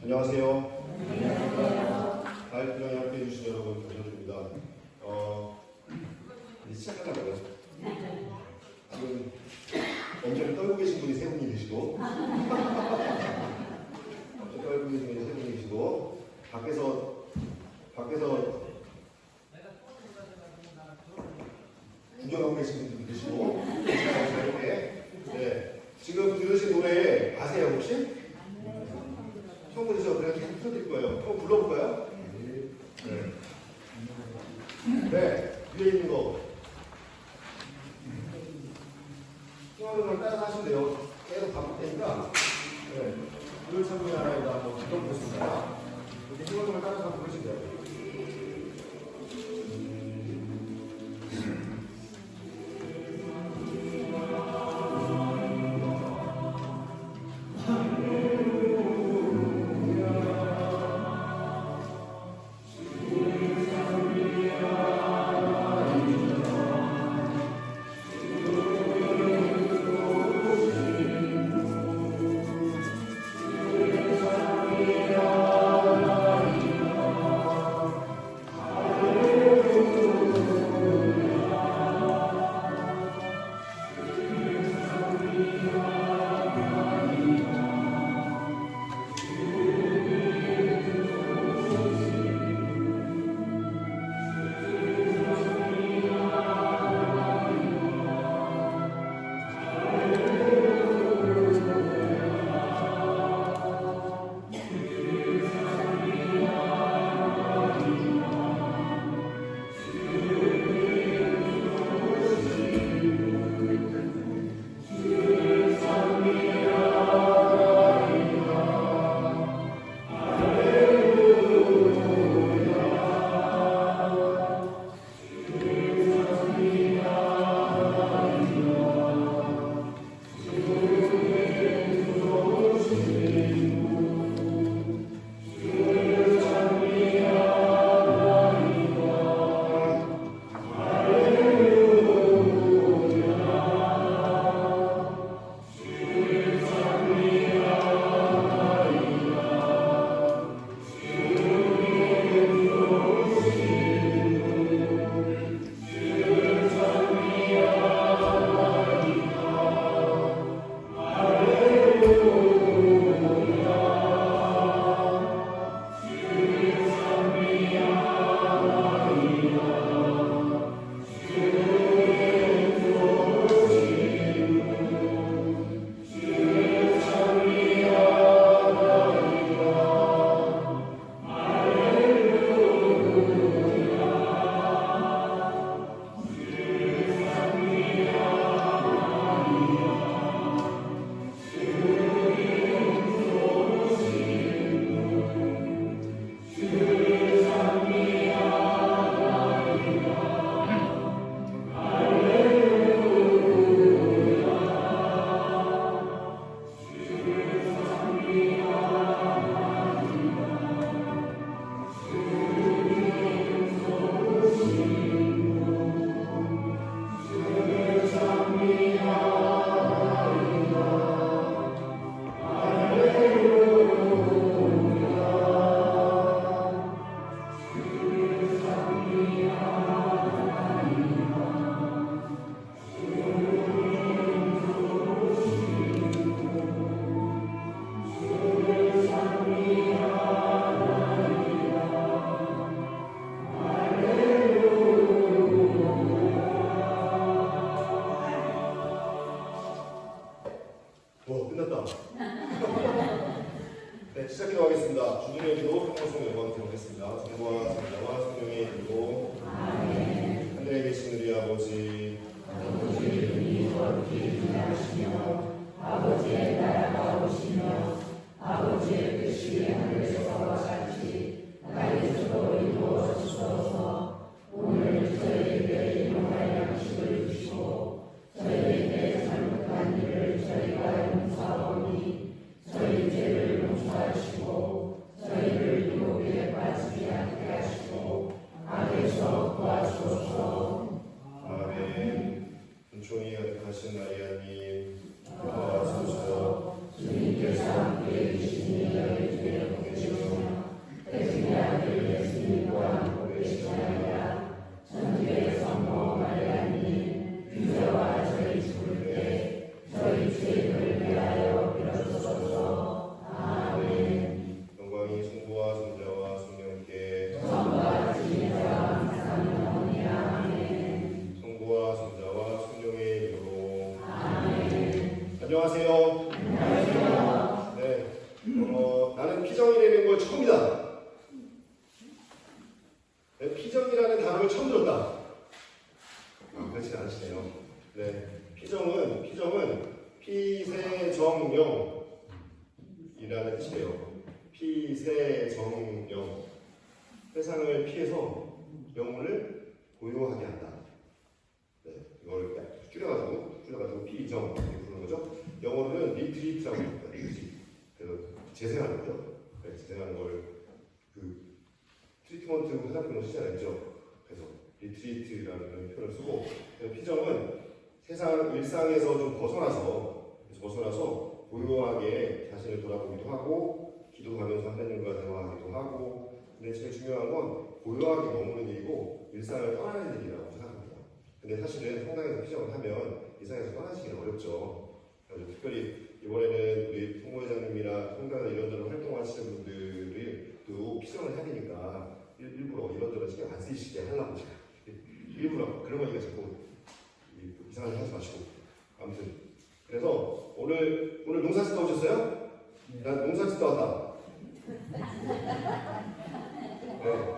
안녕하세요. 가을평에 함께 해주신 여러분 감사드립니다. 이제 시작하려고요. 지금 엄청 떨고 계신 분이 세 분이 계시고 엄청 떨고 계신 분이 세 분이 계시고 밖에서 구경하고 계신 분들도 계시고 이렇게 네. 지금 들으신 노래 아세요 혹시? 처음 보시죠? 그냥 계속 틀어드릴 거예요. 한번 불러볼까요? 네. 네, 위에 있는 거. 중앙으로 따라서 하시면 돼요. 계속 반복 되니까. 네. 이걸 참고해 하나이다. 한번 불러보겠습니다. 이렇게 중앙으로 따라서 한번 부르시면 돼요. 끝났다. 네, 시작하도록 하겠습니다. 주님의 기도 평화성 영광 드리겠습니다. 성부와 성자와 성령의 이름으로 하늘에 계신 우리 아버지, 아버지의 이름이 거룩히 여기시며 아버지의 나라가 오시며 아버지의 뜻이 하늘에서와 같이 땅에서도 이루어지소서. 오늘 저희에게 일용할 양식을 주시고 저희에게 잘못한 일을 저희가 용서하오니 저희 죄를 용서하시고 저희를 유혹에 빠지지 않게 하시고 악에서 구하소서. 아멘. 은총이 가득하신 마리아님, 주님께서 함께 계시니 너희 중에 그렇지 않으시네요. 네, 피정은 피세정령이라는 뜻이에요. 피세정령. 세상을 피해서 영혼을 고요하게 한다. 네, 이걸 줄여가지고 피정 이렇게 부르는 거죠. 영어로는 리트리트라고 합니다. 그래서 재생하는 거죠. 네, 재생하는 걸 그 트리트먼트 화장품으로 쓰지 않았죠. 그래서 리트리트라는 표현을 쓰고, 피정은 세상 일상에서 좀 벗어나서 고요하게 자신을 돌아보기도 하고, 기도하면서 하나님과 대화하기도 하고. 근데 제일 중요한 건 고요하게 머무는 일이고 일상을 떠나는 일이라고 생각합니다. 근데 사실은 성당에서 피정을 하면 일상에서 떠나시기는 어렵죠. 그래서 특별히 이번에는 우리 통보회장님이나 성당에서 이런저런 활동하시는 분들이 또 피정을 해야 되니까 일부러 이런저런 신경 안 쓰이시게 하려고 제가 일부러 그런 거니까 자꾸 이상한 일 하지 마시고. 아무튼 그래서 오늘 농사 짓다 오셨어요? 난 농사 짓다 왔다.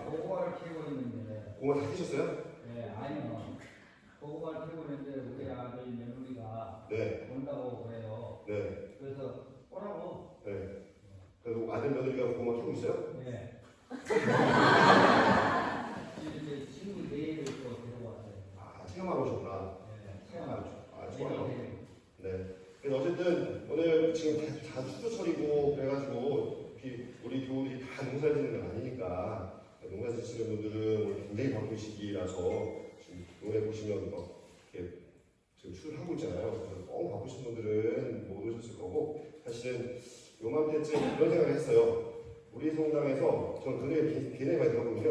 고구마를 키우고 있는데. 고구마 다 캐셨어요? 네, 아니요. 고구마를 키우고 있는데 우리 아들 며느리가 네. 온다고 그래요. 네. 그래서 오라고. 네. 그래서 아들 며느리가 고구마 키우고 있어요? 네. 이제 친구 내일을 또 데려왔어요. 아, 체험하러 오셨구나. 네, 체험하러 체험하러. 오셨. 아, 좋아요. 네. 그래서 어쨌든 오늘 지금 다 추수철이고 그래가지고 우리 교우들이 다 농사 짓는 건 아니니까 농사 짓시는 분들은 오늘 굉장히 바쁜 시기라서 지금 노래 보시면 막 이렇게 지금 출하고 있잖아요. 그래서 너무 바쁘신 분들은 못 오셨을 거고, 사실은 요맘때쯤 그런 생각을 했어요. 우리 성당에서 저는 그게 굉장히 많이 들었거든요.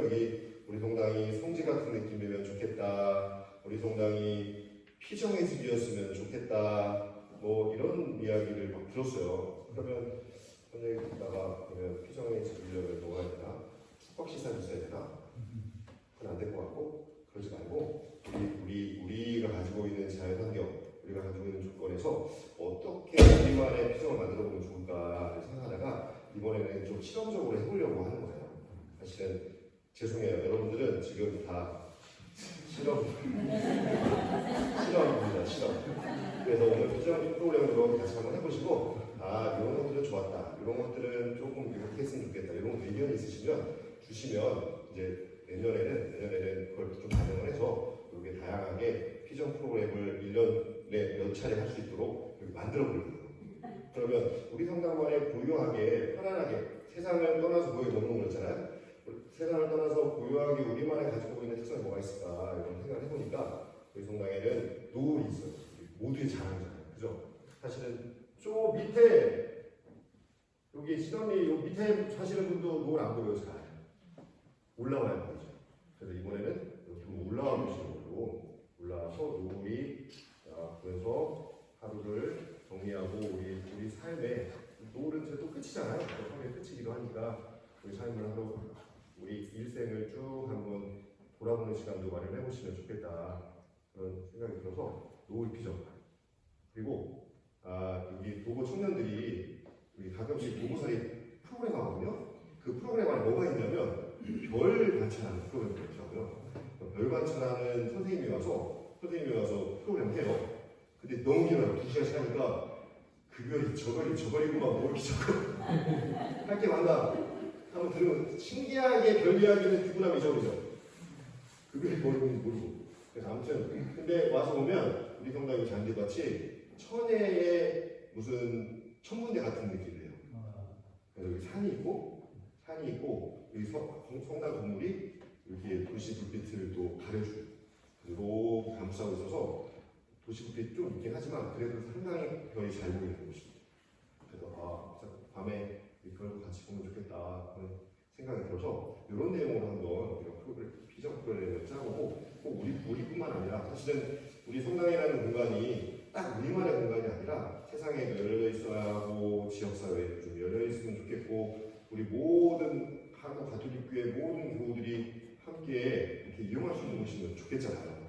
우리 성당이 성지 같은 느낌이면 좋겠다. 우리 성당이 피정의 집이었으면 좋겠다. 뭐 이런 이야기를 막 들었어요. 그러면 선생님 듣다가 그러면 피정의 집이려면 뭐가 해야 되나? 숙박시설 있어야 되나? 그건 안 될 것 같고, 그러지 말고 우리가 가지고 있는 자연환경, 우리가 가지고 있는 조건에서 어떻게 우리만의 피정을 만들어 보면 좋을까를 생각하다가 이번에는 좀 실험적으로 해보려고 하는 거예요. 사실은 죄송해요. 여러분들은 지금 다 실험입니다. 실험. 그래서 오늘 피정 프로그램으로 같이 한번 해보시고, 아, 이런 것들은 좋았다. 이런 것들은 조금 이렇게 했으면 좋겠다. 이런 의견이 있으시면 주시면 이제 내년에는 그걸 좀 반영을 해서 이렇게 다양하게 피정 프로그램을 1년에 몇 차례 할 수 있도록 만들어 볼 거예요. 그러면 우리 성당만의 고요하게 편안하게 세상을 떠나서 고요히 머무는 거잖아요. 세상을 떠나서 고요하게 우리만의 가지고 있는 특성이 뭐가 있을까 이런 생각을 해보니까 우리 성당에는 노을이 있어요. 모두의 자랑이잖아요. 그죠? 사실은 저 밑에 여기 시간이 요 밑에 사시는 분도 노을 안 보여요. 잘 올라와야 되죠. 그래서 이번에는 이렇게 올라와 보시는 걸로 올라와서 노을이 보면서 하루를 정리하고 우리 삶의 노을은 이제 또 끝이잖아요. 삶의 끝이기도 하니까 우리 삶을 하루 우리 일생을 쭉 한번 돌아보는 시간도 마련해 보시면 좋겠다 그런 생각이 들어서 노을 피정. 그리고 여기 도보 청년들이 우리 가끔씩 도보살이 프로그램 하거든요. 그 프로그램 안에 뭐가 있냐면 별 반찬하는 프로그램이 있더라고요. 별 반찬하는 선생님이 와서 프로그램 해요. 근데 너무 길어요. 2시간씩 하니까 그 별이 저별이구만 뭐 이렇게 자꾸 할 게 많다 한번 들으면 신기하게 별 이야기는 듣고 나면 잊어버리죠. 그 별이 뭐인지 모르고. 그래서 아무튼 근데 와서 보면 우리 성당이 잔디밭이 천혜의 무슨 천문대 같은 느낌이에요. 그래서 여기 산이 있고 여기 성당 건물이 이렇게 도시 불빛을 또 가려주고 그리고 감싸고 있어서 도시 불빛 좀 있긴 하지만 그래도 상당히 별이 잘 보이는 곳입니다. 그래서 밤에 이 별도 같이 보면 좋겠다 그런 생각이 들어서 이런 내용으로 한번 이런 프로그램 피정 프로그램을 짜보고 꼭 우리뿐만 아니라 사실은 우리 성당이라는 공간이 딱 우리만의 공간이 아니라 세상에 열려 있어야 하고 지역사회에 좀 열려 있으면 좋겠고 우리 모든 한국 가톨릭교회 모든 교우들이 함께 이렇게 이용할 수 있는 곳이면 좋겠잖아요.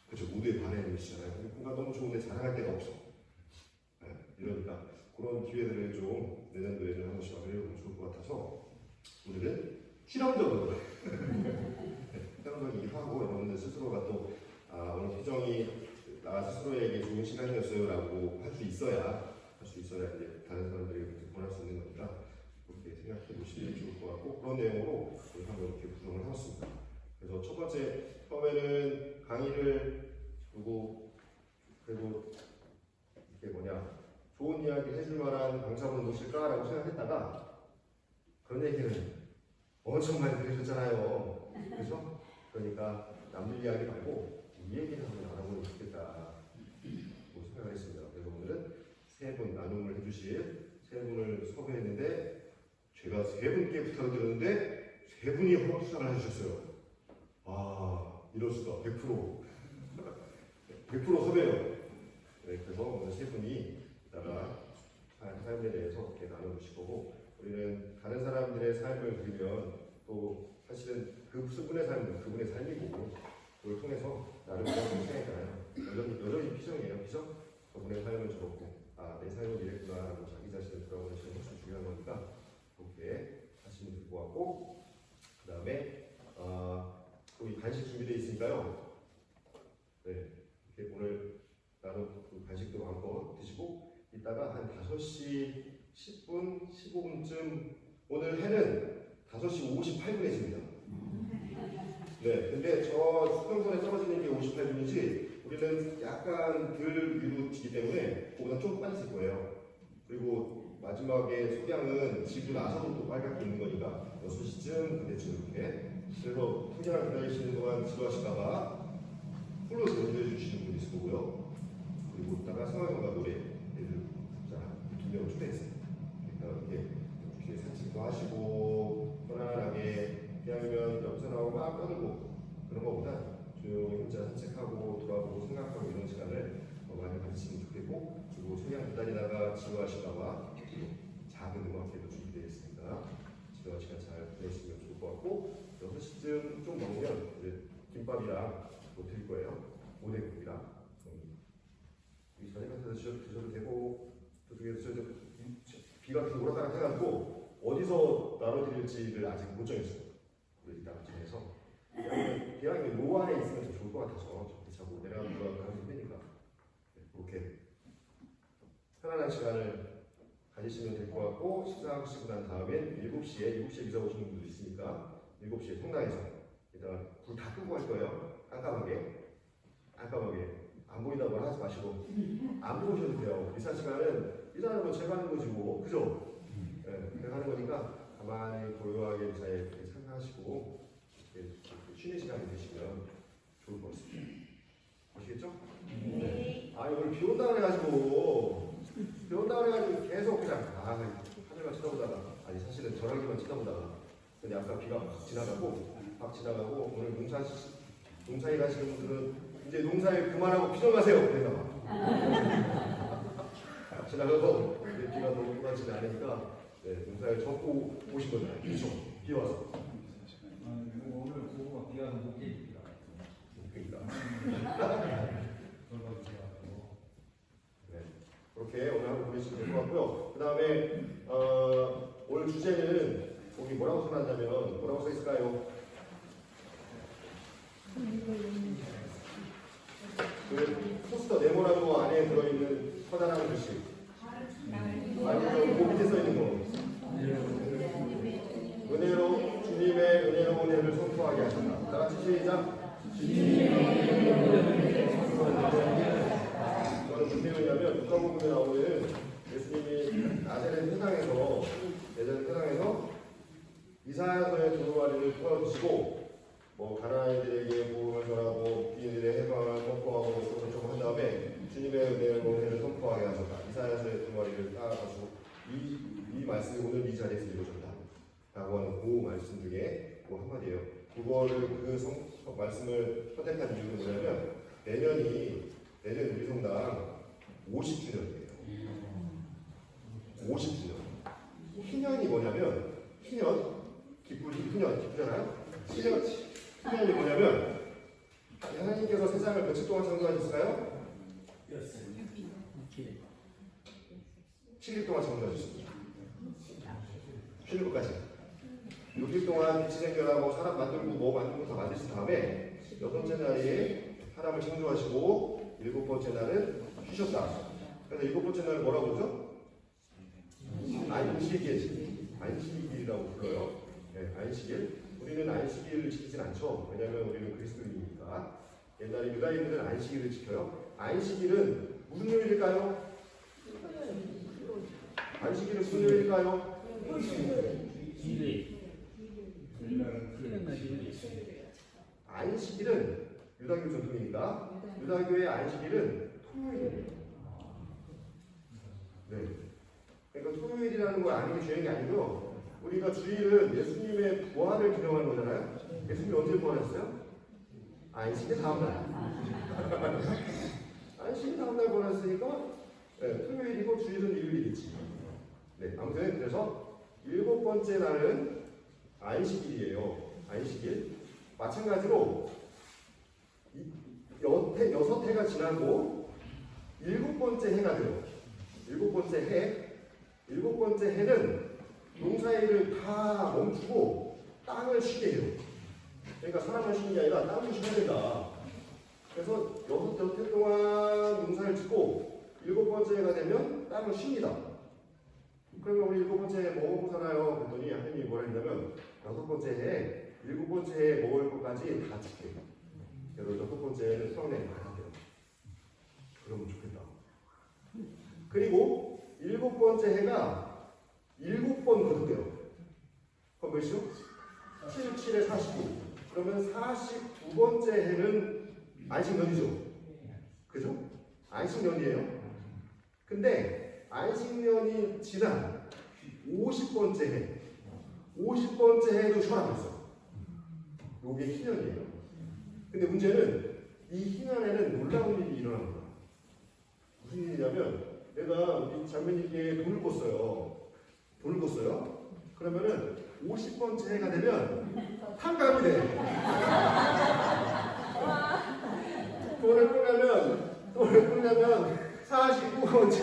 그렇죠. 모두의 바람이시잖아요. 우리 공간 너무 좋은데 자랑할 데가 없어. 네, 이러니까 그런 기회들을 좀 내년도에는 한 번씩 마련해보면 좋을 것 같아서 오늘은 실험적으로 실험적이기도 하고 여러분들 스스로가 또 오늘 피정이 나 스스로에게 좋은 시간이었어요라고 할 수 있어야 이제 다른 사람들에게 보낼 수 있는 거니까 그렇게 생각해 보시면 좋을 것 같고 그런 내용으로 우리 한번 이렇게 구성을 해봤습니다. 그래서 첫 번째 처음에는 강의를 두고 그래도 이게 좋은 이야기를 해줄 만한 강사분을 모실까라고 생각했다가 그런 얘기는 엄청 많이 들으셨잖아요. 그죠? 그러니까 남들 이야기 말고 우리 얘기를 한번 알아보면 좋겠다고 생각을 했습니다. 그래서 오늘은 세 분 나눔을 해주실 세 분을 섭외했는데 제가 세 분께 부탁을 드렸는데 세 분이 허락 수상을 해주셨어요. 아, 이럴 수가 100% 섭외요. 네, 그래서 오늘 세 분이 이따가 삶에 대해서 이렇게 나눠보실 거고 우리는 다른 사람들의 삶을 들으면 또 사실은 그분의 삶은 그분의 삶이고 그걸 통해서 나를 생각했잖아요. 여전히 피정이에요. 피정? 그분의 삶은 저렇고 내 삶은 이랬구나라고 자기 자신을 돌아보는 시간이 훨씬 중요한 거니까 그렇게 하시면 될 것 같고 그 다음에 우리 간식 준비되어 있으니까요. 네, 이렇게 오늘 나는 그 간식도 마음껏 드시고 이따가 한 5시 10분, 15분쯤 오늘 해는 5시 58분에 집니다. 네, 근데 저 수평선에 떨어지는 게 58분이지 우리는 약간 덜 위로 지기 때문에 그보다 좀 빨리 쓸 거예요. 그리고 마지막에 소량은 지고 나서도 또 빨갛게 있는 거니까 6시쯤 그때쯤 이렇게 그래서 소량을 기다리시는 동안 지루하실까봐 풀로 전달해 주시는 분이 있을 거고요. 그리고 이따가 성화경과 노래 애들 두 명을 초대했어요. 그러니까 이렇게 산책도 하시고 편안하게 그냥이면 여기서 나오고 막 떠들고 그런 거보다 조용히 혼자 산책하고 돌아보고 생각하고 이런 시간을 많이 가지시면 좋겠고 그리고 소량 기다리다가 지루하실까봐 작은 음악회도 준비되어 있으니까 지루한 시간 잘 보내시면 좋을 것 같고 6시쯤 좀 넘으면 이제 김밥이랑 뭐 드릴 거예요. 오뎅국이랑 이 저녁 같은 데 드셔도 되고 저쪽에 드셔도 비 같은 거 오락가락 해가지고 어디서 나눠드릴지를 아직 못 정했어요. 우리 이따가 정해서 대학이 로 안에 있으면 더 좋을 것 같아서 자꾸 내려가는 가는 되니까 그렇게 편안한 시간을 가지시면 될 것 같고 식사하시고 난 다음에 7시에 이사 오시는 분도 있으니까 7시에 성당에서 일단 불 다 끄고 할 거예요. 깜깜하게 안 보인다고 말 하지 마시고 안 보고 오셔도 돼요. 이사 시간은 일하는 건 제가 하는 거지 뭐 그죠? 네, 그렇게 하는 거니까 가만히 고요하게 이사에 이렇게 참여하시고 이렇게 쉬는 시간이 되시면 좋을 것 같습니다. 아시겠죠? 네. 오늘 비 온다고 해가지고 계속 그냥 하늘만 쳐다보다가 사실은 전화기만 쳐다보다가 근데 아까 비가 막 지나가고 오늘 농사일 하시는 분들은 이제 농사일 그만하고 피정하세요. 그래서 지나가서 이제 비가 너무 심하지 않으니까 농사일 접고 오신 거잖아요. 그렇죠? 비 와서. 오늘 고구마 비 와서 못 깨집니다. 그렇게 오늘 하루 보내시면 될 것 같고요. 그 다음에 오늘 주제는 거기 뭐라고 써놨냐면 뭐라고 써있을까요? 그 포스터 네모나무 안에 들어있는 커다란 글씨 아니면 그 밑에 써있는 거 은혜로 주님의 은혜로운 은혜를 선포하게 하셨다. 다 같이 시작. 저는 무슨 내용이냐면 누가복음에 나오는 예수님이 나자렛 회당에서 이사야서의 두루마리를 풀어주시고 가난한 이들에게 복음을 전하고 빈들의 해방을 선포하고 그것을 한 다음에 주님의 은혜를 선포하게 하셨다. 이사야서의 두루마리를 따라가지고 이 말씀이 오늘 이 자리에서 이루어졌다 라고 하는 그 말씀 중에 그 한마디예요. 그 말씀을 선택한 이유는 뭐냐면 내년 우리 성당 50주년이에요. 50주년. 희년이 뭐냐면 기쁘잖아요. 희년이 뭐냐면 하나님께서 세상을 며칠 동안 창조하셨을까요? 7일 동안 창조하셨습니다. 쉬는 것까지. 6일 동안 빛이 생겨나고 사람 만들고 뭐 만들고 다 만드신 다음에 여섯째 날에 사람을 창조하시고 일곱 번째 날은 쉬셨다. 그래서 일곱 번째 날은 뭐라고 그러죠? 안식일. 안식일이라고 불러요. 네, 안식일. 우리는 안식일을 지키진 않죠. 왜냐하면 우리는 그리스도인이니까. 옛날에 유다인들은 안식일을 지켜요. 안식일은 무슨 요일일까요? 안식일은 무슨 요일일까요? 안식일은 유다교 전통이니까 유다교의 안식일은 토요일이에요. 네. 그러니까 토요일이라는 걸 아는 게 중요한 게 아니고요. 우리가 주일은 예수님의 부활을 기념하는 거잖아요. 예수님이 언제 부활했어요? 안식일 다음날. 안식일 다음날 부활했으니까 네, 토요일이고 주일은 일요일이지. 네, 아무튼 그래서 일곱 번째 날은 안식일이에요. 안식일. 마찬가지로 여섯 해가 지나고 일곱 번째 해가 돼요. 일곱 번째 해. 일곱 번째 해는 농사일을 다 멈추고 땅을 쉬게 해요. 그러니까 사람만 쉬는 게 아니라 땅도 쉬어야 된다. 그래서 여섯 해 동안 농사를 짓고 일곱 번째 해가 되면 땅을 쉽니다. 그러면 우리 일곱 번째 해 뭐 먹고 살아요? 그랬더니 하나님이 뭐라 했냐면 여섯 번째 해, 일곱 번째 해 먹을 것까지 다 줄게. 그래서 여섯 번째 해는 수확량이 많이 돼요. 그러면 좋겠다. 그리고 일곱 번째 해가 7번 거듭돼요. 그럼 몇이요? 7, 7에 49. 그러면 42번째 해는 안식년이죠. 그죠? 안식년이에요. 근데 안식년이 지난 50번째 해, 50번째 해도 쉬어라고 했어. 요게 희년이에요. 근데 문제는 이 희년에는 놀라운 일이 일어납니다. 무슨 일이냐면 내가 우리 장면님께 돈을 꿨어요. 그러면은 50번째 해가 되면 탕감이 돼. 돈을 꾸려면 49번째.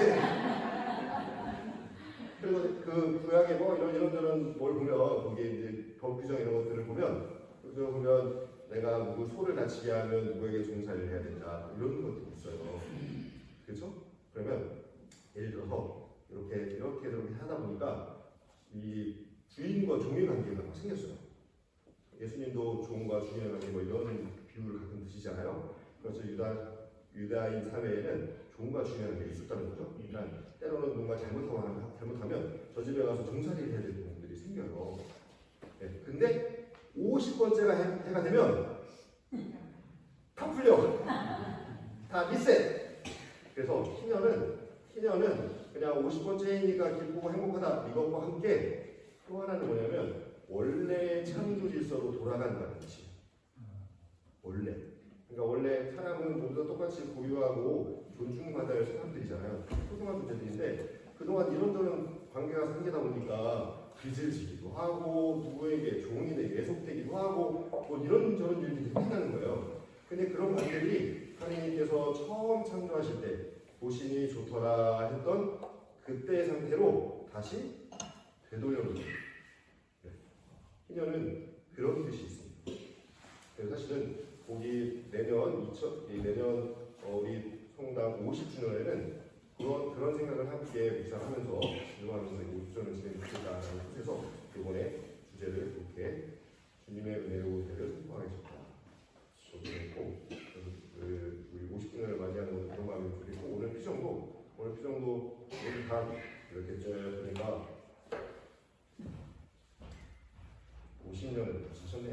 그래서 그 구약에 뭐 이런저런 뭘 보면 거기에 이제 법 규정 이런 것들을 보면 내가 누구 소를 다치게 하면 누구에게 종사를 해야 된다 이런 것들이 있어요. 그렇죠? 그러면 예를 들어서 이렇게 하다 보니까 이 주인과 종의 관계가 생겼어요. 예수님도 종과 주인의 관계 뭐 이런 비유를 가끔 드시잖아요. 그래서 유다인 사회에는 종과 주인의 관계가 있었다는 거죠. 그러니까 때로는 뭔가 잘못하면 저 집에 가서 종살이를 해야 되는 부분들이 생겨요. 네. 근데 50번째가 해가 되면 다 풀려. 다 리셋. 그래서 희년은 그냥 50번째 해니까 기쁘고 행복하다 이것과 함께 또 하나는 뭐냐면 원래 창조 질서로 돌아간다는 뜻이에요. 원래. 그러니까 원래 사람은 모두 다 똑같이 고유하고 존중받아야 할 사람들이잖아요. 소중한 존재들인데 그동안 이런저런 관계가 생기다 보니까 빚을 지기도 하고 누구에게 종이 되게 예속되기도 하고 뭐 이런저런 일들이 생기는 거예요. 근데 그런 관계들이 하나님께서 처음 창조하실 때 보시니 좋더라 했던 그때의 상태로 다시 되돌려놓는 거예요. 희년은 그런 뜻이 있습니다. 그래서 사실은 거기 내년 우리 성당 50주년에는 그런 생각을 함께 묵상하면서 기도하면서 50주년을 지내면 좋겠다라는 뜻에서 이번에 주제를 이렇게 주님의 은혜로 대를 선포하겠습니다. 저도 했고 우리 50주년을 맞이하는 것도 그런 마음이 좋겠고 오늘 피정도 우리 다 이렇게 그러니까 50년을 지셨네.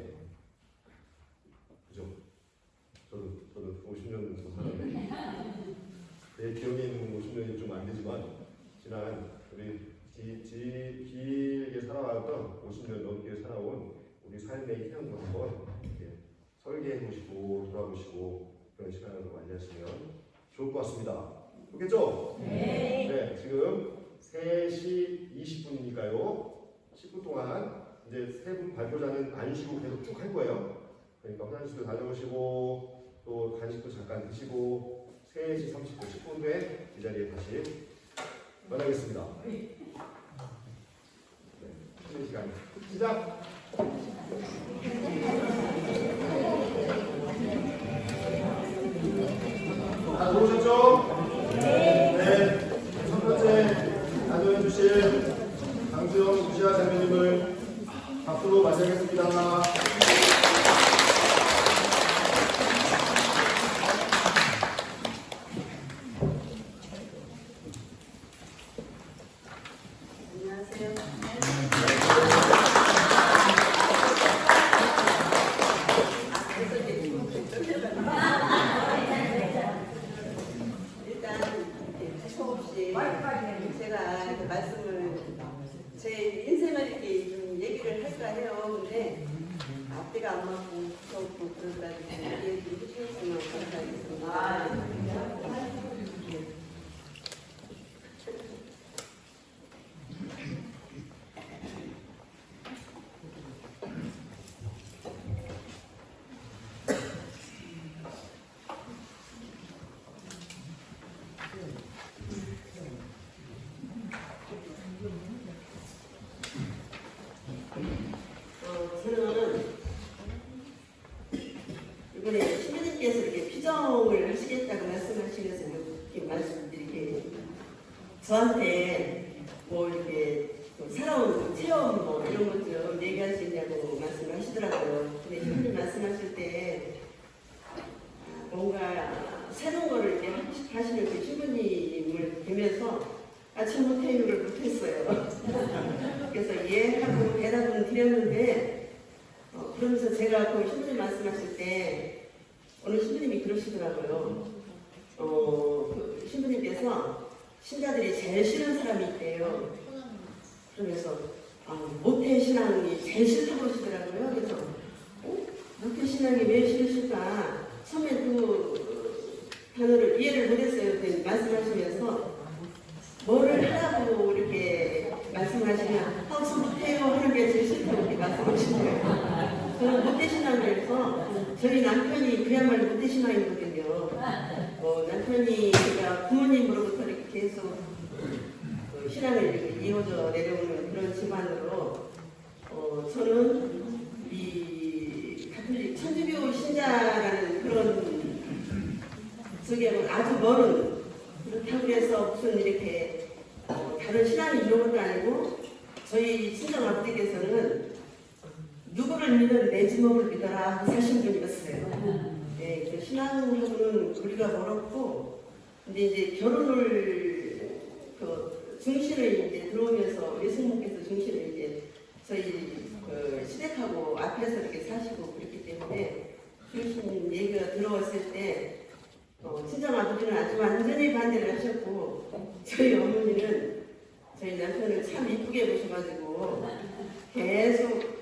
그죠? 저도 50년 좀 살았네. 내 기억에 있는 50년이 좀 안 되지만 지난 우리 길게 살아왔던 50년 넘게 살아온 우리 삶의 희년도 한번 이렇게 설계해 보시고 돌아보시고 그런 시간을 맞이하시면 좋을 것 같습니다. 좋겠죠? 네. 지금 3시 20분이니까요. 10분 동안 이제 세 분 발표자는 안 쉬고 계속 쭉 할 거예요. 그러니까 화장실도 다녀오시고 또 간식도 잠깐 드시고 3시 30분 10분 후에 이 자리에 다시 만나겠습니다. 네. 쉬는 시간 시작! 다 들어오셨죠? 네. 첫 번째 안정해 주실 강수영 무시아 장로님을 박수로 맞이하겠습니다. 일단 수없이 제가 이렇게 말씀을 제 인생을 이렇게 좀 얘기를 할까 해요. 근데 앞뒤가 안 맞고 무섭고 그러다 얘기 좀 해주셨으면 감사하겠습니다. 저는 이번에 신부님께서 이렇게 피정을 하시겠다고 말씀하시면서 이렇게 말씀드리게 저한테 뭐 이렇게 살아온 체험 뭐 이런 것 좀 얘기할 수 있냐고 말씀하시더라고요. 근데 신부님 말씀하실 때 뭔가 새로운 거를 이렇게 하시는 그 신부님을 뵈면서 아침 못해요를 못했어요. 그래서 예 하고 대답은 드렸는데 그러면서 제가 그 신부님 말씀하실 때 어느 신부님이 그러시더라고요. 그 신부님께서 신자들이 제일 싫은 사람이 있대요. 그러면서 모태 신앙이 제일 싫다고 그러시더라고요. 그래서 모태 신앙이 왜 싫으실까? 처음에 그 단어를 이해를 못했어요. 말씀하시면서 뭐를 하라고 이렇게 말씀하시면 저 못해요 하는 게 제일 싫다고 이렇게 말씀하시는 거예요. 저는 모태신앙이라서 저희 남편이 그야말로 모태신앙이거든요. 남편이 제가 부모님으로부터 이렇게 계속 신앙을 이렇게 이어져 내려오는 그런 집안으로 저는 이 가톨릭 천주교 신자라는 그런 속에는 아주 멀은 그렇다고 해서 무슨 이렇게 다른 신앙이 있는 것도 아니고 저희 친정 아버지께서는 누구를 믿는 내 주먹을 믿어라 하고 사신 분이었어요. 네, 그 신앙하고는 거리가 멀었고 근데 이제 결혼을 그 중신을 이제 들어오면서 우리 승모께서 중신을 이제 저희 시댁하고 앞에서 이렇게 사시고 그랬기 때문에 중신 얘기가 들어왔을 때 친정 아버지는 아주 완전히 반대를 하셨고 저희 어머니는 저희 남편을 참 이쁘게 보셔가지고 계속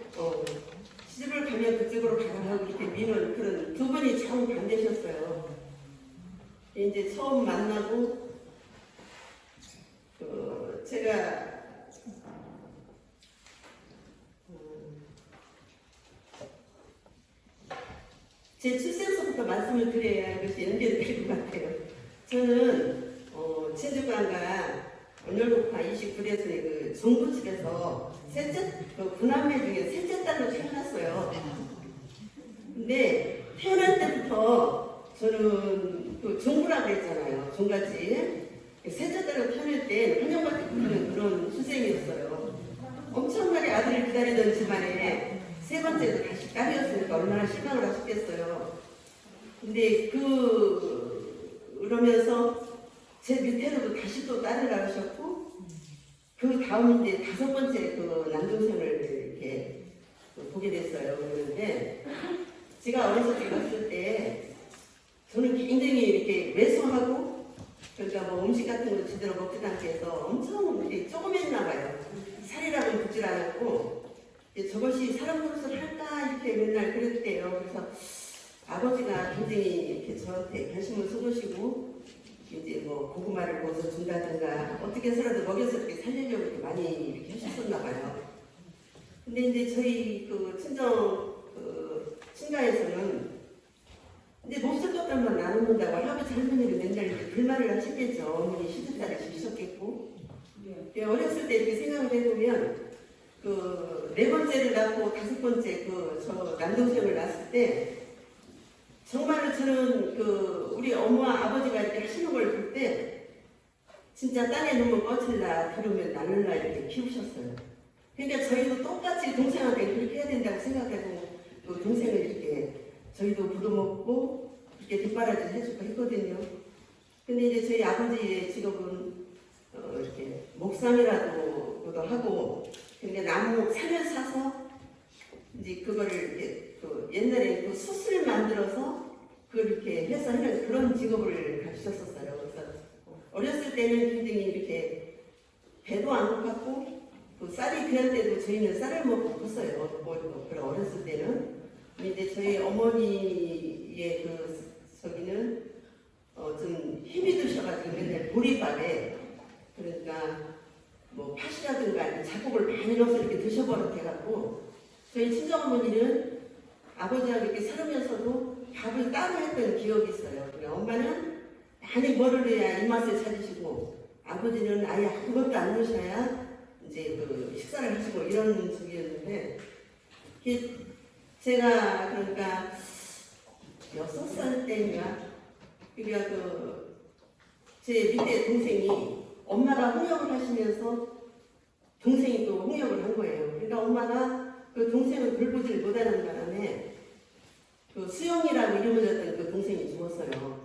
시집을 가면 그쪽으로 가라 하고 이렇게 미는 그런 두 분이 참 반대셨어요. 이제 처음 만나고 제가 제 출생서부터 말씀을 드려야 이것이 연결될 것 같아요. 저는 친주관과 원열국파 29대에서의 그 종부집에서 셋째, 구남매 중에 셋째 딸로 태어났어요. 근데 태어날 때부터 저는 그 종부라고 했잖아요. 종갓집. 셋째 딸로 태어날 때 환영받기 못하는 그런 수생이었어요. 엄청나게 아들을 기다리던 집안에 세 번째도 다시 딸이었으니까 얼마나 실망을 하셨겠어요. 근데 그러면서 제 밑에로도 다시 또 딸을 낳으셨고 그 다음 이제 다섯 번째 그 남동생을 이렇게 보게 됐어요. 그런데 제가 어렸을 때 봤을 때 저는 굉장히 이렇게 왜소하고 그러니까 뭐 음식 같은 거 제대로 먹지도 않게 해서 엄청 이렇게 조그맸나 봐요. 살이라고 붙질 않았고 저것이 사람 노릇을 할까 이렇게 맨날 그랬대요. 그래서 아버지가 굉장히 이렇게 저한테 관심을 쏟으시고 이제 뭐 고구마를 구워서 준다든가 어떻게 해서라도 먹여서 이렇게 살리려고 이렇게 많이 이렇게 하셨었나 봐요. 근데 이제 저희 그 친정 친가에서는 이제 못쓸 것들만 나누는다고 할아버지 할머니를 맨날 이렇게 불만을 하셨겠죠. 어머니 시집살이 지셨겠고. 어렸을 때 이렇게 생각을 해보면 네 번째를 낳고 다섯 번째 저 남동생을 낳았을 때 정말로 저는 우리 엄마 아버지가 이렇게 진짜 땅에 놓으면 꺼질라 들으면 날라 이렇게 키우셨어요. 그러니까 저희도 똑같이 동생한테 그렇게 해야 된다고 생각하고 또 동생을 이렇게 저희도 부도먹고 이렇게 뒷바라지 해주고 했거든요. 근데 이제 저희 아버지의 직업은 이렇게 목상이라고도 하고, 그러니까 나무 산을 사서 이제 그거를 이렇게 그 옛날에 그 숯을 만들어서 그걸 이렇게 해서 하는 그런 직업을 가지셨었어요. 그래서 어렸을 때는 굉장히 이렇게 배도 안 고팠고 그 쌀이 귀할 때도 저희는 쌀을 먹고 컸어요. 그런 어렸을 때는. 근데 이제 저희 어머니의 그 저기는 좀 힘이 드셔가지고 맨날 보리밥에 그러니까 뭐 팥이라든가 자국을 많이 넣어서 이렇게 드셔버릇해갖고 저희 친정어머니는 아버지하고 이렇게 살으면서도 밥을 따로 했던 기억이 있어요. 그러니까 엄마는 많이 뭐를 해야 입맛을 찾으시고 아버지는 아예 아무것도 안 넣으셔야 이제 그 식사를 하시고 이런 쪽이었는데 제가 그러니까 6살 때인가 그러니까 제 밑에 동생이 엄마가 홍역을 하시면서 동생이 또 홍역을 한 거예요. 그러니까 엄마가 그 동생을 돌보질 못하는 바람에 그 수영이라고 이름을 줬던 그 동생이 죽었어요.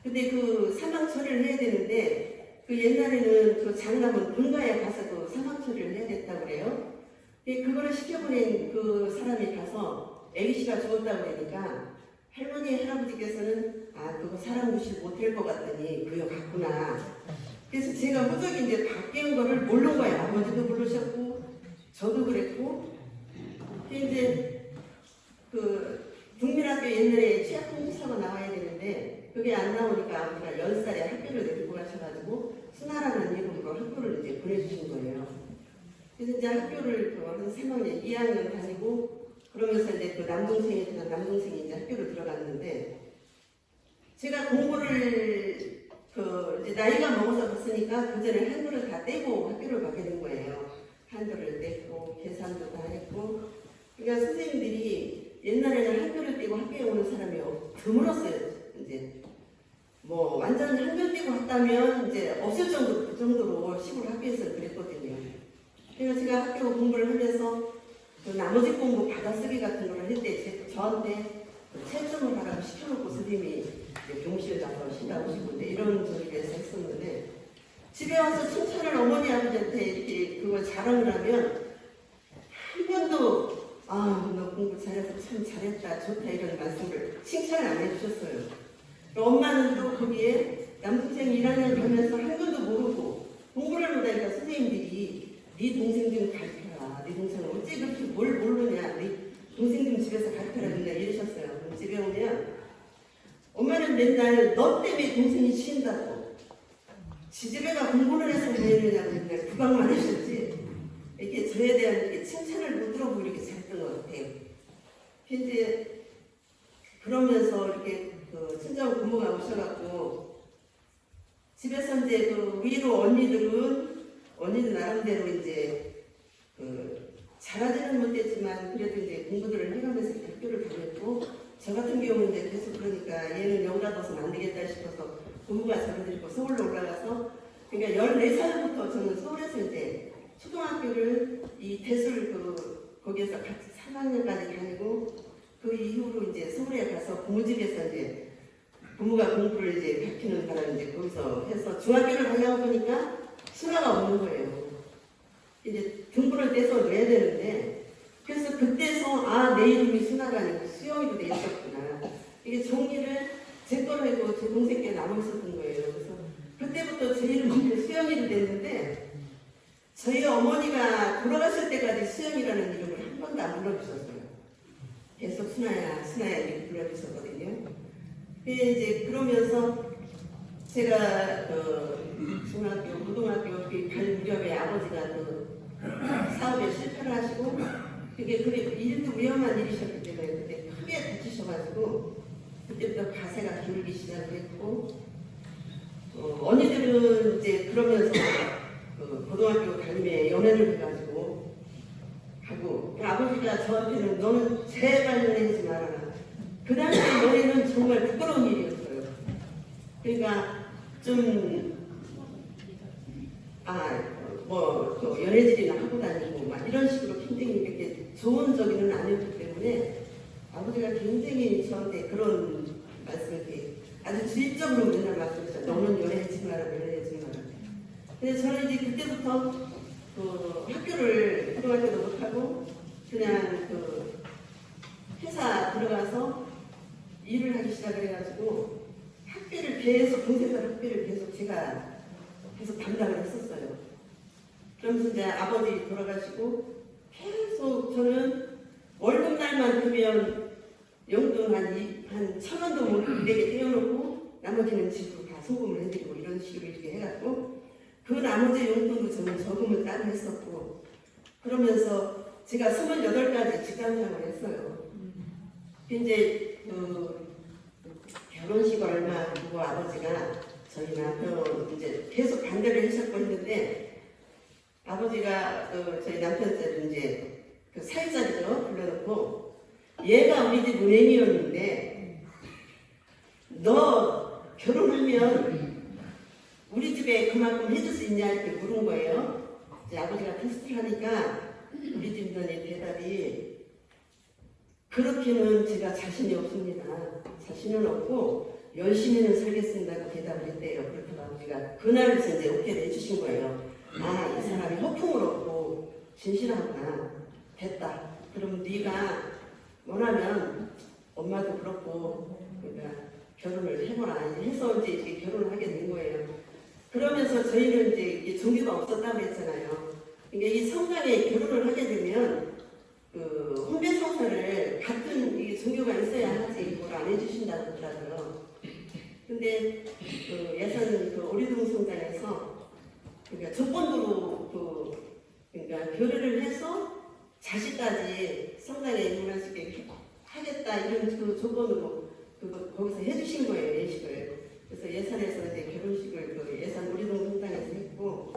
근데 그 사망 처리를 해야 되는데 그 옛날에는 그 장남은 본가에 가서 그 사망 처리를 해야 됐다고 그래요. 그거를 시켜보낸 그 사람이 가서 A씨가 죽었다고 하니까 할머니 할아버지께서는 아 그거 사람 무시 못할 것 같더니 그여 갔구나. 그래서 제가 무척 이제 바뀐 거를 모른 거예요. 아버지도 모르셨고 저도 그랬고 이제 그 국민학교 옛날에 취약통지서가 나와야 되는데 그게 안 나오니까 아버지가 10살에 학교를 데리고 가셔가지고 순아라는 이름으로 학교를 이제 보내주신 거예요. 그래서 이제 학교를 한 3학년, 2학년 다니고 그러면서 이제 그 남동생이 이제 학교를 들어갔는데 제가 공부를 이제 나이가 먹어서 갔으니까 그 전에 한글을 다 떼고 학교를 가게 된 거예요. 한글을 떼고 계산도 다 했고 그러니까 선생님들이 옛날에는 한글을 떼고 학교에 오는 사람이 드물었어요. 이제 뭐 완전 한글 떼고 왔다면 이제 없을 정도 그 정도로 시골 학교에서 그랬거든요. 그래서 제가 학교 공부를 하면서 그 나머지 공부 받아쓰기 같은 걸 할 때 저한테 채점을 하라고 시켜놓고 선생님이 교무실에 가서 쉬다 오시고 이런 저기에서 했었는데 집에 와서 칭찬을 어머니 아버지한테 이렇게 그걸 자랑을 하면 한 번도 아 너 공부 잘해서 참 잘했다 좋다 이런 말씀을 칭찬을 안 해주셨어요. 엄마는 또 거기에 남동생 1학년 가면서 한글도 모르고 공부를 못하니까 선생님들이 네 동생 좀 가르쳐라. 네 동생은 어째 그렇게 뭘 모르냐. 네 동생 좀 집에서 가르쳐라. 맨날 이러셨어요. 그럼 집에 오면 엄마는 맨날 너 때문에 동생이 쉬인다고. 지집애가 공부를 해서 왜 이러냐고 맨날 부각만 하셨지. 이렇게 저에 대한 이렇게 칭찬을 못 들어보고 이렇게 잘했던 것 같아요. 이제 그러면서 이렇게 그 친정 부모가 오셔갖고 집에서 이제 그 위로 언니들 나름대로 이제 그 잘하지는 못했지만 그래도 이제 공부들을 해가면서 학교를 다녔고 저 같은 경우는 이제 계속 그러니까 얘는 여기다 둬서는 안 되겠다 싶어서 부모가 저를 데리고 서울로 올라가서 그러니까 14살부터 저는 서울에서 이제 초등학교를 이 대술 거기에서 같이 3학년까지 다니고 그 이후로 이제 서울에 가서 부모집에서 이제 부모가 공부를 이제 가르치는 바람에 이제 거기서 해서 중학교를 가려고 보니까 수라가 없는 거예요. 이제 등본을 떼서 넣어야 되는데 그래서 그때서 아 내 이름이 수나가 아니고 수영이도 돼 있었구나. 이게 종이를 제 거로 해도 제 동생께 남아 있었던 거예요. 그래서 그때부터 제 이름이 수영이도 됐는데 저희 어머니가 돌아가실 때까지 수영이라는 이름을 한 번도 안 불러주셨어요. 계속 수나야 이렇게 불러주셨거든요. 이제 그러면서 제가 중학교, 고등학교 갈 무렵에 아버지가 사업에 실패를 하시고 그게 일도 위험한 일이셨기 때문에 그때 크게 다치셔가지고 그때부터 가세가 기울기 시작했고 언니들은 이제 그러면서 고등학교 다니며 연애를 해가지고 하고 아버지가 저한테는 너는 제발 연애하지 말아라. 그 당시에 연애는 정말 부끄러운 일이었어요. 그러니까 좀 또 연애질이나 하고 다니고 막 이런 식으로 굉장히 이렇게 좋은 적이는 아니었기 때문에 아버지가 굉장히 저한테 그런 말씀을 이렇게 아주 질적으로 맨날 말씀하셨어요. 너는 연애하지 마라, 연애하지 마라. 근데 저는 이제 그때부터 학교를 고등학교도 못하고 그냥 회사 들어가서 일을 하기 시작을 해가지고 학비를 계속 동생들 학비를 계속 제가 계속 담당을 했었어요. 그러면서 이제 아버지 돌아가시고 계속 저는 월급날만 되면 용돈 한 1,000원도 못 내게 떼어놓고 나머지는 집으로 다 송금을 해드리고 이런 식으로 이렇게 해갖고 그 나머지 용돈도 저는 저금을 따로 했었고 그러면서 제가 28까지 직장생활을 했어요. 이제 결혼식 얼마 두고 아버지가 저희 남편 이제 계속 반대를 하셨고 했는데 아버지가 저희 남편들 이제 사회자리죠 불러놓고 얘가 우리 집 은행이었는데 너 결혼하면 우리 집에 그만큼 해줄 수 있냐 이렇게 물은 거예요. 이제 아버지가 테스트를 하니까 우리 집들의 대답이 그렇게는 제가 자신이 없습니다. 자신은 없고 열심히는 살겠습니다고 대답을 했대요. 그렇다고 아버지가 그날에서 이제 오케이를 해주신 거예요. 이 사람이 허풍을 없고 진실하구나. 됐다. 그럼 네가 원하면 엄마도 그렇고 그러니까 결혼을 해보라. 해서 이제 이렇게 결혼을 하게 된 거예요. 그러면서 저희는 이제 종교가 없었다고 했잖아요. 그러니까 이 성당에 결혼을 하게 되면 혼배 성사를 같은 이 종교가 있어야 하지 이걸 안 해주신다고 하더라고요. 근데 예산 오리동 성당에서 그러니까 조건으로 그러니까 교류를 해서 자식까지 성당에 입문할 수 있게 하겠다 이런 조건으로 거기서 해주신 거예요 예식을. 그래서 예산에서 이제 결혼식을 예산 오리동 성당에서 했고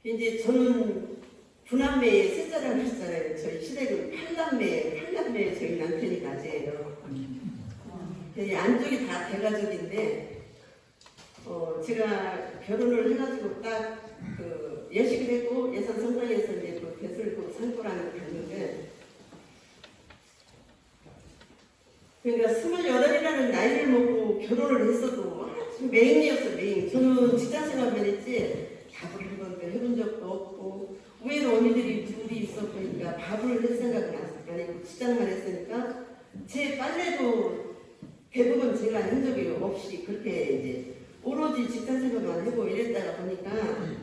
이제 저는 부남매의 셋째라고 했잖아요. 저희 시댁은 팔남매 저희 남편이 맞이에요. 안쪽이 다 대가족인데 제가 결혼을 해가지고 딱 예식을 했고 예산 성당에서 이제 배설고 상고라는 걸 갔는데 그러니까 28이라는 나이를 먹고 결혼을 했어도 아주 맹이었어요. 맹. 저는 직장생활만 했지 밥을 한 번도 해본 적도 없고 우에는 언니들이 둘이 있었고 그러니까 밥을 할 생각은 안 했고 직장만 했으니까 제 빨래도 대부분 제가 한 적이 없이 그렇게 이제 오로지 직장생활만 하고 이랬다가 보니까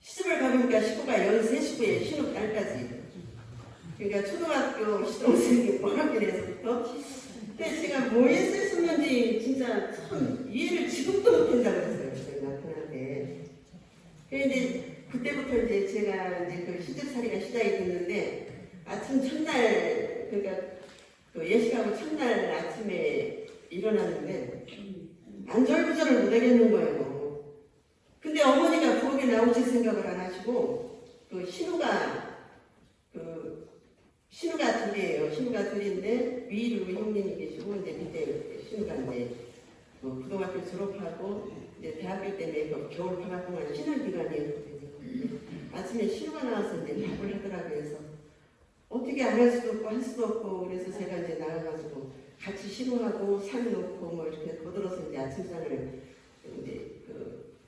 시집을 가보니까 식구가 13식구에 신혼 딸까지 그러니까 초등학교 시동생이 고학년에서부터 근데 제가 뭐 했었는지 진짜 참 이해를 지금도 못한다고 했어요. 저희 남편한테. 근데 그때부터 이제 제가 이제 시집살이가 시작이 됐는데 아침 첫날 그러니까 예식하고 첫날 아침에 일어났는데 안절부절을 못하겠는 거예요. 근데 어머니가 부엌에 나오실 생각을 안 하시고 신우가 둘이에요. 신우가 둘인데 위로 형님이 계시고 이제 밑에 신우가 이제 고등학교 졸업하고 이제 대학교 때문에 겨울 방학 동안 신혼 기간이었거든요. 아침에 신우가 나와서 이제 밥을 하더라고요. 그래서 어떻게 안 할 수도 없고 할 수도 없고 그래서 제가 이제 나가가지고 같이 신우하고 상 놓고 뭐 이렇게 거들어서 이제 아침상을 이제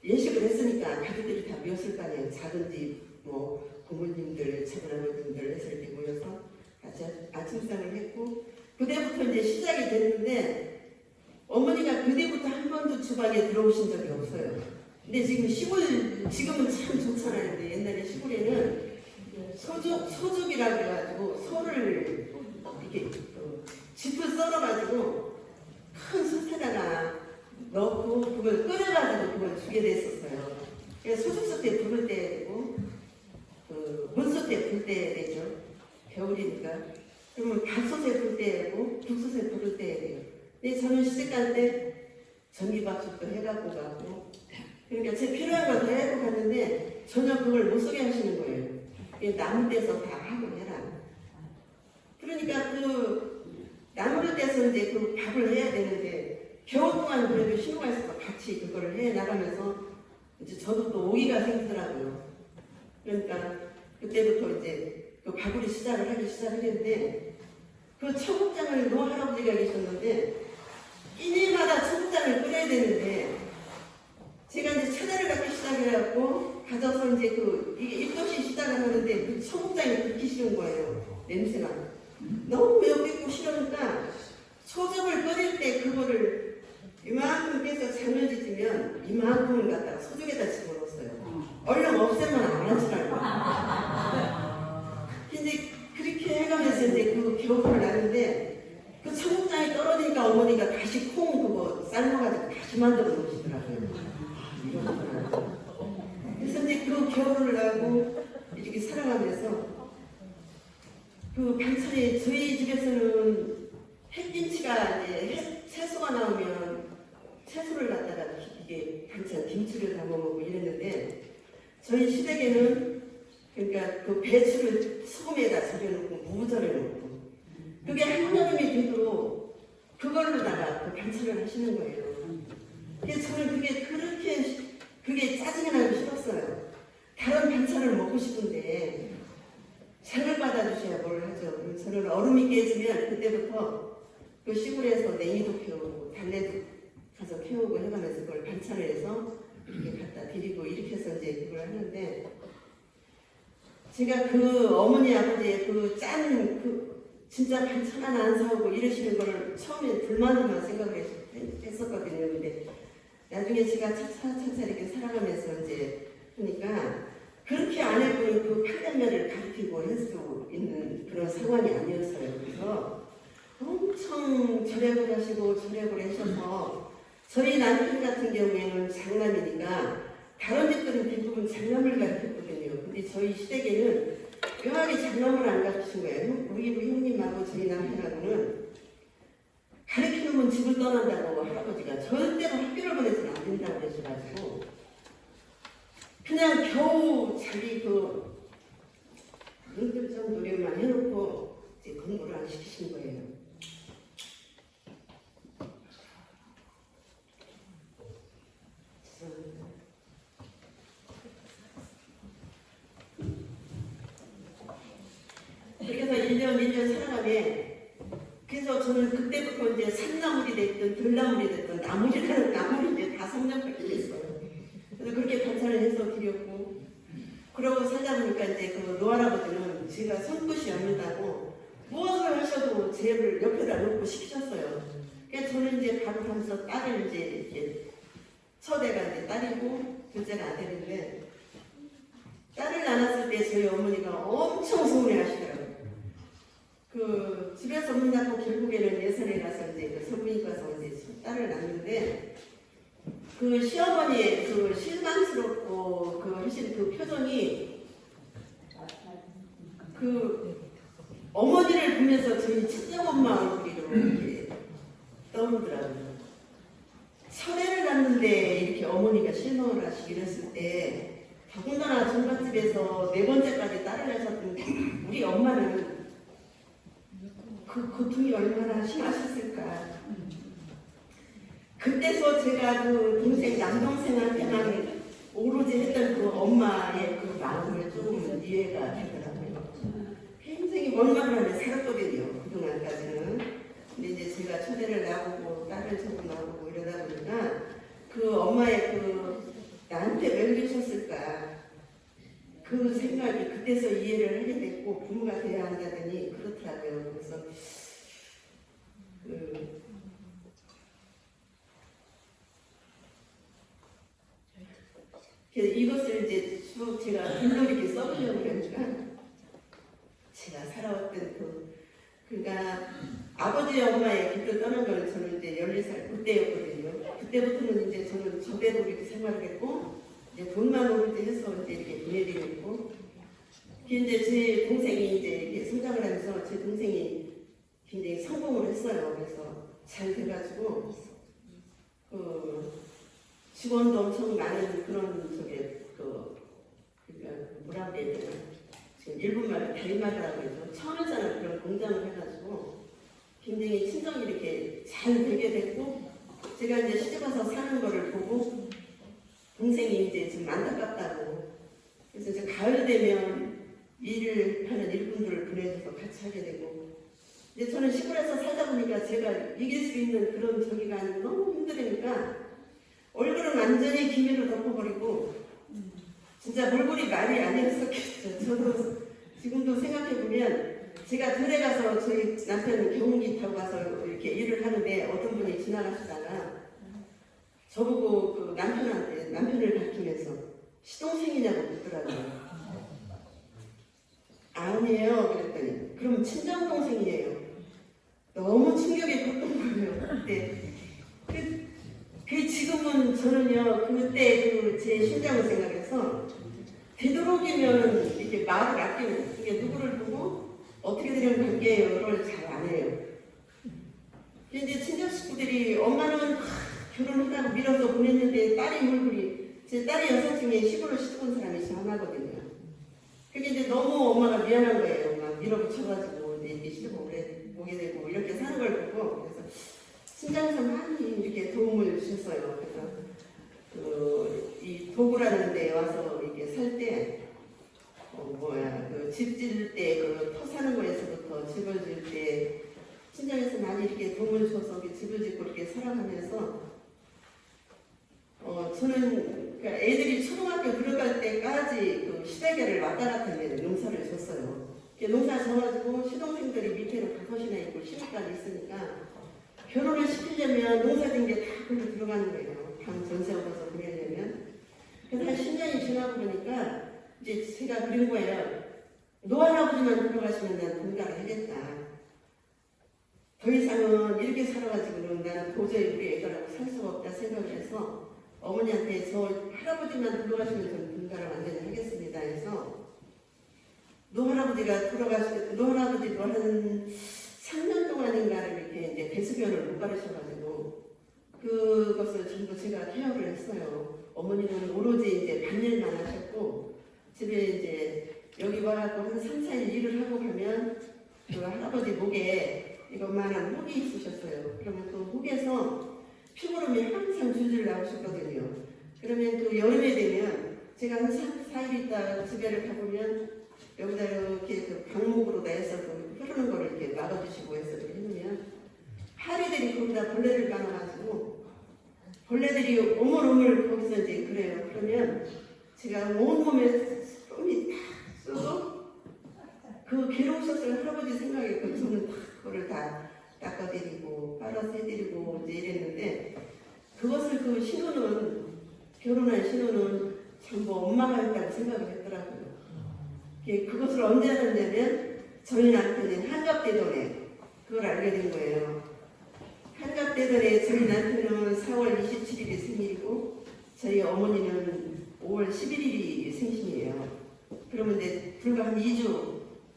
예식을 했으니까 가족들이 다 모였을 거 아니에요. 작은 집 뭐 고모님들, 작은아버님들 해서 이렇게 모여서 같이 아침상을 했고 그때부터 이제 시작이 됐는데 어머니가 그때부터 한 번도 주방에 들어오신 적이 없어요. 근데 지금은 참 좋잖아요. 근데 옛날에 시골에는 소죽이라고 해가지고 소를 이렇게 짚을 썰어가지고 큰 솥에다가 넣고 그걸 끓여가지고 그걸 주게 됐었어요. 그래서 소죽솥에 불을 떼야 되고 문솥에 불 떼야 되죠. 겨울이니까. 그러면 밥솥에 불 떼야 되고 국솥에 불을 떼야 돼요. 근데 저는 시집갈 때 전기밥솥도 해갖고 가고 그러니까 제 필요한 거 다 해갖고 갔는데 전혀 그걸 못 쓰게 하시는 거예요. 나무 떼서 다 하고 해라. 그러니까 나무를 떼서 이제 밥을 해야 되는데 겨우 동안 그래도 신호가 있어서 같이 그거를 해 나가면서 이제 저도 또 오기가 생기더라고요. 그러니까 그때부터 이제 그 바구리 하기 시작했는데 그 청국장을 노 할아버지가 계셨는데 끼니마다 청국장을 끓여야 되는데 제가 이제 차단을 갖기 시작해갖고 가져서 이제 이게 입덧이 시작을 하는데 그 청국장이 끓기 싫은 거예요. 냄새가 너무 여기고 싫으니까 소죽을 끓일 때 그거를 이만큼 빼서 장면지지면 이만큼을 갖다가 소죽에다 집어넣었어요. 얼른 없애면 안 하시라고. 근데 그렇게 해가면서 이제 그 겨울을 나는데 그 청국장이 떨어지니까 어머니가 다시 콩 그거 삶아가지고 다시 만들어 놓으시더라고요. 그래서 이제 그 겨울을 나고 이렇게 살아가면서 그 반찬이 저희 집에서는 햇김치가 이제 채소가 나오면 채소를 갖다가 이게 반찬 김치를 담아 먹고 이랬는데 저희 시댁에는 그러니까 그 배추를 소금에다 절여놓고 무부 절여놓고 그게 한여름이 되도록 그걸로다가 그 반찬을 하시는 거예요. 그래서 저는 그게 짜증이 나고 싫었어요. 다른 반찬을 먹고 싶은데 장을 받아주셔야 뭘 하죠. 그럼 저는 얼음이 깨지면 그때부터 그 시골에서 냉이도 캐오고 달래도 가서 캐오고 해가면서 그걸 반찬을 해서 이렇게 갖다 드리고 이렇게 해서 이제 그걸 하는데 제가 그 어머니 아버지의 진짜 반찬 하나 안 사오고 이러시는 거를 처음에 불만으로만 생각을 했었거든요. 근데 나중에 제가 차차 이렇게 살아가면서 이제 하니까 그렇게 아내분이 그 팔년매를 가르치고 할 수 있는 그런 상황이 아니었어요. 그래서 엄청 절약을 하시고 절약을 하셔서 저희 남편 같은 경우에는 장남이니까 다른 집들은 대부분 장남을 가르쳤거든요. 근데 저희 시댁에는 묘하게 장남을 안 가르치신 거예요. 우리 형님하고 저희 남편하고는 가르치는 건 집을 떠난다고 할아버지가 절대로 학교를 보내서는 안 된다고 그러셔가지고 그냥 겨우 자기 눈뜰 노력만 해놓고 이제 공부를 안 시키신 거예요. 그래서 1년 살아가면 그래서 저는 그때부터 이제 산나물이 됐든 들나물이 됐든 나물이 이제 다 성장하게 됐어요. 그래서 그렇게 반찬을 해서 드렸고 그러고 살다 보니까 이제 그 노할아버지는 제가 손끝이 얇다고 무엇을 하셔도 제 옆에다 놓고 시키셨어요. 그래서 저는 이제 밥을 하면서 딸을 이제 이렇게 첫애가 이제 딸이고 둘째가 아들인데 딸을 낳았을 때 저희 어머니가 엄청 서운해 하시더라고요. 그 집에서 혼나고 결국에는 예산에 가서 이제 그 산부인과 가서 이제 딸을 낳는데 그 시어머니의 그 실망스럽고 그 하신 그 표정이 그 어머니를 보면서 저희 친정엄마 얼굴이로 이렇게 떠오르더라고요. 설애를 낳는데 이렇게 어머니가 실망을 하시고 이랬을 때 더군다나 종갓집에서 4번째까지 딸을 낳으셨던 우리 엄마는 그 고통이 얼마나 심하셨을까. 그때서 제가 그 남동생한테만 오로지 했던 그 엄마의 그 마음을 조금 이해가 되더라고요. 굉장히 원망을 하며 살았거든요. 그동안까지는. 근데 이제 제가 첫애를 낳고 딸을 조금 낳고 이러다 보니까 그 엄마의 나한테 왜 그러셨을까. 그 생각이 그때서 이해를 하게 됐고 부모가 돼야 한다더니 그렇더라고요. 그래서 이것을 이제 쭉 제가 글로리게 써보려고 그러니까 제가 살아왔던 그러니까 아버지 엄마의 곁을 떠난 거는 저는 이제 14살 그때였거든요. 그때부터는 이제 저는 저대로 이렇게 생활을 했고 이제 돈만 오를 때 해서 이제 이렇게 보내드렸고 이제 제 동생이 이제 이렇게 성장을 하면서 제 동생이 굉장히 성공을 했어요. 그래서 잘 돼가지고 직원도 엄청 많은 그런 그러니까 뭐라고 해야 되나 지금 일본말로 대리마다라고 해서 처음에서는 그런 공장을 해가지고 굉장히 친정이 이렇게 잘 되게 됐고 제가 이제 시집와서 사는 거를 보고 동생이 이제 좀 안타깝다고 그래서 이제 가을 되면 일을 하는 일꾼들을 보내줘서 같이 하게 되고 이제 저는 시골에서 살다 보니까 제가 이길 수 있는 그런 저기가 아니고 너무 힘들으니까 얼굴은 완전히 기미로 덮어버리고 진짜 몰골이 말이 아니었었겠죠. 저도 지금도 생각해보면 제가 들에 가서 저희 남편 경운기 타고 가서 이렇게 일을 하는데 어떤 분이 지나가시다가 저보고 그 남편을 가리키면서 시동생이냐고 묻더라고요. 아니에요. 그랬더니 그럼 친정동생이에요. 너무 충격이 컸던 거예요. 그때 그 지금은 저는요 그때 그 제 심장을 생각해서 되도록이면 이렇게 말을 아끼는 이게 누구를 보고 어떻게 되는 관계예요를 잘 안 해요. 근데 친정 식구들이 엄마는 결혼하다고 밀어서 보냈는데 딸이 몰골이 제 딸이 여섯 중에 시골로 시집 온 사람이 저 하나거든요. 그게 이제 너무 엄마가 미안한 거예요. 막 밀어붙여가지고 이제 시집 오게 되고 이렇게 사는 걸 보고 그래서 친정에서 많이 이렇게 도움을 주셨어요. 그래서 이 도구라는 데 와서 이렇게 살 때 집 지을 때 그 터 사는 거에서부터 집을 지을 때 친정에서 많이 이렇게 도움을 줘서 이렇게 집을 짓고 이렇게 살아가면서 저는 그러니까 애들이 초등학교 들어갈 때까지 그 시대계를 왔다 갔다 하면 농사를 줬어요. 농사 져가지고 시동생들이 밑에로 5이나 있고 10까지 있으니까 결혼을 시키려면 농사진 게 다 걸로 들어가는 거예요. 방 전세 얻어서 보내려면. 그래서 한 10년이 지나고 보니까 이제 제가 그린 거예요. 노할아버지만 돌아가시면 난 분가를 하겠다. 더 이상은 이렇게 살아가지고는 나는 도저히 우리 애들하고 살 수가 없다 생각을 해서 어머니한테 저 할아버지만 돌아가시면 저는 분가를 완전히 하겠습니다 해서 노할아버지도 한 3년 동안인가를 이렇게 이제 배수변을 못 가르쳐가지고 그것을 전부 제가 케어를 했어요. 어머니는 오로지 이제 반일만 하셨고 집에 이제 여기 와갖고 한 3, 4일 일을 하고 가면 그 할아버지 목에 이것만한 혹이 있으셨어요. 그러면 그 혹에서 피부름이 항상 줄줄 나오셨거든요. 그러면 또 여름에 되면 제가 한 3, 4일 있다 집에를 가보면 여기다 이렇게 그 방목으로다 해서 그 흐르는 거를 이렇게 막아주시고 해서 이렇게 해놓으면 파리들이 거기다 벌레를 많아가지고 벌레들이 오물오물 거기서 이제 그래요. 그러면 제가 온몸에 쏨이 다 써도 그 괴로우셨을 할아버지 생각에 저는 다 그거를 다 닦아드리고 빨아서 해드리고 이제 이랬는데 그것을 그 신우는 결혼한 신우는 전부 엄마가 했다고 생각을 했더라고요. 그것을 언제 알았냐면 저희 남편은 한갑대전에 그걸 알게 된 거예요. 한갑대전에 저희 남편은 4월 27일이 생일이고 저희 어머니는 5월 11일이 생신이에요. 그러면 이제 불과 한 2주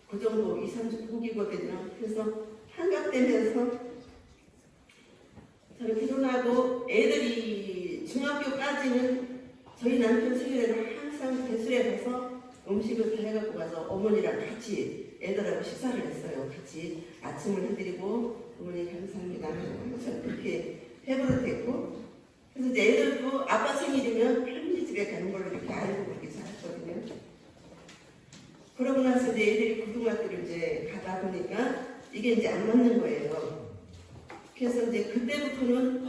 그 정도 2, 3주 후기거든요. 그래서 한갑되면서 저는 결혼하고 애들이 중학교까지는 저희 남편 생일에는 항상 배수에 가서 음식을 다 해갖고 가서 어머니랑 같이 애들하고 식사를 했어요. 같이 아침을 해드리고 어머니 감사합니다. 항상 그렇게 해버릇했고 그래서 이제 애들도 아빠 생일이면 할머니 집에 가는 걸로 이렇게 알고 그렇게 살았거든요. 그러고 나서 이제 애들이 고등학교를 이제 가다 보니까 이게 이제 안 맞는 거예요. 그래서 이제 그때부터는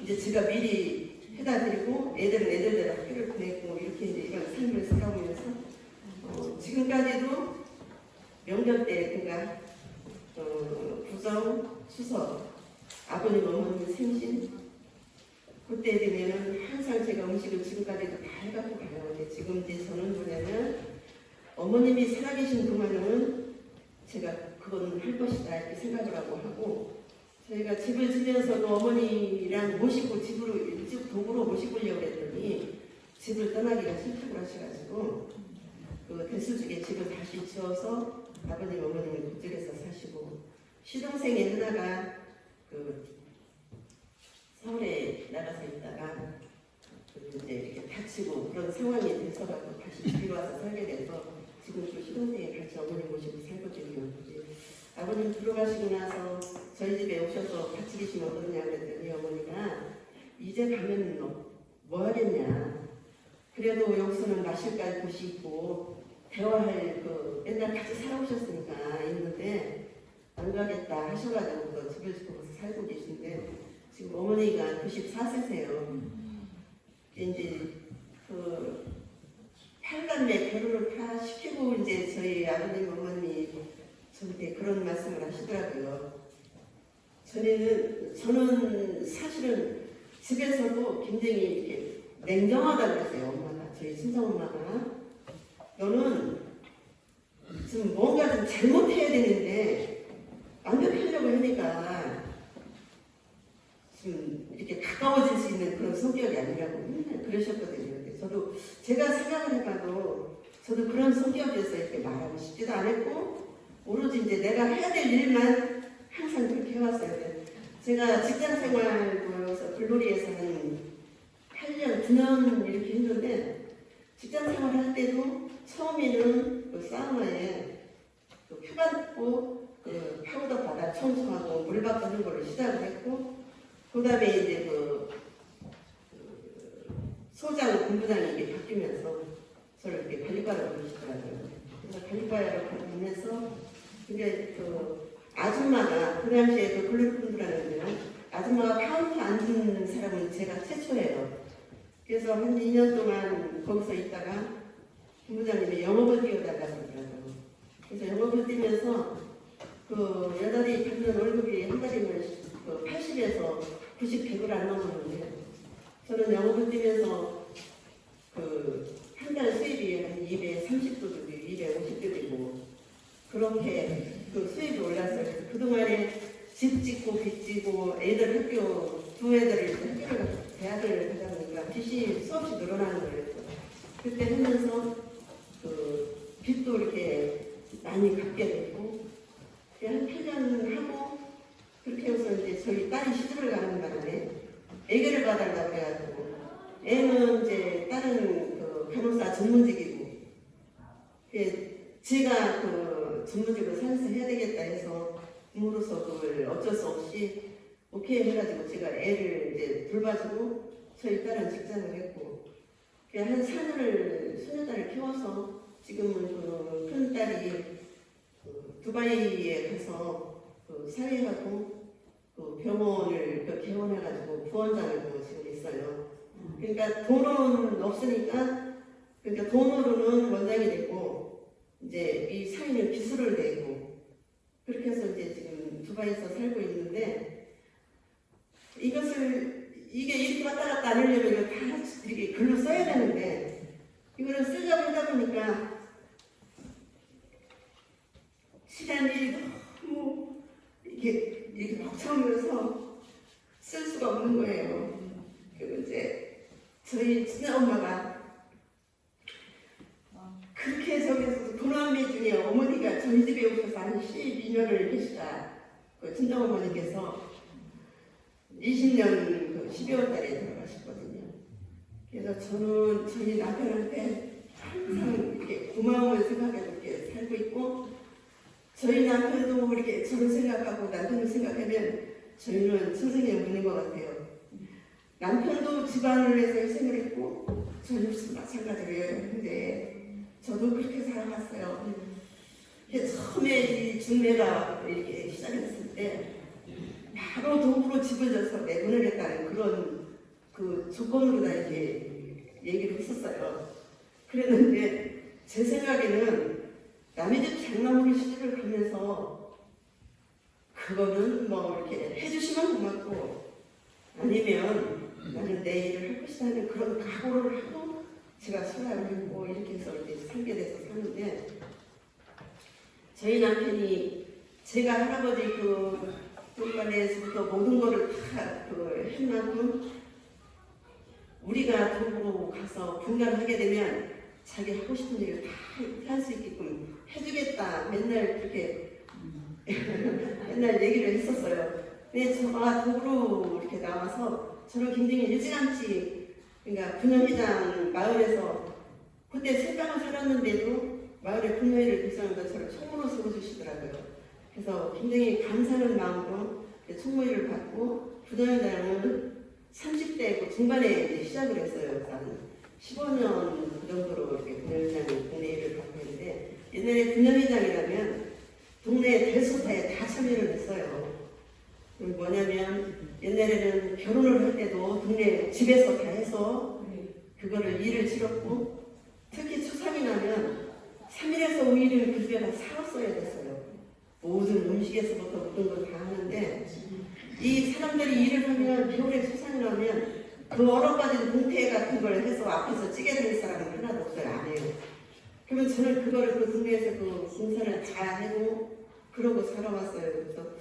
이제 제가 미리 해다 드리고 애들은 애들대로 학교를 보내고 이렇게 이제 이런 삶을 살아오면서 지금까지도 명절 때 그러니까 구정, 추석, 아버님 어머님 생신 그때 되면은 항상 제가 음식을 지금까지도 다 해갖고 가요. 근데 지금 이제 저는 뭐냐면 어머님이 살아계신 동안은 제가 그건 할 것이다 이렇게 생각을 하고 저희가 집을 지면서도 어머니랑 모시고 집으로 집 도구로 모시고 오려고 했더니 집을 떠나기가 싫다고 하셔가지고 그 대수직에 집을 다시 지어서 아버님 어머님은 그쪽에서 사시고 시동생이 하나가 그 서울에 나가서 있다가 이제 이렇게 다치고 그런 상황이 돼서가지고 다시 집에 와서 살게 돼서 지금 그 시동생이 같이 어머니 모시고 살거든요. 아버님 들어가시고 나서 저희 집에 오셔서 같이 계시면 어떠냐 그랬더니 어머니가 이제 가면 뭐 하겠냐. 그래도 여기서는 마실 곳이 있고 대화할 그 옛날 같이 살아오셨으니까 있는데 안 가겠다 하셔가지고 또 집을 짓고 살고 계신데 지금 어머니가 94세세요. 이제 그 8단계 결혼을 다 시키고 이제 저희 아버님 어머니 저한테 그런 말씀을 하시더라고요. 저는 사실은 집에서도 굉장히 이렇게 냉정하다고 그랬어요. 엄마가 저희 친정엄마가 너는 지금 뭔가 좀 잘못해야 되는데 완벽하려고 하니까 지금 이렇게 가까워질 수 있는 그런 성격이 아니라고 맨날 그러셨거든요. 근데 저도 제가 생각을 해봐도 저도 그런 성격이어서 이렇게 말하고 싶지도 않았고 오로지 이제 내가 해야 될 일만 항상 그렇게 해왔어요. 제가 직장 생활도 여기서 글로리에서 한 8년, 9년 이렇게 했는데 직장 생활 할 때도 처음에는 그 사우나에 그 표 받고 그 파우더 받아 청소하고 물 바꾸는 걸로 시작을 했고 그 다음에 이제 그 소장, 본부장이 이게 바뀌면서 저를 이렇게 관리과로 부르시더라고요. 그래서 관리과로 가면서 이게 그 아줌마가 그 당시에 그 글루폰드라는 데는 아줌마가 카운터 앉은 사람은 제가 최초예요. 그래서 한 2년 동안 거기서 있다가 본부장님이 영업을 뛰어달라고 그러더라고요. 그래서 영업을 뛰면서 그 여자들이 받는 월급이 한 달이면 그 80에서 90, 100을 안 넘었는데 저는 영업을 뛰면서 그 한 달 수입이 한 230도 되고 250도 되고 그렇게 그 수입이 올랐어요. 그래서 그동안에 집 짓고 빚 지고 애들 학교 두 애들을 학교를 대학을 가다 보니까 빚이 수없이 늘어나는 거예요. 그때 하면서 그 빚도 이렇게 많이 갚게 되고 한 8년 하고 그렇게 해서 이제 저희 딸이 시집을 가는 바람에 애교를 봐달라고 해가지고 애는 이제 다른 그 간호사 전문직이고 제가 그 전문직으로 살면서 해야 되겠다 해서 부모로서 그걸 어쩔 수 없이 오케이 해가지고 제가 애를 이제 돌봐주고 저희 딸은 직장을 했고 한 4년을 소녀딸을 키워서 지금은 그 큰 딸이 그 두바이에 가서 그 사회하고 그 병원을 그 개원해가지고 부원장으로 지금 있어요. 그러니까 돈은 없으니까 그러니까 돈으로는 원장이 되고 이제 이 사회는 기술을 내고 그렇게 해서 이제 지금 두바이에서 살고 있는데 이게 이렇게 왔다 갔다 안 하려면 이거 다 이렇게 글로 써야 되는데 이거를 쓰려고 하다 보니까 시간이 너무 이렇게 벅차오면서 쓸 수가 없는 거예요. 그리고 이제 저희 친엄마가 그렇게 저기서 도남매 중에 어머니가 저희 집에 오셔서 한 12년을 계시다. 그 친정어머니께서 20년 그 12월 달에 돌아가셨거든요. 그래서 저는 저희 남편한테 항상 이렇게 고마움을 생각하고 이렇게 살고 있고 저희 남편도 이렇게 저를 생각하고 남편을 생각하면 저희는 천생에 묻는 것 같아요. 남편도 집안을 위해서 희생을 했고 저희 역시 마찬가지로 했는데 저도 그렇게 살아갔어요. 처음에 이 중매가 이렇게 시작했을 때 바로 도구로 집을 져서 내보내겠다는 그런 그 조건으로 다 이렇게 얘기를 했었어요. 그랬는데 제 생각에는 남의 집 장남으로 시집을 가면서 그거는 뭐 이렇게 해주시면 고맙고 아니면 나는 내 일을 할 것이다 하는 그런 각오를 하고 제가 수락을 했고 이렇게 해서 이제 살게 돼서 사는데 저희 남편이 제가 할아버지 그 돈관에서부터 모든 거를 다 한 만큼 우리가 도구로 가서 분간하게 되면 자기 하고 싶은 일을 다 할 수 있게끔 해주겠다 맨날 그렇게 맨날 얘기를 했었어요. 근데 제가 도구로 이렇게 나와서 저는 굉장히 일찌감치 그러니까 분녀회장 마을에서 그때 새땅을 살았는데도 마을의 분녀회를 구성한다 저를 총무로 세워주시더라고요. 그래서 굉장히 감사하는 마음으로 총무회를 받고 분녀회장을 30대 그 중반에 이제 시작을 했어요. 한 15년 그 정도로 이렇게 분회장이 동네 일을 하고 있는데 옛날에 분회장이라면 동네 대소사에 다 참여를 했어요. 뭐냐면 옛날에는 결혼을 할 때도 동네 집에서 다 해서 그거를 일을 치렀고 특히 추상이 나면 3일에서 5일을 그 집에 다 살았어야 됐어요. 모든 음식에서부터 모든 걸 다 하는데 이 사람들이 일을 하면 겨울에 추상이 나면 그 얼어가진 봉태 같은 걸 해서 앞에서 찌개 될 사람은 하나도 없어요. 안 해요. 그러면 저는 그거를 그 동네에서 그 공사를 다 하고 그러고 살아왔어요. 그래서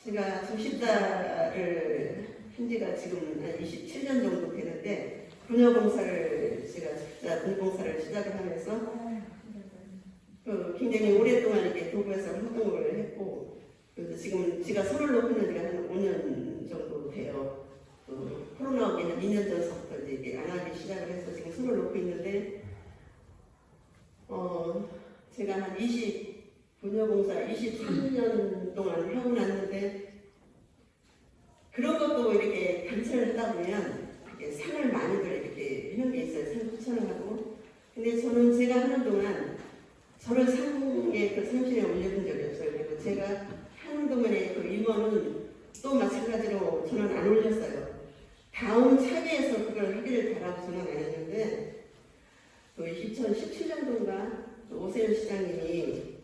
제가 조십자를 한 지가 지금 한 27년 정도 되는데 분야봉사를 제가 공공사를 시작을 하면서 굉장히 오랫동안 이렇게 도구에서 활동을 했고 그래서 지금 제가 손을 놓고는 지가 한 5년 정도 돼요. 코로나 오기 한 2년 전부터 이제 안 하기 시작을 해서 지금 손을 놓고 있는데 제가 한 분야봉사 23년 동안 하고 났는데 그런 것도 이렇게 단체를 하다 보면 이렇게 상을 많이들 이렇게 하는 게 있어요. 상 추천을 하고. 근데 저는 제가 하는 동안 저를 상에 그 상심에 올려본 적이 없어요. 그리고 제가 하는 동안에 그 임원은 또 마찬가지로 저는 안 올렸어요. 다음 차기에서 그걸 하기를 바라고 저는 안 했는데 그 2017년도인가 오세훈 시장님이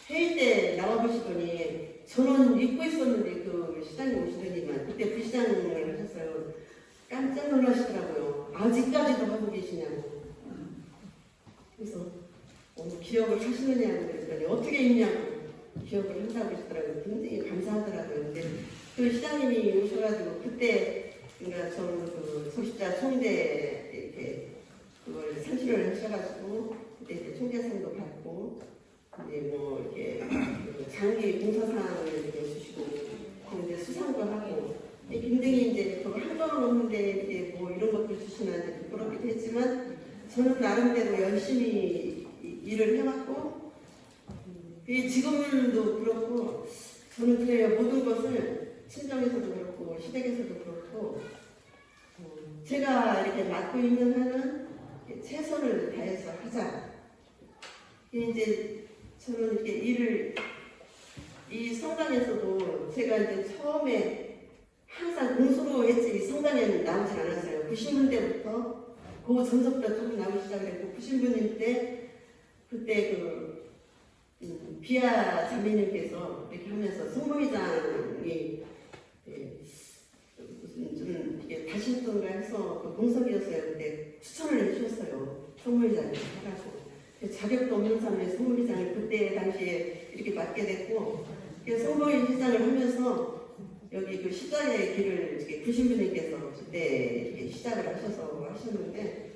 회의 때 나와보시더니 저는 잊고 있었는데 그 시장님 오시더니만 그때 부시장을 하셨어요. 깜짝 놀라시더라고요. 아직까지도 하고 계시냐고. 그래서 기억을 하시느냐고 그랬더니 어떻게 있냐고 기억을 한다고 하시더라고요. 굉장히 감사하더라고요. 근데 그 시장님이 오셔가지고 그때 그러니까 저는 그 소식자 총재 이렇게 그걸 상실을 하셔가지고 그때 이제 총재상도 받고 이제 뭐 이렇게 그 장기 공사상을 이렇게 주시고 이제 수상도 하고 굉장히 이제 그거 한 번은 없는데 이렇게 뭐 이런 것도 주시나 이제 부끄럽기도 했지만 저는 나름대로 열심히 일을 해왔고 지금도 그렇고 저는 그래요. 모든 것을 친정에서도 그렇고 시댁에서도 그렇고 제가 이렇게 맡고 있는 한은 최선을 다해서 하자. 이제 저는 이렇게 일을 이 성당에서도 제가 이제 처음에 항상 공수로 했지 이 성당에는 나오지 않았어요. 90년대부터 그 전서부터 조금 나오기 시작을 했고 90년대 때 그때 비아 자매님께서 이렇게 하면서 성모회장이 무슨 좀 이게 다시 했던가 해서 그 공석이었어요. 근데 추천을 해주셨어요. 성모회장을 하라고. 자격도 없는 사람의 성모회장을 그때 당시에 이렇게 맡게 됐고 성모회장을 하면서 여기 그 십자가의 길을 이렇게 구신부님께서 그때 이렇게 시작을 하셔서 하셨는데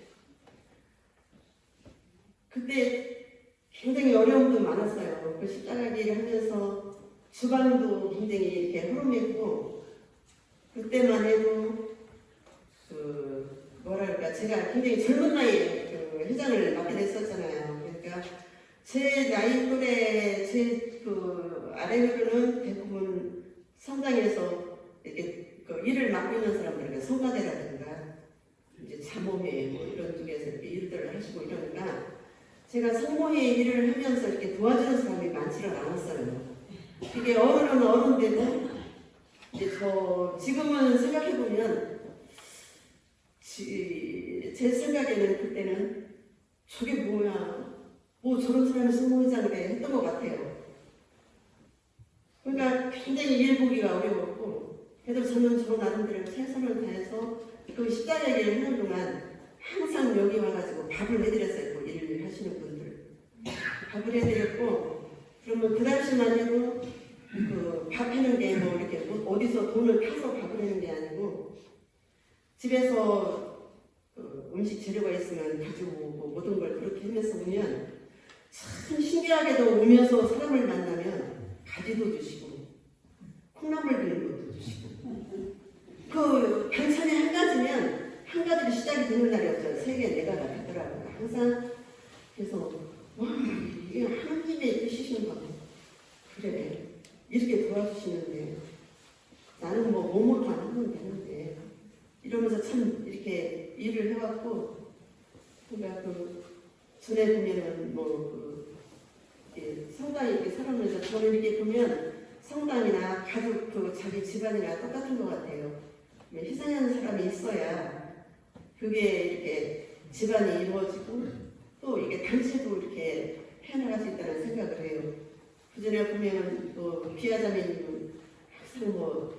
그때 굉장히 어려움도 많았어요. 그 십자가 길을 하면서 주방도 굉장히 이렇게 흐름했고 그때만 해도 뭐랄까 제가 굉장히 젊은 나이에 그 회장을 맡게 됐었잖아요. 그러니까 제 나이 또래 제 아래로는 대부분 성당에서 이렇게 일을 맡고 있는 사람들, 그러니까 성가대라든가 이제 자모회 뭐 이런 쪽에서 이렇게 일들을 하시고 이러니까 제가 성모회 일을 하면서 이렇게 도와주는 사람이 많지는 않았어요. 이게 어른은 어른대로 이제 지금은 생각해 보면 제 생각에는 그때는 저게 뭐야, 뭐 저런 사람이 성모회장을 해 했던 것 같아요. 그러니까 굉장히 일 보기가 어려웠고 그래도 저는 저 나름대로 최선을 다해서 그 십자가 얘기를 하는 동안 항상 여기 와가지고 밥을 해드렸어요. 그 일을 하시는 분들 밥을 해드렸고 그러면 그 당시만 해도 그 밥 하는 게 뭐 이렇게 어디서 돈을 타서 밥을 하는 게 아니고 집에서 음식 재료가 있으면 가지고 오고 모든 걸 그렇게 하면서 오면 참 신기하게도 오면서 사람을 만나면 가지도 주시고 콩나물 그린 것도 주시고 그 반찬이 한 가지면 한 가지로 시작이 되는 날이 없어요. 3개, 4개가 되더라고요. 항상 그래서 와 이게 하나님의 뜻이신가 봐. 그래 이렇게 도와주시는데 나는 뭐 못하는 이러면서 참 이렇게 일을 해왔고, 그러니까 그 전에 보면은 성당에 이렇게 살아오면서 저는 이렇게 보면 성당이나 가족, 자기 집안이나 똑같은 것 같아요. 희생하는 사람이 있어야 그게 이렇게 집안이 이루어지고 또 이게 단체도 이렇게 해나갈 수 있다는 생각을 해요. 그 전에 보면은 비아자매님 항상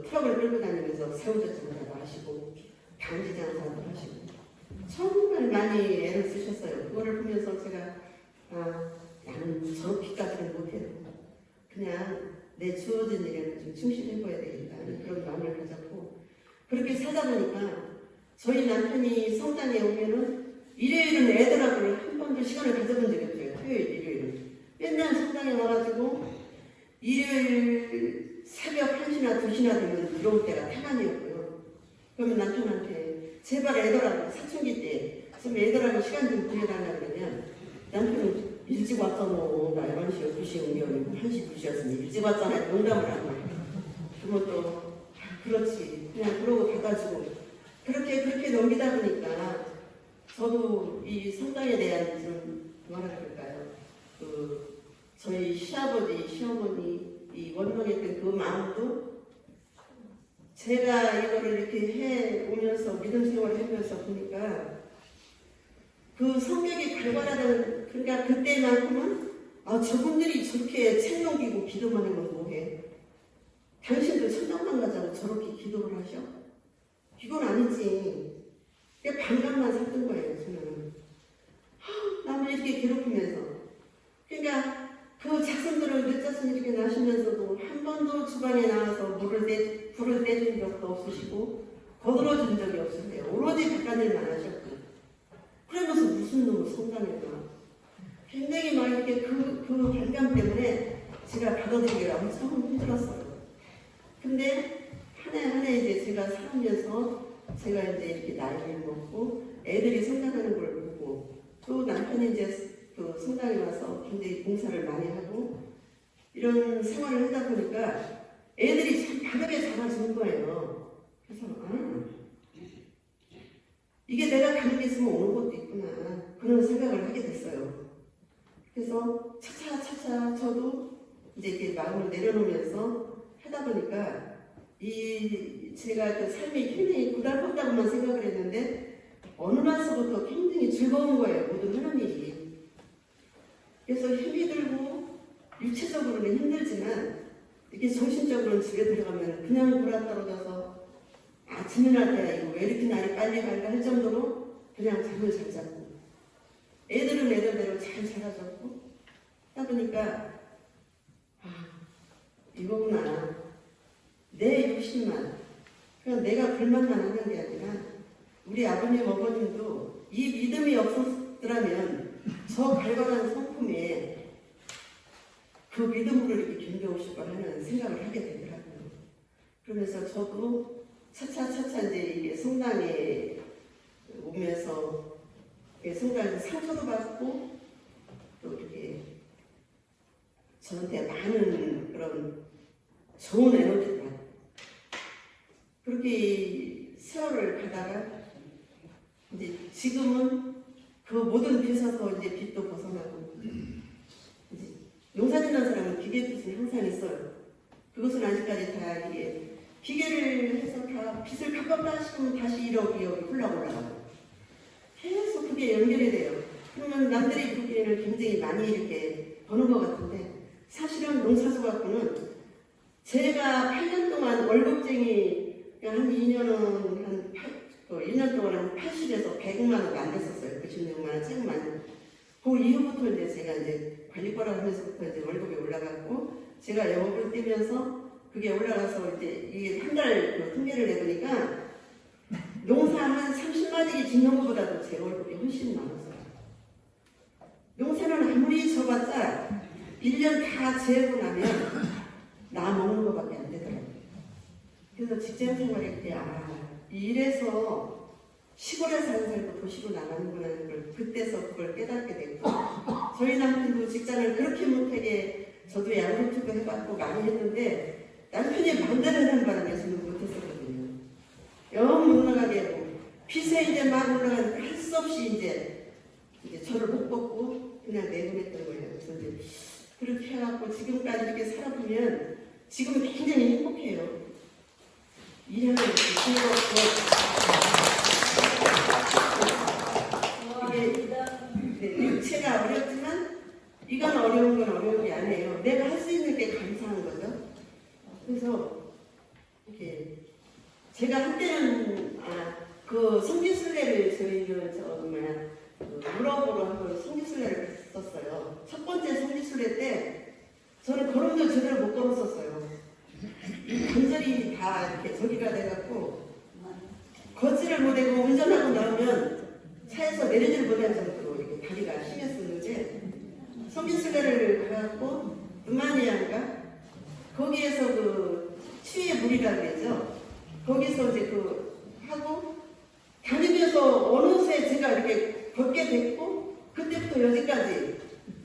트럭을 끌고 다니면서 새우젓장사도 하시고 당지 장사도 하시고 정말 많이 애를 쓰셨어요. 그거를 보면서 제가 나는 저렇게까지는 못해도 그냥 내 주어진 일에는 좀 충실해봐야 되겠다 그런 마음을 가졌고 그렇게 살다 보니까 저희 남편이 성당에 오면은 일요일은 애들하고는 한 번도 시간을 가져본 적이 없어요. 토요일, 일요일은 맨날 성당에 와가지고 일요일 새벽 1시나 2시나 되면 들어올 때가 태만이었고요. 그러면 남편한테 제발 애들하고 사춘기 때 좀 애들하고 시간 좀 보내달라 그러면 남편은 일찍 왔잖아. 나 11시에 2시에 온 게 아니고 1시 2시였으니 일찍 왔잖아. 농담을 하고 그러면 또 그렇지 그냥 그러고 받아주고 그렇게 넘기다 보니까 저도 이 성당에 대한 좀 뭐라 그럴까요? 저희 시아버지, 시어머니 이 원망했던 그 마음도 제가 이거를 이렇게 해 오면서 믿음 생활을 해보면서 보니까 그 성격이 발발하는 그러니까 그때만큼은 저분들이 저렇게 책 넘기고 기도만 하면 뭐해? 당신들 천당만 가자고 저렇게 기도를 하셔? 이건 아니지. 그냥 반감만 샀던 거예요, 저는. 남을 이렇게 괴롭히면서. 그러니까 그 자손들은 늦자손 이렇게 나시면서도 한 번도 주방에 나와서 불을 떼준 적도 없으시고 거들어준 적이 없으세요. 오로지 바깥일만 하셨고. 그러면서 무슨 놈의 성당일까? 굉장히 막 이렇게 그 반감 때문에 제가 받아들이기가 엄청 힘들었어요. 근데 한 해 이제 제가 살면서 제가 이제 이렇게 나이를 먹고 애들이 성장하는 걸 보고 또 남편이 이제 그 성당에 와서 굉장히 봉사를 많이 하고 이런 생활을 하다 보니까 애들이 참 다르게 자라주는 거예요. 그래서 이게 내가 다르게 있으면 오는 것도 있구나 그런 생각을 하게 됐어요. 그래서 차차 저도 이제 이렇게 마음을 내려놓으면서 하다 보니까 제가 그 삶이 굉장히 고달팠다고만 생각을 했는데 어느 날서부터 굉장히 즐거운 거예요. 모든 하는 일이. 그래서 힘이 들고 육체적으로는 힘들지만 이렇게 정신적으로는 집에 들어가면 그냥 돌아떨어져서 아침이나 돼야 이거 왜 이렇게 날이 빨리 갈까 할 정도로 그냥 잠을 잘 자고 애들은 애들대로 잘 자라졌고 하다 보니까 이거구나. 내 욕심만 그냥 내가 불만만 하는 게 아니라 우리 아버님 어머님도 이 믿음이 없었더라면 저 갈갈한 성품에 그 믿음으로 이렇게 견뎌오실 거라는 생각을 하게 되더라고요. 그러면서 저도 차차 이제 이게 성당에 오면서 성당에서 상처도 받고 또 이렇게 저한테 많은 그런 좋은 에너지를 받고 그렇게 세월을 가다가 이제 지금은 그 모든 빚에서 이제 빚도 벗어나고 이제 농사짓는 사람은 기계 빚은 항상 있어요. 그것은 아직까지 다 이게 기계를 해서 다 빚을 갚았다 싶으면 다시 1억, 2억이 흘러올라가고 계속 그게 연결이 돼요. 그러면 남들이 보기에는 굉장히 많이 이렇게 버는 것 같은데 사실은 농사주 갖고는 제가 8년 동안 월급쟁이 한 1년 동안 한 80에서 100만 원도 안 됐었어요. 96만 원, 100만 원. 그 이후부터 이제 제가 이제 관리과를 하면서부터 이제 월급이 올라갔고 제가 영업을 뛰면서 그게 올라가서 이제 이게 한 달 통계를 내보니까 농사 한 30마디기 짓는 것보다도 제 월급이 훨씬 많았어요. 농사는 아무리 줘봤자 1년 다 재고 나면 나 먹는 것밖에 안 되더라고요. 그래서 직장 생활할 때 이래서 시골에 사는 사람도 도시로 나가는구나 하는 걸 그때서 그걸 깨닫게 됐고 저희 남편도 직장을 그렇게 못하게 저도 양육주도 해봤고 많이 했는데 남편이 마음대로 하는 바람에 저는 못했었거든요. 영 못 나가 막 올라가니까 할 수 없이 이제 저를 못 벗고 그냥 내보냈던 거예요. 그래서 이제 그렇게 해갖고 지금까지 이렇게 살아보면 지금 굉장히 행복해요. 일하는 게 즐겁고 이게 육체가 어렵지만 이건 어려운 건 어려운 게 아니에요. 내가 할 수 있는 게 감사한 거죠. 그래서 이렇게 제가 한때는 그 성지순례를 저희는 유럽으로 한번 성지순례를 갔었어요. 첫 번째 성지순례 때 저는 걸음도 제대로 못 걸었었어요. 관절이 다 이렇게 저기가 돼갖고 걷지를 못하고 운전하고 나오면 차에서 내리지를 못할 정도로 이렇게 다리가 심했었는데 성지순례를 가갖고 루마니아인가 거기에서 그 치유의 물이라고 그러죠. 거기서 이제 그 하고 다니면서 어느새 제가 이렇게 걷게 됐고 그때부터 여기까지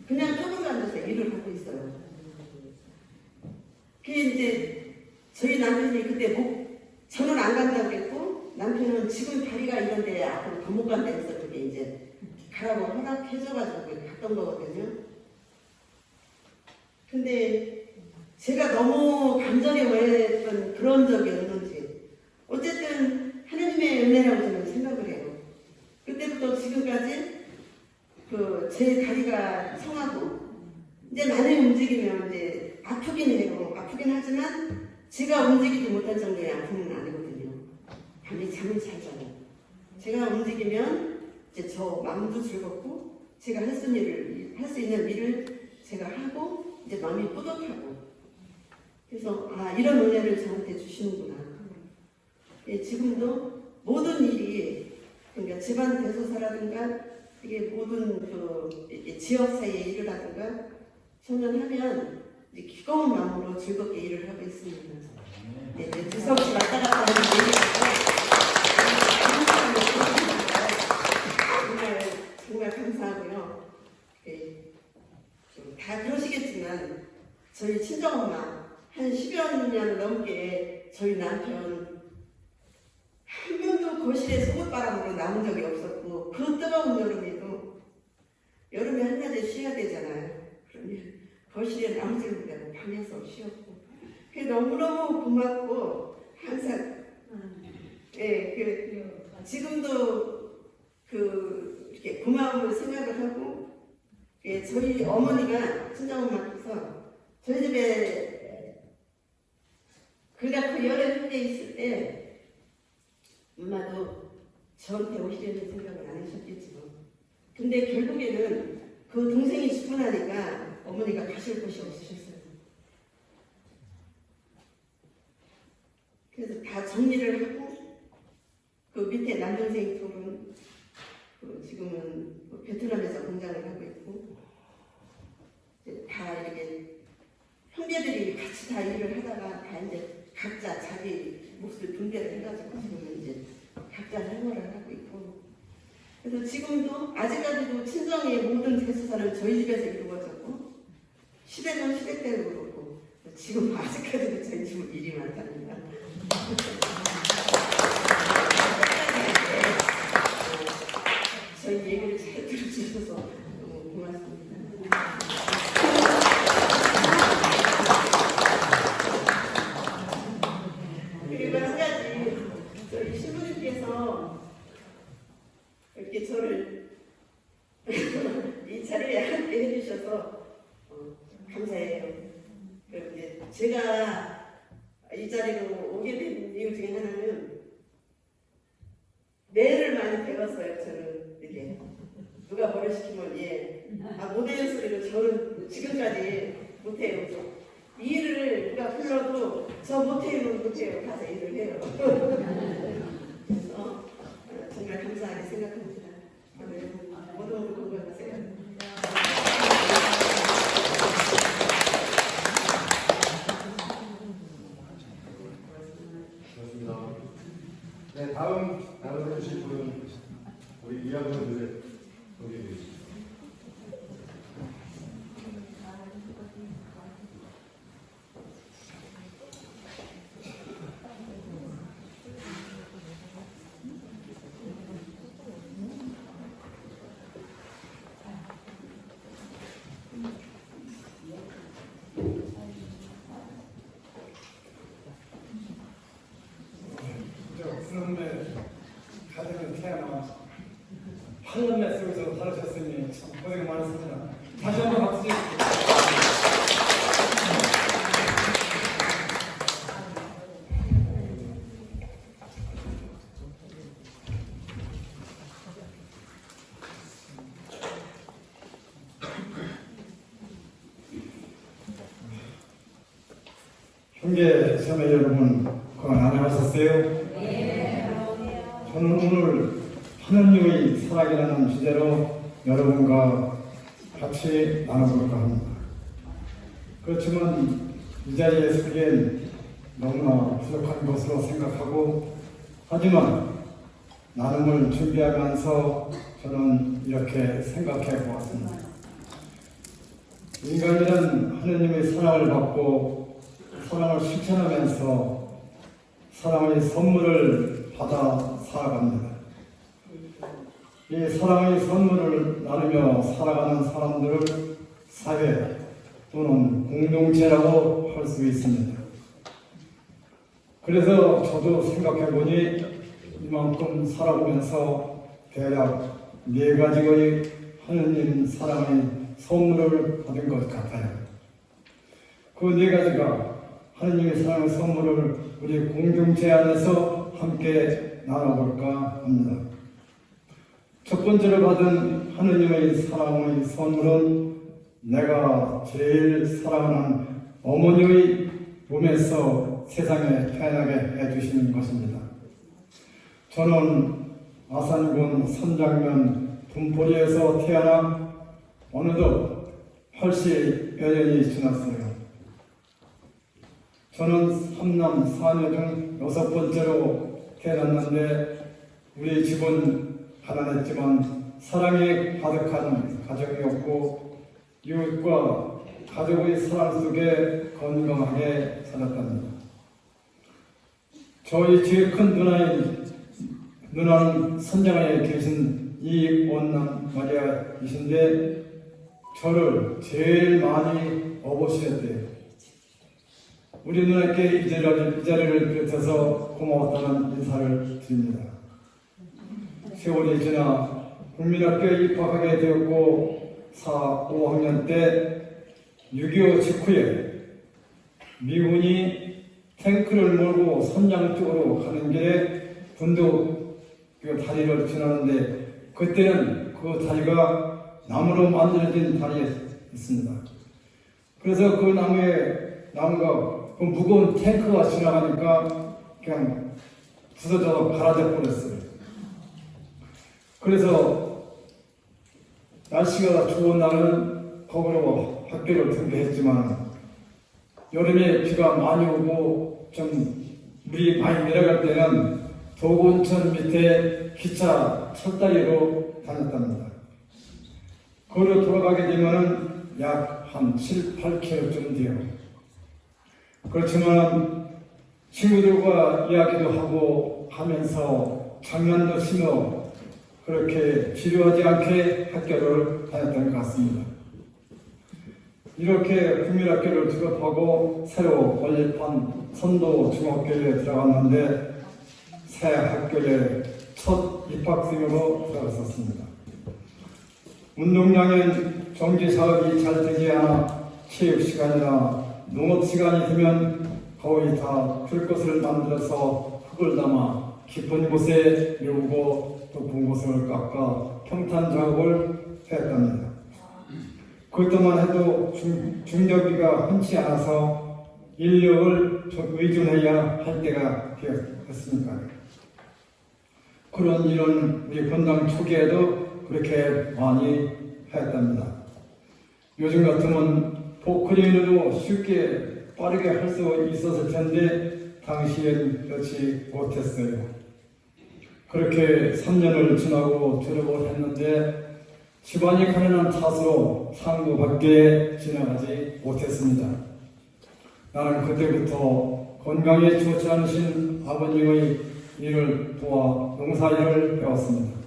그냥 조금 앉아서 일을 하고 있어요. 그게 이제 저희 남편이 그때 저는 안 간다고 했고 남편은 지금 다리가 이런데 앞으로 더 못 간다 해서 그게 이제 가라고 허락해줘가지고 갔던 거거든요. 근데 제가 너무 감정에 원했던 그런 적이 없는지 어쨌든 하나님의 은혜라고 저는 생각을 해요. 그때부터 지금까지 제 다리가 성하고 이제 많이 움직이면 이제 아프긴 해요. 아프긴 하지만 제가 움직이지 못할 정도의 아픔은 아니거든요. 밤에 잠을 잘 자요. 제가 움직이면 이제 저 마음도 즐겁고 제가 할 수 있는 일을 제가 하고 이제 마음이 뿌듯하고 그래서 이런 은혜를 저한테 주시는구나. 예, 지금도 모든 일이 그러니까 집안 대소사라든가 이게 모든 이렇게 지역사회의 일을 하든가 저는 하면 이제 기꺼운 마음으로 즐겁게 일을 하고 있습니다. 네, 두서없이 왔다 갔다 하는 일이니까 정말 감사하고요. 네, 다 그러시겠지만 저희 친정엄마 한 10여 년 넘게 저희 남편 한 번도 거실에 속옷바람으로 나온 적이 없었고 그 뜨거운 여름에도 여름에 한낮에 쉬어야 되잖아요. 그러면 거실에 나오지 못하고 방에서 쉬었고 그게 너무너무 고맙고 항상 지금도 이렇게 고마움을 생각을 하고 저희 어머니가 친정엄마께서 저희 집에 그가 그 열애 때 있을 때 엄마도 저한테 오시려는 생각을 안 하셨겠지만 근데 결국에는 그 동생이 죽고 나니까 어머니가 가실 곳이 없으셨어요. 그래서 다 정리를 하고 그 밑에 남동생 둘은 지금은 베트남에서 공장을 하고 있고 다 이렇게 형제들이 같이 다 일을 하다가 다 이제 각자 자기 몫을 분배를 해가지고 지금은 이제 각자 생활을 하고 있고 그래서 지금도 아직까지도 친정의 모든 대소사는 저희 집에서 이루어졌고 시대는 시대대로 그렇고 지금 아직까지도 저희 집은 일이 많답니다. 저희 얘기를 잘 들어주셔서 너무 고맙습니다. 그리고 한 가지 저희 신부님께서 이렇게 저를 이 자리에 함께 해주셔서 감사해요. 이제 제가 이 자리로 오게 된 이유 중에 하나는 매를 많이 배웠어요. 저는 이렇게 누가 뭐를 시키면 못하는 소리를 저는 지금까지 못해요. 이 일을 누가 불러도 저 못해요 가서 일을 해요. 그래서 정말 감사하게 생각합니다. 모두 건강하세요. 고맙습니다. 네, 다음 나눠 주실 분은 우리 이하근 선생님 소개해 주시죠. 살아셨으니 참 고생 많았습니다. 다시 한번 박수 주십시오. 형제 자매 여러분 건강 안녕하셨어요? 저는 오늘 하느님의 사랑이라는 주제로 여러분과 같이 나눠볼까 합니다. 그렇지만 이 자리에 서기엔 너무나 부족한 것으로 생각하고, 하지만 나눔을 준비하면서 저는 이렇게 생각해 보았습니다. 인간이란 하느님의 사랑을 받고 사랑을 실천하면서 사랑의 선물을 받아 살아갑니다. 이 사랑의 선물을 나누며 살아가는 사람들을 사회 또는 공동체라고 할 수 있습니다. 그래서 저도 생각해보니 이만큼 살아오면서 대략 4가지의 하느님 사랑의 선물을 받은 것 같아요. 그 4가지가 하느님의 사랑의 선물을 우리 공동체 안에서 함께 나눠볼까 합니다. 첫 번째로 받은 하느님의 사랑의 선물은 내가 제일 사랑하는 어머니의 몸에서 세상에 태어나게 해주시는 것입니다. 저는 아산군 선장면 분포리에서 태어나 어느덧 80여 년이 지났어요. 저는 3남 4녀 중 6번째로 태어났는데 우리 집은 가난했지만 사랑이 가득한 가정이었고 이웃과 가족의 사랑 속에 건강하게 살았답니다. 저희 제일 큰 누나는 선장에 계신 이원남 마리아이신데 저를 제일 많이 업으셨대요. 우리 누나께 이 자리를 비롯해서 고마웠다는 인사를 드립니다. 세월이 지나 국민학교에 입학하게 되었고 4, 5학년 때 6.25 직후에 미군이 탱크를 몰고 선장 쪽으로 가는 길에 군도 다리를 지나는데 그때는 그 다리가 나무로 만들어진 다리였습니다. 그래서 그 나무가 그 무거운 탱크가 지나가니까 그냥 부서져서 갈아져 버렸어요. 그래서 날씨가 좋은 날은 거기로 학교를 등교했지만 여름에 비가 많이 오고 좀 물이 많이 내려갈 때는 도곤천 밑에 기차 철다리로 다녔답니다. 거기로 돌아가게 되면 약 한 7, 8km쯤 돼요. 그렇지만 친구들과 이야기도 하고 하면서 장난도 치며 그렇게 지루하지 않게 학교를 다녔던 것 같습니다. 이렇게 국민학교를 졸업하고 새로 건립한 선도 중학교에 들어갔는데 새 학교에 첫 입학생으로 들어갔었습니다. 운동량은 정기 사업이 잘 되지 않아 체육 시간이나 농업 시간이 되면 거의 다 풀꽃을 만들어서 흙을 담아 깊은 곳에 메우고 또 본 곳을 깎아 평탄 작업을 했답니다. 그것만 해도 중력비가 흔치 않아서 인력을 의존해야 할 때가 되었으니까요. 그런 일은 우리 본당 초기에도 그렇게 많이 했답니다. 요즘 같으면 포크레인으로 쉽게 빠르게 할 수 있었을 텐데 당시엔 그렇지 못했어요. 그렇게 3년을 지나고 졸업을 했는데 집안이 가난한 탓으로 상고밖에 지나가지 못했습니다. 나는 그때부터 건강에 좋지 않으신 아버님의 일을 도와 농사일을 배웠습니다.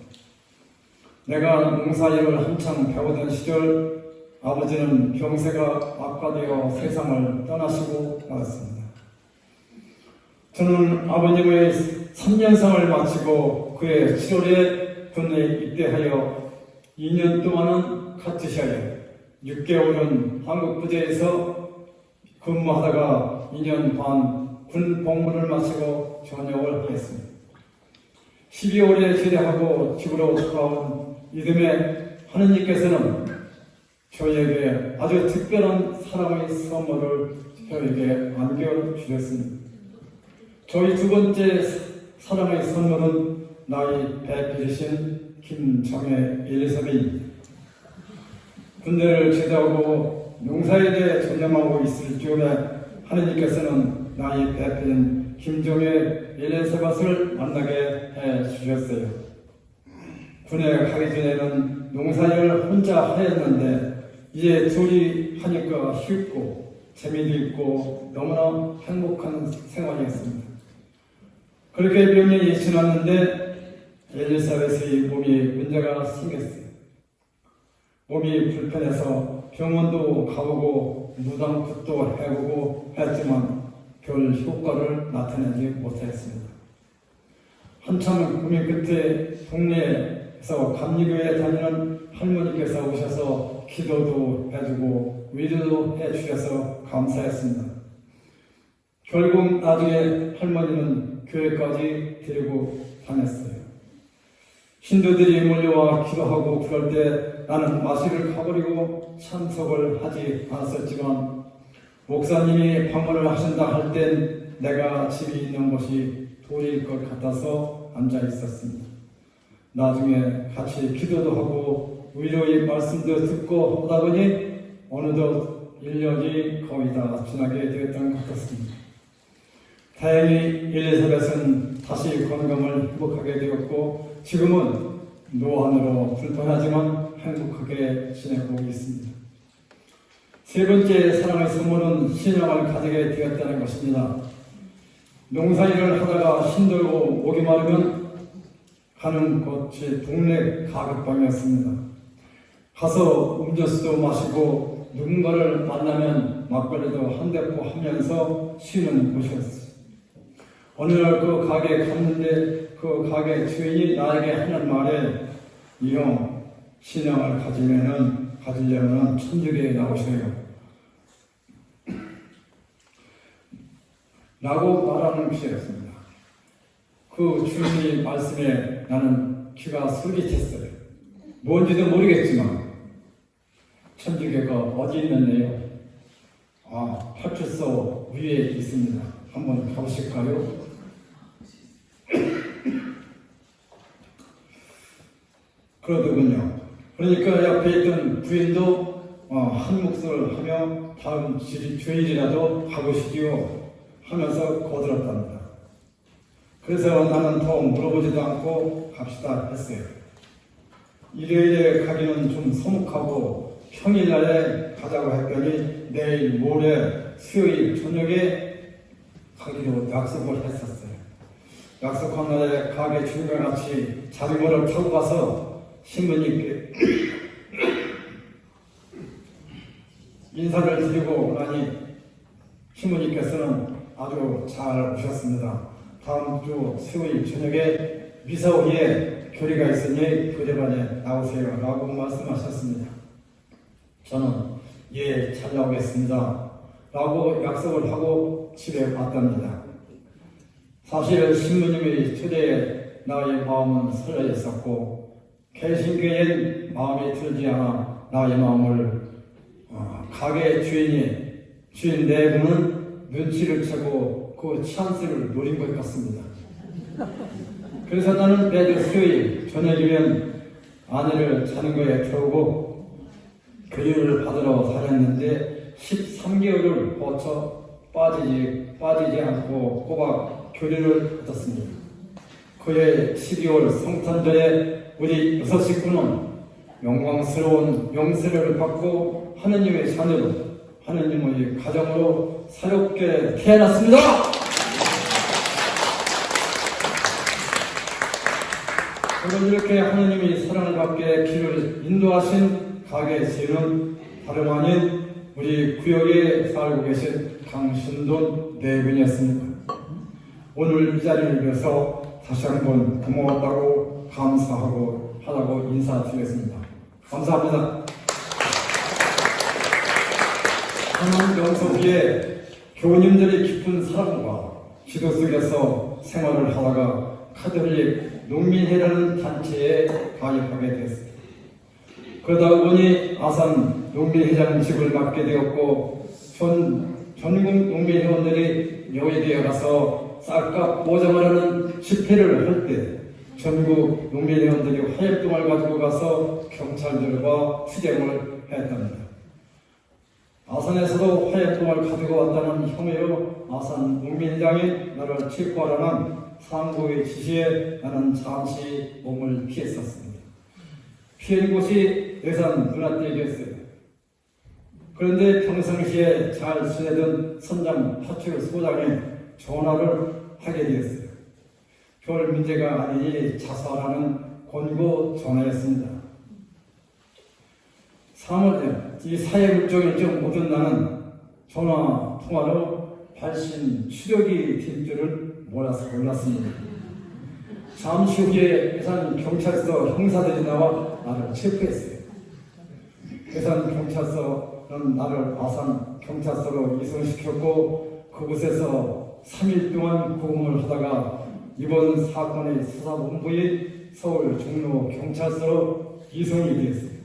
내가 농사일을 한창 배우던 시절 아버지는 병세가 악화되어 세상을 떠나시고 말았습니다. 저는 아버님의 3년상을 마치고 그해 7월에 군대에 입대하여 2년 동안은 카트샤에, 6개월은 한국 부대에서 근무하다가 2년 반 군 복무를 마치고 전역을 했습니다. 12월에 제대하고 집으로 돌아온 이듬해 하느님께서는 저에게 아주 특별한 사랑의 선물을 저에게 안겨주셨습니다. 저희 두 번째 사랑의 선물은 나이 100이신 김정혜 엘리사벳입니다. 군대를 제대하고 농사에 대해 전념하고 있을 즈음에 하느님께서는 나이 100인 김정혜 엘리사벳을 만나게 해주셨어요. 군에 가기 전에는 농사일을 혼자 하였는데 이제 둘이 하니까 쉽고 재미도 있고 너무나 행복한 생활이었습니다. 그렇게 몇 년이 지났는데 엘리사벳의 몸이 문제가 생겼어요. 몸이 불편해서 병원도 가보고 무당굿도 해보고 했지만 별 효과를 나타내지 못했습니다. 한참 고민 끝에 동네에서 감리교회에 다니는 할머니께서 오셔서 기도도 해주고 위로도 해주셔서 감사했습니다. 결국 나중에 할머니는 교회까지 데리고 다녔어요. 신도들이 몰려와 기도하고 그럴 때 나는 마실을 가버리고 참석을 하지 않았었지만 목사님이 방문을 하신다 할 땐 내가 집이 있는 곳이 도리일 것 같아서 앉아 있었습니다. 나중에 같이 기도도 하고 위로의 말씀도 듣고 하다 보니 어느덧 1년이 거의 다 지나게 되었던 것 같습니다. 다행히 엘리사벳은 다시 건강을 회복하게 되었고 지금은 노안으로 불편하지만 행복하게 지내고 있습니다. 세 번째 사랑의 선물은 신앙을 가지게 되었다는 것입니다. 농사일을 하다가 힘들고 목이 마르면 가는 곳이 동네 가극방이었습니다. 가서 음료수도 마시고 누군가를 만나면 막걸리도 한 대포 하면서 쉬는 곳이었어요. 어느 날 그 가게에 갔는데 그 가게 주인이 나에게 하는 말에 이 형 신앙을 가지려면 천주교에 나오셔요 라고 말하는 것이었습니다. 그 주인의 말씀에 나는 귀가 솔깃했어요. 뭔지도 모르겠지만 천주교가 어디 있는데요? 파출소 위에 있습니다. 한번 가보실까요? 그러더군요. 그러니까 옆에 있던 부인도 한 몫을 하며 다음 주일이라도 가보시지요 하면서 거들었답니다. 그래서 나는 더 물어보지도 않고 갑시다 했어요. 일요일에 가기는 좀 서먹하고 평일날에 가자고 했더니 내일 모레 수요일 저녁에 가기로 약속을 했었어요. 약속한 날에 가게 주인과 같이 자전거를 타고 가서 신부님께 인사를 드리고 나니 신부님께서는 아주 잘 오셨습니다. 다음 주 수요일 저녁에 미사 후에 교리가 있으니 교대반에 나오세요 라고 말씀하셨습니다. 저는 예, 잘 나오겠습니다 라고 약속을 하고 집에 왔답니다. 사실 신부님의 초대에 나의 마음은 설레 있었고 개신교엔 마음이 들지 않아 나의 마음을 가게 주인 내부는 눈치를 채고 그 찬스를 노린 것 같습니다. 그래서 나는 매주 수요일 저녁이면 아내를 자전거에 태우고 교육을 받으러 다녔는데 13개월을 거쳐 빠지지 않고 꼬박 교류를 받았습니다. 그해 12월 성탄절에 우리 6 식구는 영광스러운 영세를 받고 하느님의 자녀로 하느님의 가정으로 사롭게 태어났습니다. 오늘 이렇게 하느님이 사랑을 받게 길을 인도하신 가게 주인은 다름 아닌 우리 구역에 살고 계신 강신돈 내분이었습니다. 오늘 이 자리를 빌어서 다시 한번 고마웠다고 감사하고 하라고 인사드리겠습니다. 감사합니다. 하나님 명소 위에 교우님들의 깊은 사랑과 지도 속에서 생활을 하다가 카톨릭 농민회라는 단체에 가입하게 됐습니다. 그러다 보니 아산 농민회장직을 맡게 되었고 전국 농민회원들이 여의도에 가서 쌀값 보장하라는 집회를 할 때 전국 농민회원들이 화염병을 가지고 가서 경찰들과 투쟁을 했답니다. 아산에서도 화염병을 가지고 왔다는 혐의로 아산 농민회장이 나를 체포하라는 상부의 지시에 나는 잠시 몸을 피했었습니다. 피한 곳이 예산 문화대교였어요. 그런데 평상시에 잘 지내던 선장 파출 소장에 전화를 하게 되었어요. 별 문제가 아니니 자수하라는 권고 전화였습니다. 3월 이 사회 물정이 좀 묻은 나는 전화 통화로 발신 추적이 될 줄은 몰랐습니다. 잠시 후에 예산 경찰서 형사들이 나와 나를 체포했어요. 예산 경찰서는 나를 아산 경찰서로 이송시켰고 그곳에서 3일 동안 구금을 하다가 이번 사건의 수사본부인 서울 종로 경찰서로 이송이 되었습니다.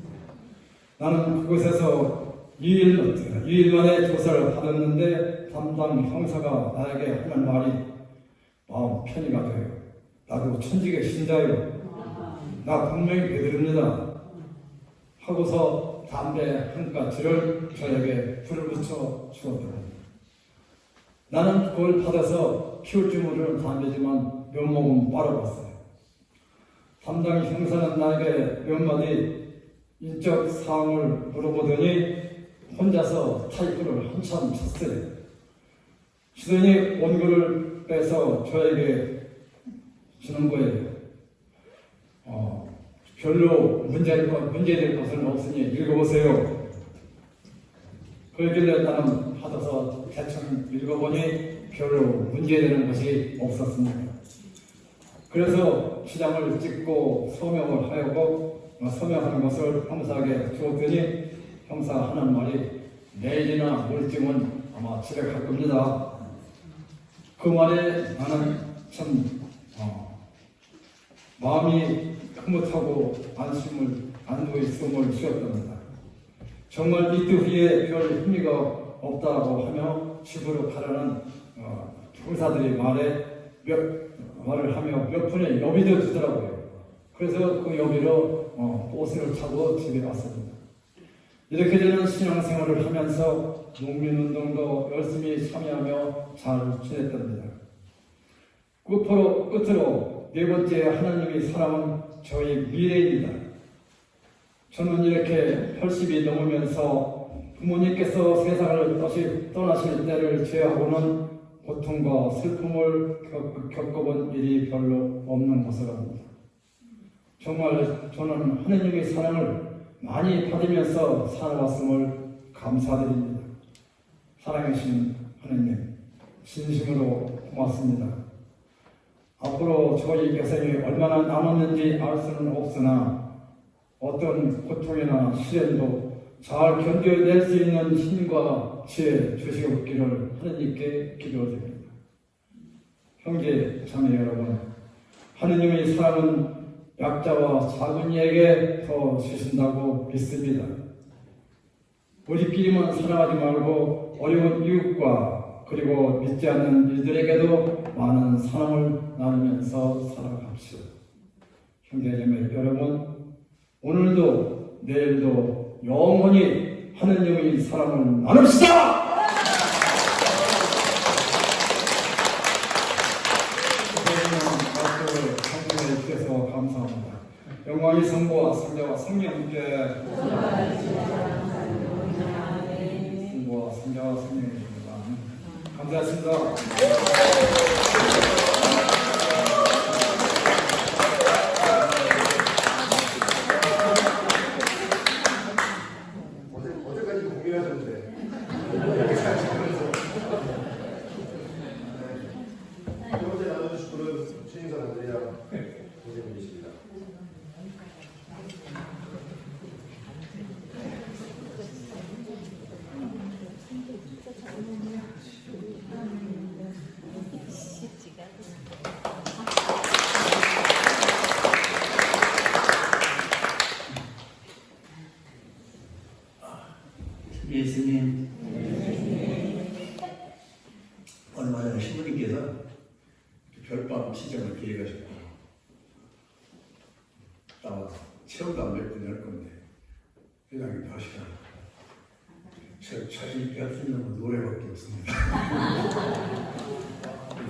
나는 그곳에서 2일 만에 조사를 받았는데 담당 형사가 나에게 하는 말이 마음 편히가 돼요. 나도 천직의 신자요. 나 분명히 베드릅니다. 하고서 담배 한 가지를 저에게 불을 붙여 주었더라. 나는 그걸 받아서 피울 줄 모르는 담배지만 몇 모금 빨아봤어요. 담당 형사는 나에게 몇 마디 인적 사항을 물어보더니 혼자서 타이프를 한참 쳤어요. 치더니 원고를 빼서 저에게 주는 거예요. 별로 문제될 것은 없으니 읽어보세요. 그러길래 나는 받아서 대충 읽어보니 별로 문제되는 것이 없었습니다. 그래서 시장을 찍고 서명을 하였고 서명하는 것을 형사에게 주었더니 형사 하는 말이 내일이나 모레쯤은 아마 집에 갈 겁니다. 그 말에 나는 참 마음이 흐뭇하고 안도의 숨을 쉬었답니다. 정말 이틀 후에 별 의미가 없다고 하며 집으로 가라는 형사들이 말을 하며 몇 푼의 여비도 주더라고요. 그래서 그 여비로 버스를 타고 집에 갔습니다. 이렇게 되는 신앙생활을 하면서 농민운동도 열심히 참여하며 잘 지냈답니다. 끝으로 네 번째 하나님의 사랑은 저희 미래입니다. 저는 이렇게 80이 넘으면서 부모님께서 세상을 떠나실 때를 제외하고는 고통과 슬픔을 겪어본 일이 별로 없는 것을 압니다. 정말 저는 하느님의 사랑을 많이 받으면서 살아왔음을 감사드립니다. 사랑하신 하느님, 진심으로 고맙습니다. 앞으로 저희 여생이 얼마나 남았는지 알 수는 없으나 어떤 고통이나 시련도 잘 견뎌낼 수 있는 힘과 지혜 주시옵기를 하느님께 기도드립니다. 형제 자매 여러분, 하느님의 사랑은 약자와 작은 이에게 더 주신다고 믿습니다. 우리끼리만 살아가지 말고 어려운 이웃과 그리고 믿지 않는 이들에게도 많은 사랑을 나누면서 살아갑시다. 형제자매 여러분, 오늘도 내일도 영원히 하느님의 사랑을 나눕시다! 성령을 주셔서 감사합니다. 영광이 성부와 성자와 성령께 성부와 성자와 성령입니다. 감사합니다. 어제까지 고민하셨는데 이렇게 잘 지내면서 첫 번째 나눠주실 분은 신인사 안드레아 선생님이십니다. 별밤 시정을 계획하셨고 아마 체험도 안 몇 분 할 건데 회장님도 하시라고. 제 자신 있게 할 수 있는 건 노래밖에 없습니다.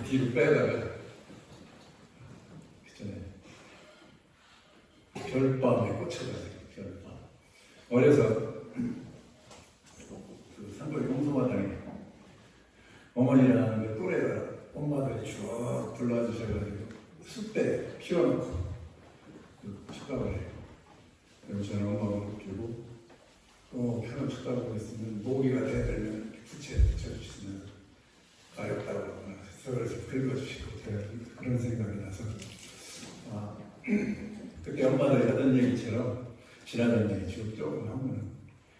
뒤로 빼다가 그전에 별밤에 꽂혀가지고 별밤. 어려서 그 산골 용서마당에 어머니랑 그 또래가 엄마들이 쭉 불러주셔가지고 숲에 피워놓고 그 축가를 해요. 그럼 저는 엄마가 웃기고 편을 축가하고 있으면 모기가 대들면 부채에 붙여주시면 가렵다고 하거나 서울에서 긁어주시고 제가 그런 생각이 나서 그때 엄마들이 하던 얘기처럼 지나던 얘기 조금 하면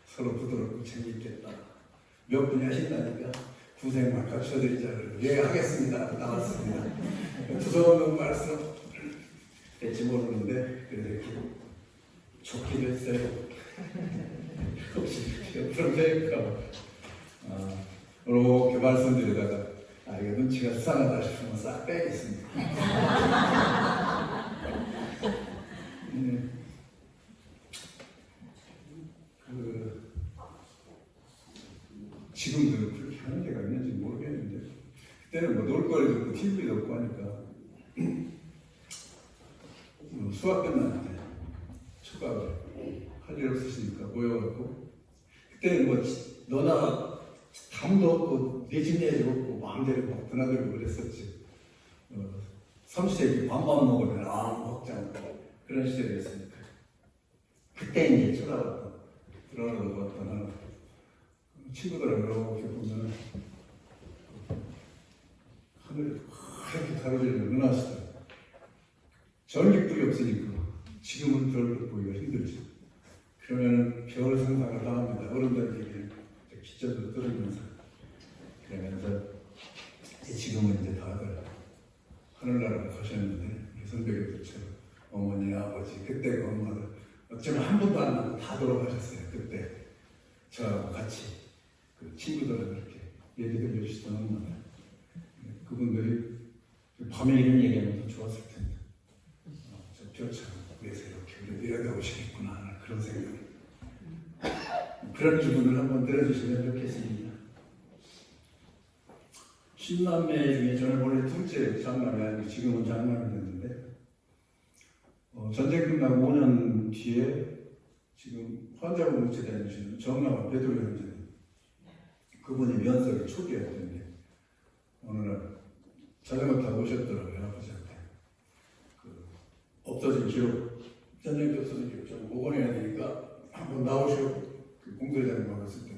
서로 부드럽고 재미있겠다. 몇 분이 하신다니까 구색만 갖춰드리자 그러고 예 하겠습니다 하고 나왔습니다. 두서없는 말씀 될지 모르는데 그래서 이렇게 좋기도 했어요. 혹시 옆으로 될까 이렇게 말씀드리다가 이거 눈치가 수상하다 싶으면 싹 빼겠습니다. 지금도 그렇게 하는 데가 있는지 모르겠는데 그때는 뭐 놀거리도 없고 TV도 없고 하니까 수학 끝났는데 축가를 할 일 없으시니까 모여갖고 그때는 뭐 너나 담도 없고 내집내도 없고 마음대로 막 드나들고 그랬었지. 30세기 밥만 먹으면 먹지 않고 그런 시절이었으니까 그때 이제 쳐다봤던 드러나도 봤던 친구들하고 이렇게 보면 하늘이 그렇게 가로지르는 은하수들 전기불이 없으니까 지금은 별을 보기가 힘들죠. 그러면 별 상상을 다 합니다. 어른들 얘기를 기적으로 들으면서 그러면서 지금은 이제 다들 하늘나라로 가셨는데 우리 선배님들처럼 어머니, 아버지, 그때 그 엄마들 어쩌면 한 번도 안 나고 다 돌아가셨어요. 그때 저하고 같이 그 친구들은 이렇게 얘기 들려주시던 엄마들 그분들이 밤에 이런 얘기하면 더 좋았을 텐데 저 별처럼 그래서 이렇게 우리 내려다보시겠구나 하는 그런 생각 그런 기분을 한번 들어주시면 좋겠습니다. 신남매 중에 저는 원래 둘째 장남이 아니고 지금은 장남이 됐는데 전쟁 끝나고 5년 뒤에 지금 환자분 목재 다니시는 정남아 베드로 형제님 그분이 면석이 초기였던데 어느 날 자전거 타고 오셨더라고요. 아버지한테 없어진 기록 전쟁 없어진 기록 좀 복원해야 되니까 한번 나오시고 그 공소장님하고 있을 때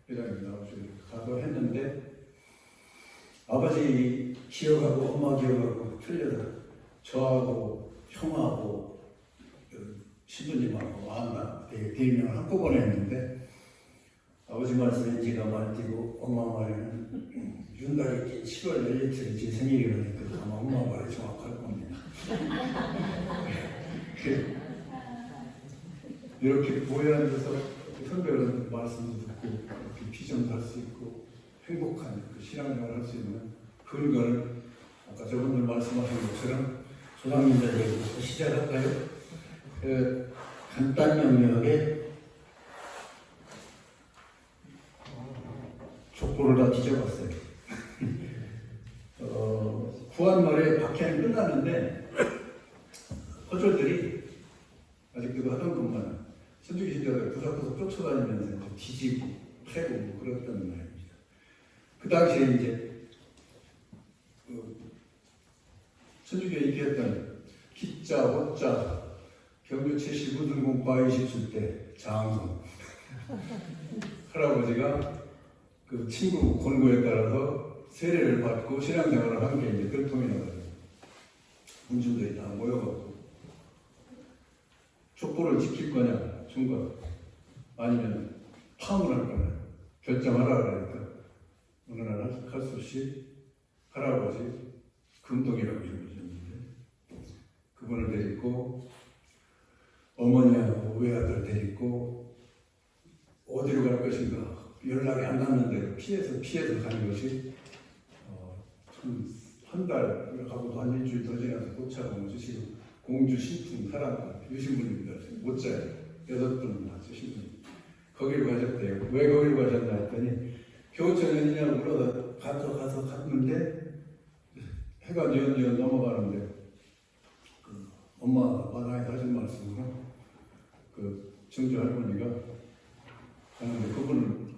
회장님 나오시고 가서 했는데 아버지 기억하고 엄마 기억하고 틀려서 저하고 형하고 신부님하고 안나 되게 대명을 한꺼번에 했는데 아버지 말씀에 제가 말띠고 엄마 말에는 윤달이 7월 1일이 제 생일이라니까 아마 엄마 말이 정확할 겁니다. 이렇게 모여앉아서 선배들 말씀도 듣고 이렇게 비전도 할 수 있고 행복한 그 신앙생활을 할 수 있는 근거를 아까 저분들 말씀하신 것처럼 조상님들 얘기부터 시작할까요? 간단 영역에 족보를 다 뒤져봤어요. 구한말에 박해는 끝났는데 허졸들이 아직도 하던 것만 선주기 신자들 구석구석 쫓아다니면서 뒤지고 패고 뭐 그랬던 말입니다. 그 당시에 이제 선주기에 얘기했던 기자, 호자, 경주 70, 우들공 바 27대 장성 할아버지가 그 친구 권고에 따라서 세례를 받고 신앙생활을 한 게 이제 들통이 나가지고 군중들이 다 모여갖고 족보를 지킬 거냐, 중간 아니면 파문할 거냐 결정하라 그러니까 어느 날 할 수 없이 할아버지 금동이라고 이름이셨는데 그분을 데리고 어머니하고 외아들 데리고 어디로 갈 것인가 연락이 안 닿는 대로 피해서 가는 것이 한 한 달 하고도 한 일주일 더 지나서 도착하면서 지금 공주 신풍 사람들 유신분님들 못 자요. 6분 왔으신 분. 거기를 가셨대요. 왜 거기를 가셨나 했더니 교천연이냐고 물어서 가서 갔는데 해가 뉘엿뉘엿 넘어가는데 그 엄마가 마당에 하신 말씀으로 그 정주 할머니가 하는데 그분은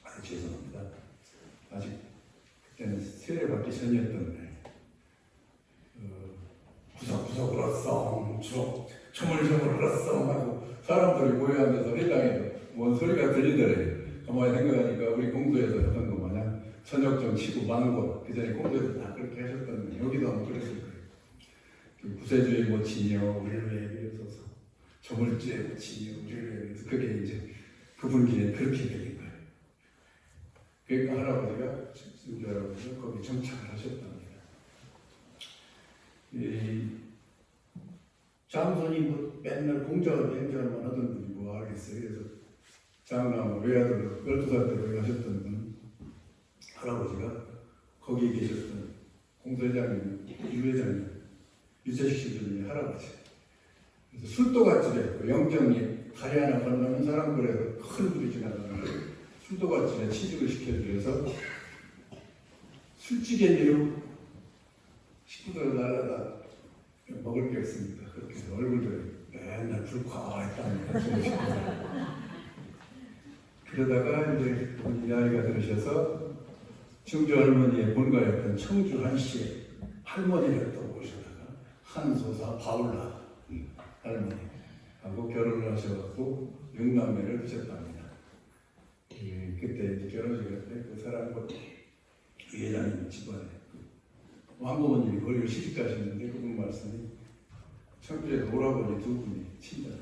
아 죄송합니다. 아직 그때는 세례 받기 전이었던 구석구석 울었어 조물조물 울었어 하고 사람들이 모여앉아서 회당에서 뭔 소리가 들리더래요. 가만히 생각하니까 우리 공도에서 했던 거 마냥 저녁 좀 치고 망고 그 전에 공도에서 다 그렇게 하셨던 거 여기도 아마 그랬을 거예요. 그 구세주의 모치니요 우리를 왜 비로소서 조물주의 모치니요 우리를 왜 비로소서 그게 이제 그분끼리 그렇게 되는 거예요. 그러니까 할아버지가 승주 할아버지가 거기 정착을 하셨답니다. 이 장손이 뭐 맨날 공자를 행자만 하던 분이 뭐 알겠어요. 그래서 장남 외아들 12살 때 거기 가셨던 분 할아버지가 거기에 계셨던 공사장님, 유회장님, 유재식 씨들이 할아버지. 그래서 술도갓집에 영정리 다리 하나 건너면 사람들에서 큰 불이 지나가는 술도갓집에 취직을 시켜주셔서 술찌개미로 식구들 날라다 먹을 게 없습니다. 그렇게 해서 얼굴들이 맨날 불쾌했답니다. 그러다가 이제 나이가 들으셔서 증조 할머니의 본가였던 청주 한씨의 할머니를 또 모셔다가 한소사 바울라 할머니하고 결혼을 하셔갖고 6남매를 두셨답니다. 그때 이제 결혼식을 때 그 사람과 회장님 집안에 왕부모님이 거기를 시집 가셨는데 그분 말씀이 청주에 오라버니 2분이 친정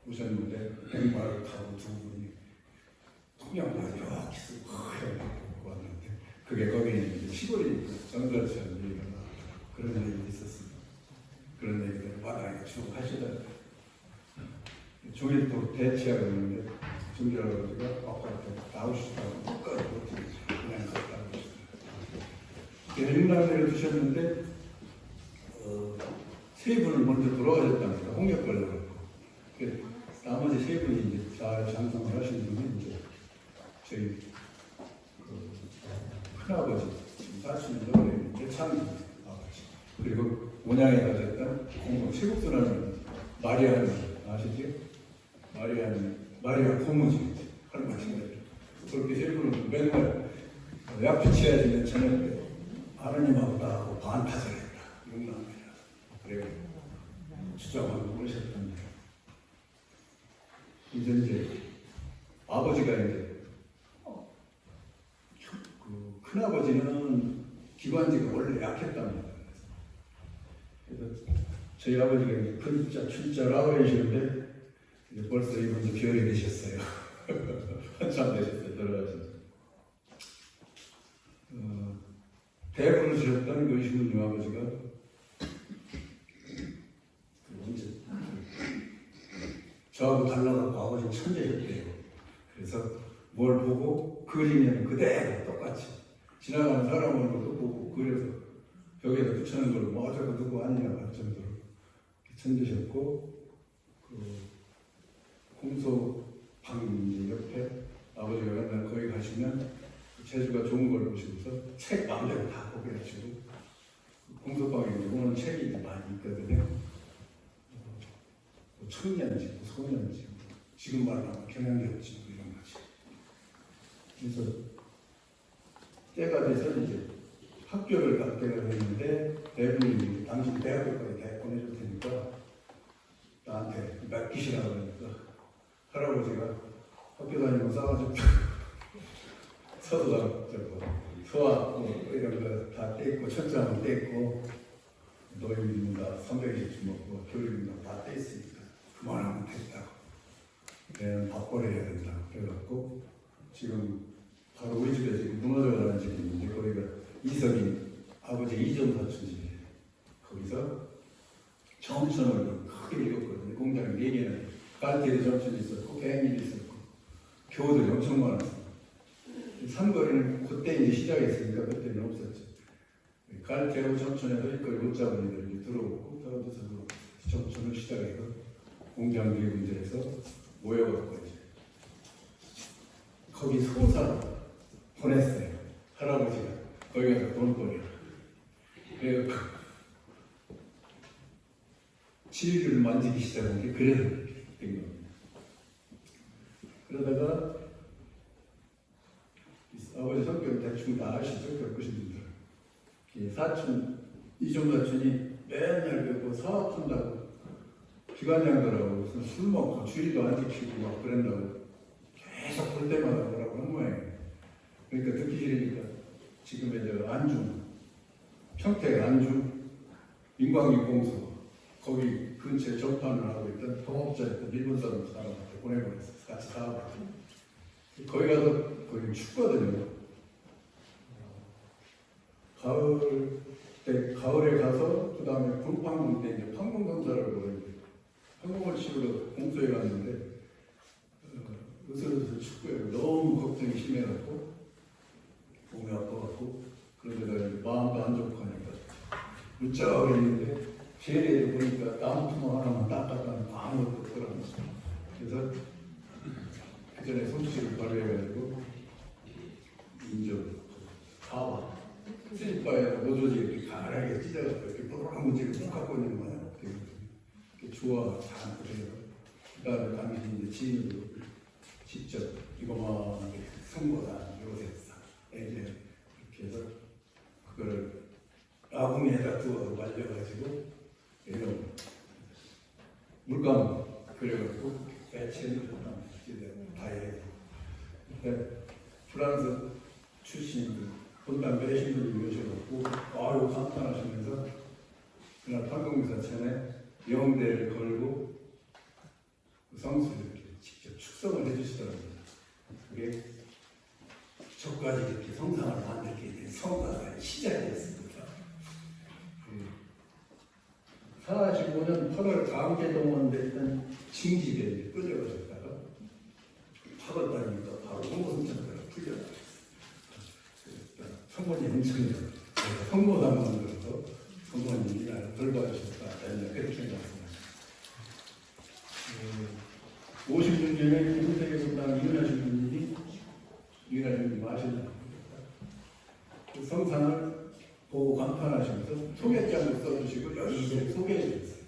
오셨는데 백마를 타고 2분이 통영까지 이렇게 쓰고 왔는데 그게 거기는 이제 시골이니까 정절처럼 얘기가 그런 얘기가 있었습니다. 그런 얘기를 바다에 쭉 하시더라고요. 종일 또 대치하고 있는데 정절아버지가 아빠한테 나오시다고 끝까지 못해 그냥 갔다고 하시더라고요. 6남매를 두셨는데 3분을 먼저 돌아가셨답니다. 홍역 걸려갖고 나머지 3분이 이제 잘 장성을 하신 분이 이제 저희 큰아버지 사시는 노래 대창 아버지 그리고 원양에 가셨던 공공 세국수라는 마리아는 아시죠? 마리아 고무지 할머니가 그렇게 3분은 맨날 약주 취해지는 저녁 때 하느님하고 나하고 반타를 했다. 6남매라. 그리고 주장하고 그러셨답니다. 이제 아버지가 이제 그 큰아버지는 기관지가 원래 약했답니다. 그래서 저희 아버지가 이제 근자, 춘자, 라오이셨는데 이제 벌써 이분도 별이 되셨어요. 한참 되셨어요. 돌아가셔서. 대부를 주셨던 그 신부님 아버지가 언제 저하고 달라갖고 아버지 천재였대요. 그래서 뭘 보고 그리면 그대로 똑같이 지나가는 사람 얼굴도 보고 그래서 벽에다 붙여놓은 걸 뭐 저거 누구 아니냐고 할 정도로 천재셨고 그 공소방 옆에 아버지가 맨날 거기 가시면 재주가 좋은 걸 보시고서 책 마음대로 다 보게 하시고 공소방에 보는 책이 많이 있거든요. 청년지, 소년지, 지금 말하면 경영력지 이런 거지. 그래서 때가 돼서 이제 학교를 갈 때가 됐는데 대부분이 당신 대학교까지 다 보내줄 테니까 나한테 맡기시라고 하니까 할아버지가 학교 다니고 싸가지고 서도당 소화 이런 거 다 떼고 천장은 떼고 노인입니다 320주 먹고 교육입니다 다 떼있으니까 그만하면 됐다고 내는 밥벌이 해야 된다고 그래갖고 지금 바로 우리 집에 지금 무너져가는 집이 있는데 거기가 이석인 아버지 이정 사촌 집이에요. 거기서 점천을 크게 읽었거든요. 공장이 4개나 깔때기 점천이 있었고 갱일이 있었고 교우들이 엄청 많았어요. 삼거리는 그때 이제 시작했으니까 그때는 없었죠. 갈대하고 정천에서 이걸 못 잡은 애들이 들어오고 떨어져서 정천을 시작해서 공장비 문제에서 모여갖고 이제 거기 소사로 보냈어요. 할아버지가 거기 가서 돈벌이라. 그래서 지휘를 만지기 시작한 게 그래서 된 겁니다. 그러다가 아버지 성격을 대충 다 아시죠? 겪으신 분들. 사촌, 이종 사촌이 맨날 그 사업한다고 기관장들하고 무슨 술 먹고 주의도 안 지키고 막 그런다고 계속 볼 때마다 뭐라고 한 모양이에요. 그러니까 듣기 싫으니까 지금의 저 안중, 평택 안중, 인광유공소 거기 근처에 접판을 하고 있던 동업자였던 일본 사람한테 보내버렸어요. 같이 사업하고. 거기 가서 거기 춥거든요. 가을에 가서 그 다음에 굴판공 때 이제 판공검사를 보는데 판공을 치우러 공소에 갔는데 으슬으슬 춥고요. 너무 걱정이 심해갖고 몸이 아파갖고 그런데다 마음도 안 좋고 하니까 무척 있는데 제리에도 보니까 나무 투마 하나만 닦았다는 아무것도 없더라고요. 그래서 그 전에 솜씨를 발휘해가지고 인조 가와 슬리퍼에 노조지 이렇게 가라하게 찢어갖고 이렇게 뽀로랑 문지를 쭉 갖고 있는 거예요. 이렇게 주워 다 그래요. 그 다음에 당시 이제 지인으로 직접 이거만하게 선거다 요새사 이제 이렇게 해서 그거를 아궁이에다 두어서 말려가지고 이런 물감 그려갖고 배치를 다 해요. 프랑스 출신 본당 배신 분이 오셔갖고 아유 감탄하시면서 그날 판공사천에 영대를 걸고 성수를 이렇게 직접 축성을 해주시더라고요. 그게 저까지 이렇게 성상을 만들게 된 성가의 시작이었습니다. 45년 8월 강제동원 됐던 징집에 끌려가셨다가 8월 달이니까 바로 홍보선천대로 풀려나갔어요. 성모님 행천이요. 성모당 만들어서 성모님이 나를 돌봐주셨다. 그렇게 생각합니다. 56년에 김태계 성당 이은하신 분이 아시는 그 성상을 보고 감탄하시면서 소개장도 써주시고 여기 이제 소개해 주셨어요.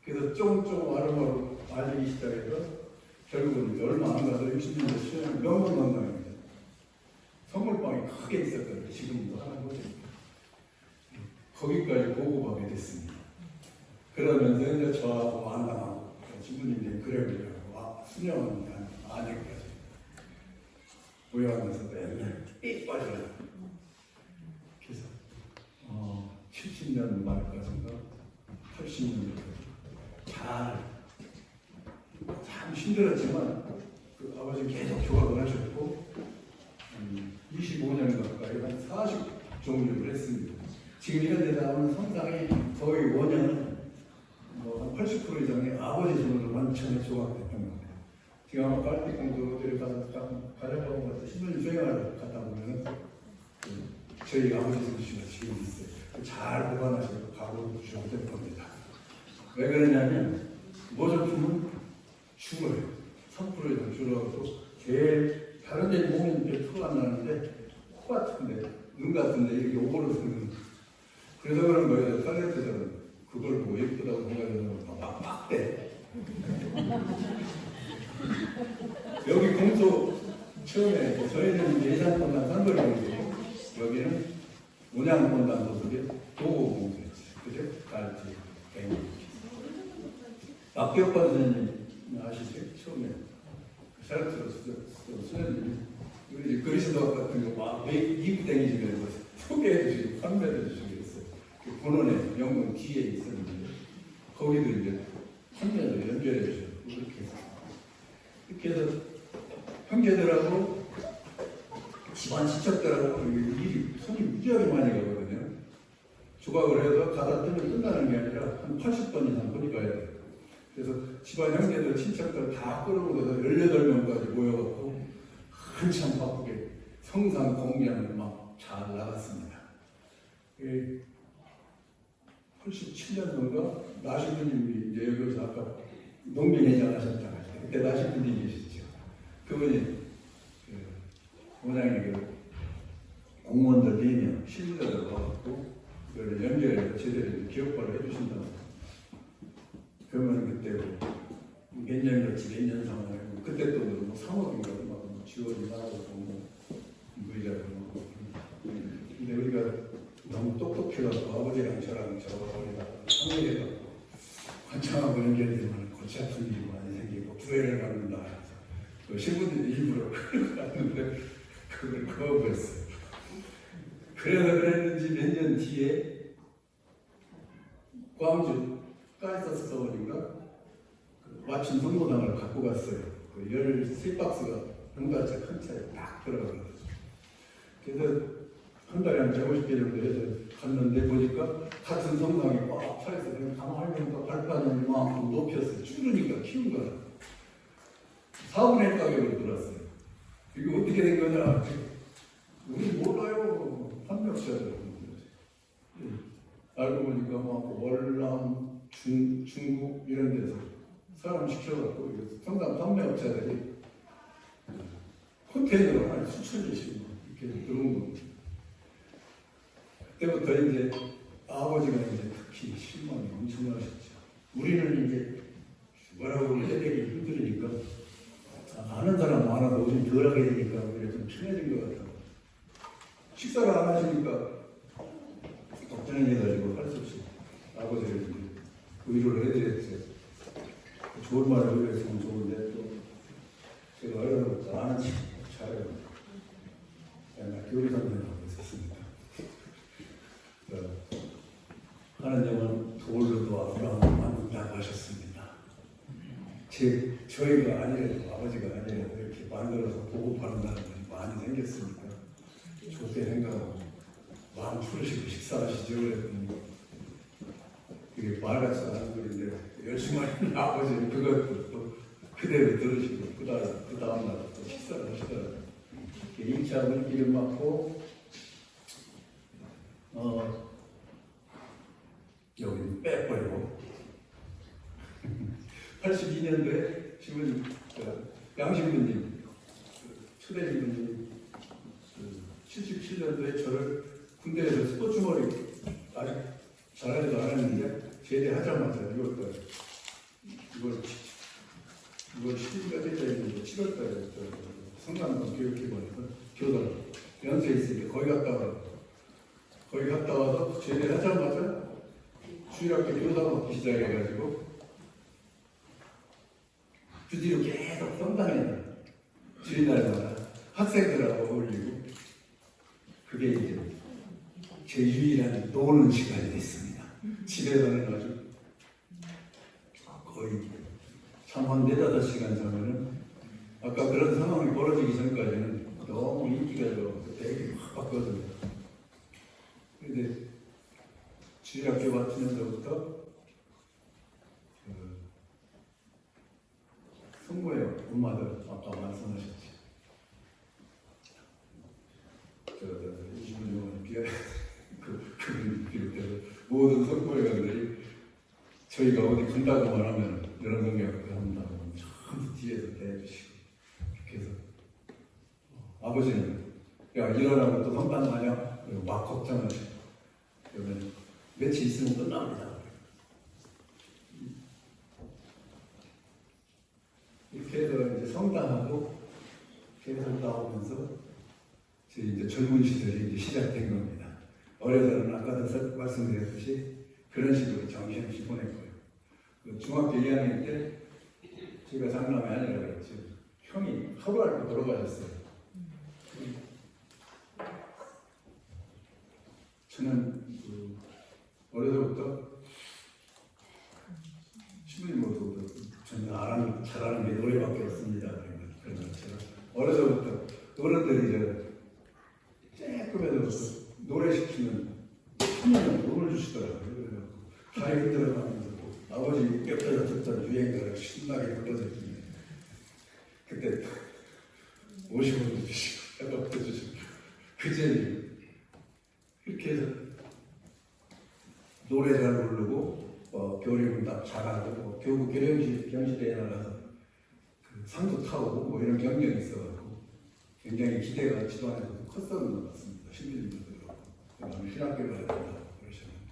그래서 조금 아름아름 알리기 시작해서 결국은 이제 얼마 안 가서 60년대 수련 명성관광입니다. 선물방이 크게 있었거든요. 지금도 하는 거죠. 거기까지 보고하게 됐습니다. 그러면서 이제 저하고 만나고 신부님들이 그려보려고 수녀원이 안에까지 모여하면서 맨날 삐 빠져요. 그래서 70년 말까지인가 80년까지 참 힘들었지만 그 아버지 계속 조각을 하셨고 25년 가까이 한 40종류를 했습니다. 지금 이런 데 나오는 성상이 거의 원형은 한 80% 이상의 아버지 손으로 만천에 조각됐던 겁니다. 지금 아마 깔빛공소들에 가서 가려보고 가서 신부님 수행하러 갔다 보면 저희 아버지 손씨가 지금 있어요. 잘 보관하셔서 가보고 주셔도 될 겁니다. 왜 그러냐면 모조품은 죽어요. 3% 이상 줄어가고 제일 다른 데 보면 표가 안 나는데 코 같은데 눈 같은데 이렇게 오버로서는 그래서 그런 거예요. 탈레트들은 그걸 보고 예쁘다고 생각해서 막 대. 여기 공소 처음에 저희는 예산권단 산거리공소 여기는 운양권단 소속의 도고공소였죠. 그죠? 갈지, 갱. 박기혁관 선생님 아시죠? 처음에 샤르트로 수련님이 우리 그리스도 같은 거 막 미국 댕기시면서 소개해 주시고 판매해 주시고 그랬어요. 그 본원에 명문 뒤에 있었는데 거기도 이제 판매를 연결해 주셨고 이렇게 해서 형제들하고 집안 친척들하고 일이 손이 무지하게 많이 가거든요. 조각을 해서 가다 뜨면 끝나는 게 아니라 한 80번 이상 거리 가야 돼요. 그래서 집안 형제들 친척들 다 끌어오고 18명까지 모여갖고 한참 바쁘게 성상 공양을 막 잘 나갔습니다. 87년도인가 나시부님이 이제 여기서 아까 농민회장 하셨다고 하죠. 그때 나시부님 계셨죠. 그분이 원장님 공무원들 4명 실무자들 와갖고 그걸 연결해서 제대로 기억발을 해주신다고. 그러면 그때 몇 년이었지 몇 년 상황이고 그때 또 뭐 3억인가 막 지원이 나오고 뭐 무이자도 뭐 근데 우리가 너무 똑똑해갖고 아버지랑 저랑 상대해갖고 관창하고 연결되면 골치 아픈 일이 많이 생기고 구애를 받는다 해서 그 신부들이 일부러 그걸 갔는데 그걸 거부했어요. 그래서 그랬는지 몇 년 뒤에 광주 까이서스서울인가 맞춤 선고당을 갖고 갔어요. 그 13박스가 병달차 큰 차에 딱 들어가거든요. 그래서 한 달에 한 150개 정도 해서 갔는데 보니까 같은 성당이 꽉 차있어. 그냥 가만히 보니까 발판을 이만큼 높였어요. 줄으니까 키운 거야. 4분의 1 가격으로 들었어요. 이게 어떻게 된 거냐? 우리 몰라요. 판매업자들. 알고 보니까 막 월남, 중국 이런 데서 사람 시켜갖고 성당 판매업자들이 컨테이너로 한 수천 개씩 이렇게 들어온 겁니다. 그때부터 이제 아버지가 이제 특히 실망이 엄청나셨죠. 우리는 이제 뭐라고 해내기 힘들으니까 아는 사람 많아도 좀 덜하게 되니까 오히려 좀 편해진 것 같아요. 식사를 안 하시니까 걱정해가지고 할 수 없이 아버지를 이제 위로를 해드렸죠. 좋은 말을 위로했으면 좋은데 또 제가 어려서 아는 척 잘해요. 옛날 교리선생님하고 있었습니다. 하나님은 돌로도 아브라함을 만든다고 하셨습니다. 저희가 아니래도 아버지가 아니래도 이렇게 만들어서 보고받는다는 건 많이 생겼으니까 좋게 생각하고 마음 풀으시고 식사하시죠. 그랬더니 그게 말같이 하는 소리인데 열심히 하는 아버지는 그것도 또 그대로 들으시고 그 다음날 또 식사를 하시더라고요. 2차 물기를 맞고 여기는 빼버리고 82년도에 신부님 양신부님 초대신부님 77년도에 저를 군대에서 스포츠머리 아직 잘하지도 않았는데 제대하자마자 6월달에 이걸 12가 되자 있는데 7월달에 성남동 교육기관에서 교단 연수에 있으니까 거기 갔다 와서 제대하자마자 주일학교 교사가 먹기 시작해가지고 그 뒤로 계속 성당에 주일날마다 학생들하고 어울리고 그게 이제 제 유일한 노는 시간이 됐습니다. 집에서는 아주 거의 잠한 4-5시간 자면은 아까 그런 상황이 벌어지기 전까지는 너무 인기가 좋아서 되게 확 바뀌었거든요. 근데 주일학교 같으면서부터 성모의 엄마들 아까 말씀하셨지. 이분용을 그분을 비롯해서 모든 성모회관들이 저희가 어디 간다고만 하면 이런 생각을 한다고 전부 뒤에서 대해주시고 그래서 아버지는 야 일어나고 또 성당 가냐? 그리고 막 걱정하시고 그러면 며칠 있으면 끝납니다. 이렇게 해서 이제 성당하고 계속 나오면서 제 이제 젊은 시절이 이제 시작된 겁니다. 어려서는 아까도 말씀드렸듯이 그런 식으로 정신없이 보냈고요. 중학교 2학년 때 제가 장남이 아니라 그랬죠. 형이 하루 앓고 돌아가셨어요. 저는 어려서부터 신부님 모습부터 저는 잘하는 게 노래밖에 없습니다. 그러면 제가 어려서부터 어른들이 조금에도 노래 시키면 천년은 돈을 주시더라고요. 그래서 가입 들어가면서 아버지 뼈뼈 듣던 유행가를 신나게 불러줬더니 그때 50원도 주시고 100원도 주시고 그제 이렇게 해서 노래 잘 부르고 교리문답 잘하고 교구 경시대회 나가서 그 상도 타고 뭐 이런 경력이 있어가지고 굉장히 기대가 집안에서 컸었는 것 같습니다. 신부님도 그렇고 그다음에 신학교를 가야 된다고 그러셨는데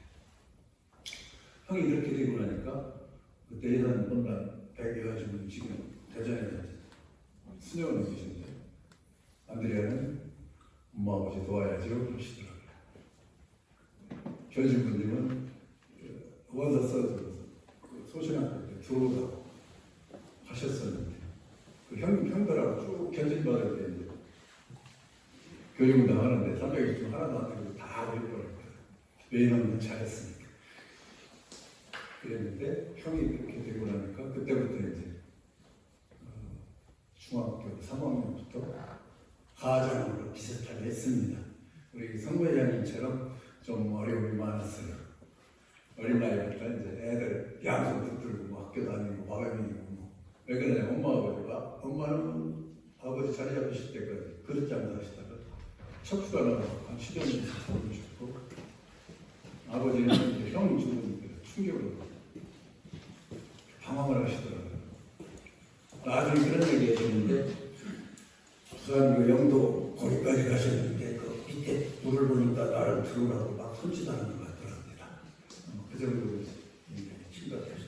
형이 그렇게 되고 나니까 그때 예산 본단 100여가지고 지금 대전에 수녀원에 계신데 안드레아는 엄마 아버지 도와야죠 그러시더라고요. 견신부님은 원서 써서 소신학교 때 들어오라고 하셨었는데 그 형들하고 쭉 견신받을 때 이제 교육운동 하는데 320점 하나도 안 되고 다 해버렸거든요. 왜냐면 잘했으니까. 그랬는데 형이 그렇게 되고 나니까 그때부터 이제 중학교 3학년부터 가장으로 비슷하게 했습니다. 우리 성부회장님처럼 좀 어려움이 많았어요. 어린 나이부터 이제 애들 양손 붙들고 뭐 학교 다니고 마감이고 뭐. 왜 그러냐 엄마 아버지가 엄마는 아버지 자리 잡으실 때까지 그릇 장사하시다가 척수가 나가서 한 10여 년 살아보셨고 아버지는 이제 형 죽은 충격으로 방황을 하시더라고요. 나중에 그런 얘기 하시는데 부산 그 영도 거기까지 가셨는데 그 밑에 물을 보니까 나를 들으라고 막 손짓하는 것 같더랍니다. 그 정도로 심각하셨습니다.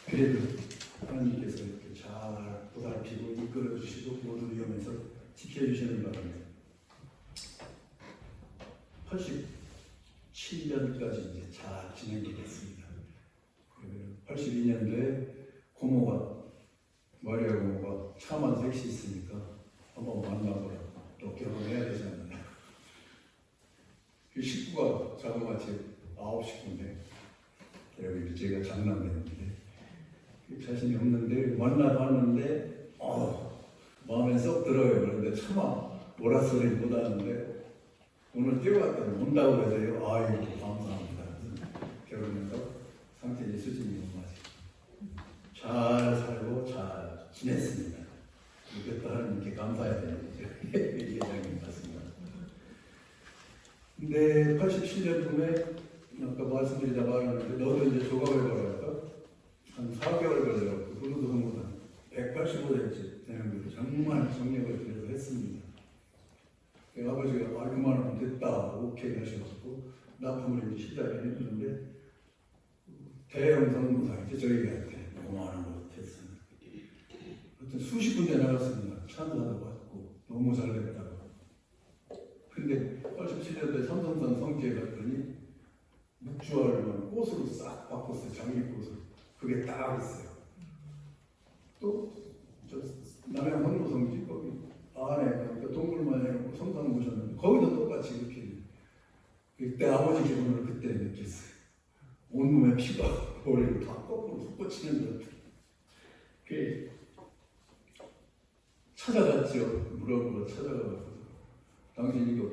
그래도 하나님께서 이렇게 잘 보살피고 이끌어 주시고 모든 위험에서 지켜주시는 바람에 87년까지 이제 잘 진행이 됐습니다. 82년도에 고모가 마리아 고모가 차만 셋이 있으니까 한번 만나보라고 또 결혼해야 되지 않느냐. 그 식구가 자그마치 9식구인데 여기 제가 장남했는데 자신이 없는데 만나봤는데 마음에 쏙 들어요. 그런데 차마 뭐라 소리 못 하는데 오늘 뛰어왔더니 온다고 해서요. 아이고 감사합니다. 결혼해서 상태의 수준이 맞아요. 잘 살고 잘 지냈습니다. 이것도 하나님께 감사해야 되는 예정인 것 같습니다. 근데 87년쯤에 아까 말씀드리다 말았는데 너도 이제 조각을 걸어야 한 4개월 걸려서 부르도 성공한 185cm 되는 걸 정말 정력을 들여서 했습니다. 아버지가 그만하면 됐다 오케이 하셔서 납품을 이제 시작을 했는데 대형 성공사이죠 저희한테 요만한 거 됐습니다. 하여튼 수십 군데 나갔습니다. 찬사도 받고 너무 잘 됐다고. 근데 87년도에 삼성산 성지에 갔더니 묵주알만 꽃으로 싹 바꿨어요. 장미꽃으로. 그게 딱 있어요. 또 저 남양 황무성지 거기 안에 그러니까 동굴만 해놓고 성당 모셨는데 거기도 똑같이 이렇게 그때 아버지 기분을 그때 느꼈어요. 온몸에 피가 머리를 다 거꾸로 솟구치는 것 같아요. 그게 찾아갔죠. 물어보러 찾아가서 당신 이거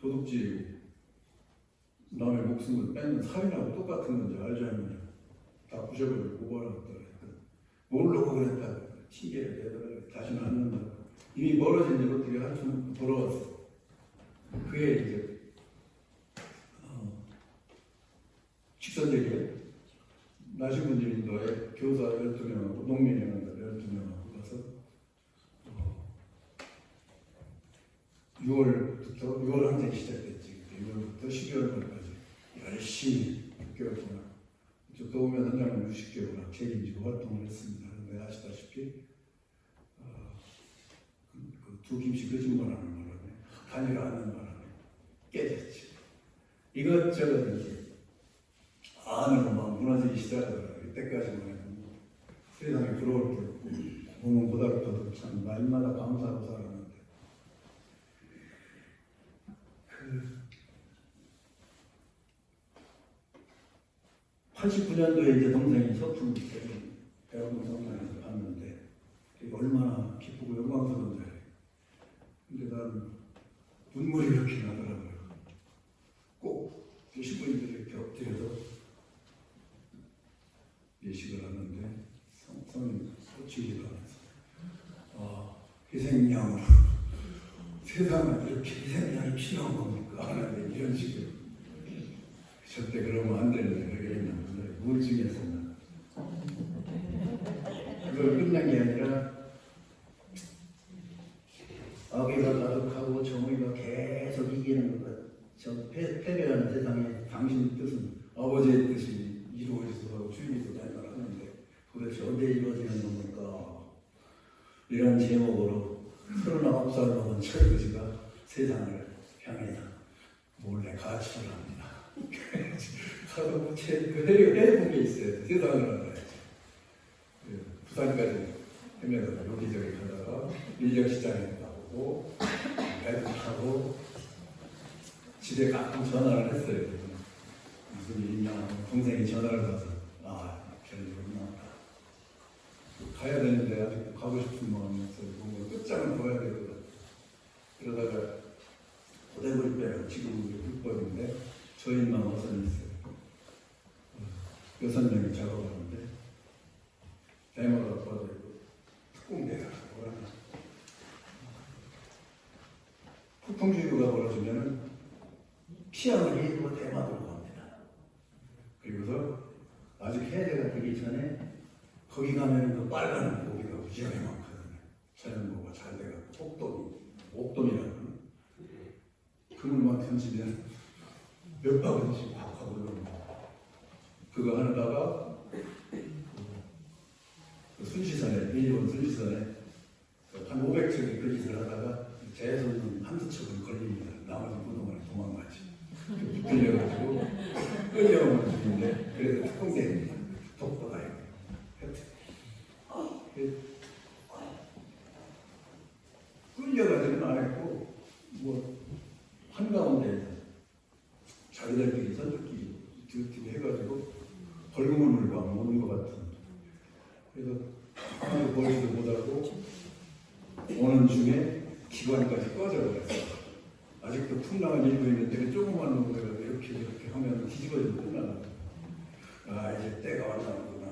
도둑질이고 남의 목숨을 뺏는 살인하고 똑같은 건지 알지 않느냐. 다 부셔버리고 고발하고 그랬거든. 모르고 그랬다고 튀겨야 되더라고요. 다시는 안 된다고. 이미 멀어진 지 어떻게 한참 돌아왔어. 그게 이제 직선적이에요. 나시분들이 너의 교사 12명하고 농민회원들 12명하고 가서 6월 항쟁이 시작됐지. 6월부터 12월까지 열심히 6개월 동안 저 도우면 현장을 60개월 책임지고 활동을 했습니다. 그런데 아시다시피 두 김씩 거짓말하는 바람에 다니를 않는 바람에 깨졌지. 이것저것 이제 안으로 막 무너지기 시작하더라고요. 이때까지만 해도 세상에 부러울 게 없고 몸은 보다르고도 참 날마다 감사하고 살았는데 89년도에 이제 동생이 서품 대학원 성당에서 봤는데 이게 얼마나 기쁘고 영광스러운 자리예요. 근데 나는 눈물이 이렇게 나더라고요. 꼭 신부님들이 이렇게 엎드려서 예식을 하는데 성님 소치기를 하면서 희생양으로 세상은 이렇게 희생양이 필요한 겁니까? 하는데 이런 식으로 절대 그러면 안 되는데 그게 있나 우울증에서는 그걸 끝난 게 아니라 아기가 가득하고 정의가 계속 이기는 것 같아. 저 패배하는 세상에 당신 뜻은 아버지의 뜻이 이루어져서 주님도 달달하는데 도대체 언제 이루어지는 겁니까? 이런 제목으로 39살 먹은 철거지가 세상을 향해서 몰래 가출을 합니다. 가서 해본 게 있어요. 세상을 알아야지. 부산까지 헤매다가 여기저기 가다가 인력시장에 가보고 배도 타고 집에 가끔 전화를 했어요. 무슨 일 있냐 하고 동생이 전화를 받아서 별일 없나 가야 되는데 아직도 가고 싶은 마음이어서 뭔가 끝장을 봐야 되거든. 그러다가 고대구리배라고 지금 불법인데 저희만 어선이 있어요. 6명이 작업하는데 대마가 빠져있고 특공대가 뭐라나 폭풍주의보가 벌어지면은 피항을 해고 대마도로 갑니다. 그리고서 아직 해제가 되기 전에 거기 가면 그 빨간 고기가 무지하게 많거든요. 자연보가 잘 돼가지고 옥돔이라고 그물만 던지면 몇 바구니씩 확 하고 올라옵니다. 그거 하다가 그 순시선에 일본 순시선에 한 500척이 그 짓을 하다가 재선은 한두 척은 걸립니다. 나머지 부동을 도망가지. 끌려가지고 끌려오는 중인데 그래서 특공대입니다. 독보다요. 끌려가지는 안 했고 뭐 한가운데 자기들끼리 선뜻끼리 뒤로 해가지고 벌금을 물고 안 오는 것 같은. 그래서 하나도 벌지도 못하고 오는 중에 기관까지 꺼져버렸어. 아직도 풍랑을 일고 있는데 그 조그만 놈들가 이렇게 이렇게 하면 뒤집어지고 끝나는 거야. 이제 때가 왔나보구나.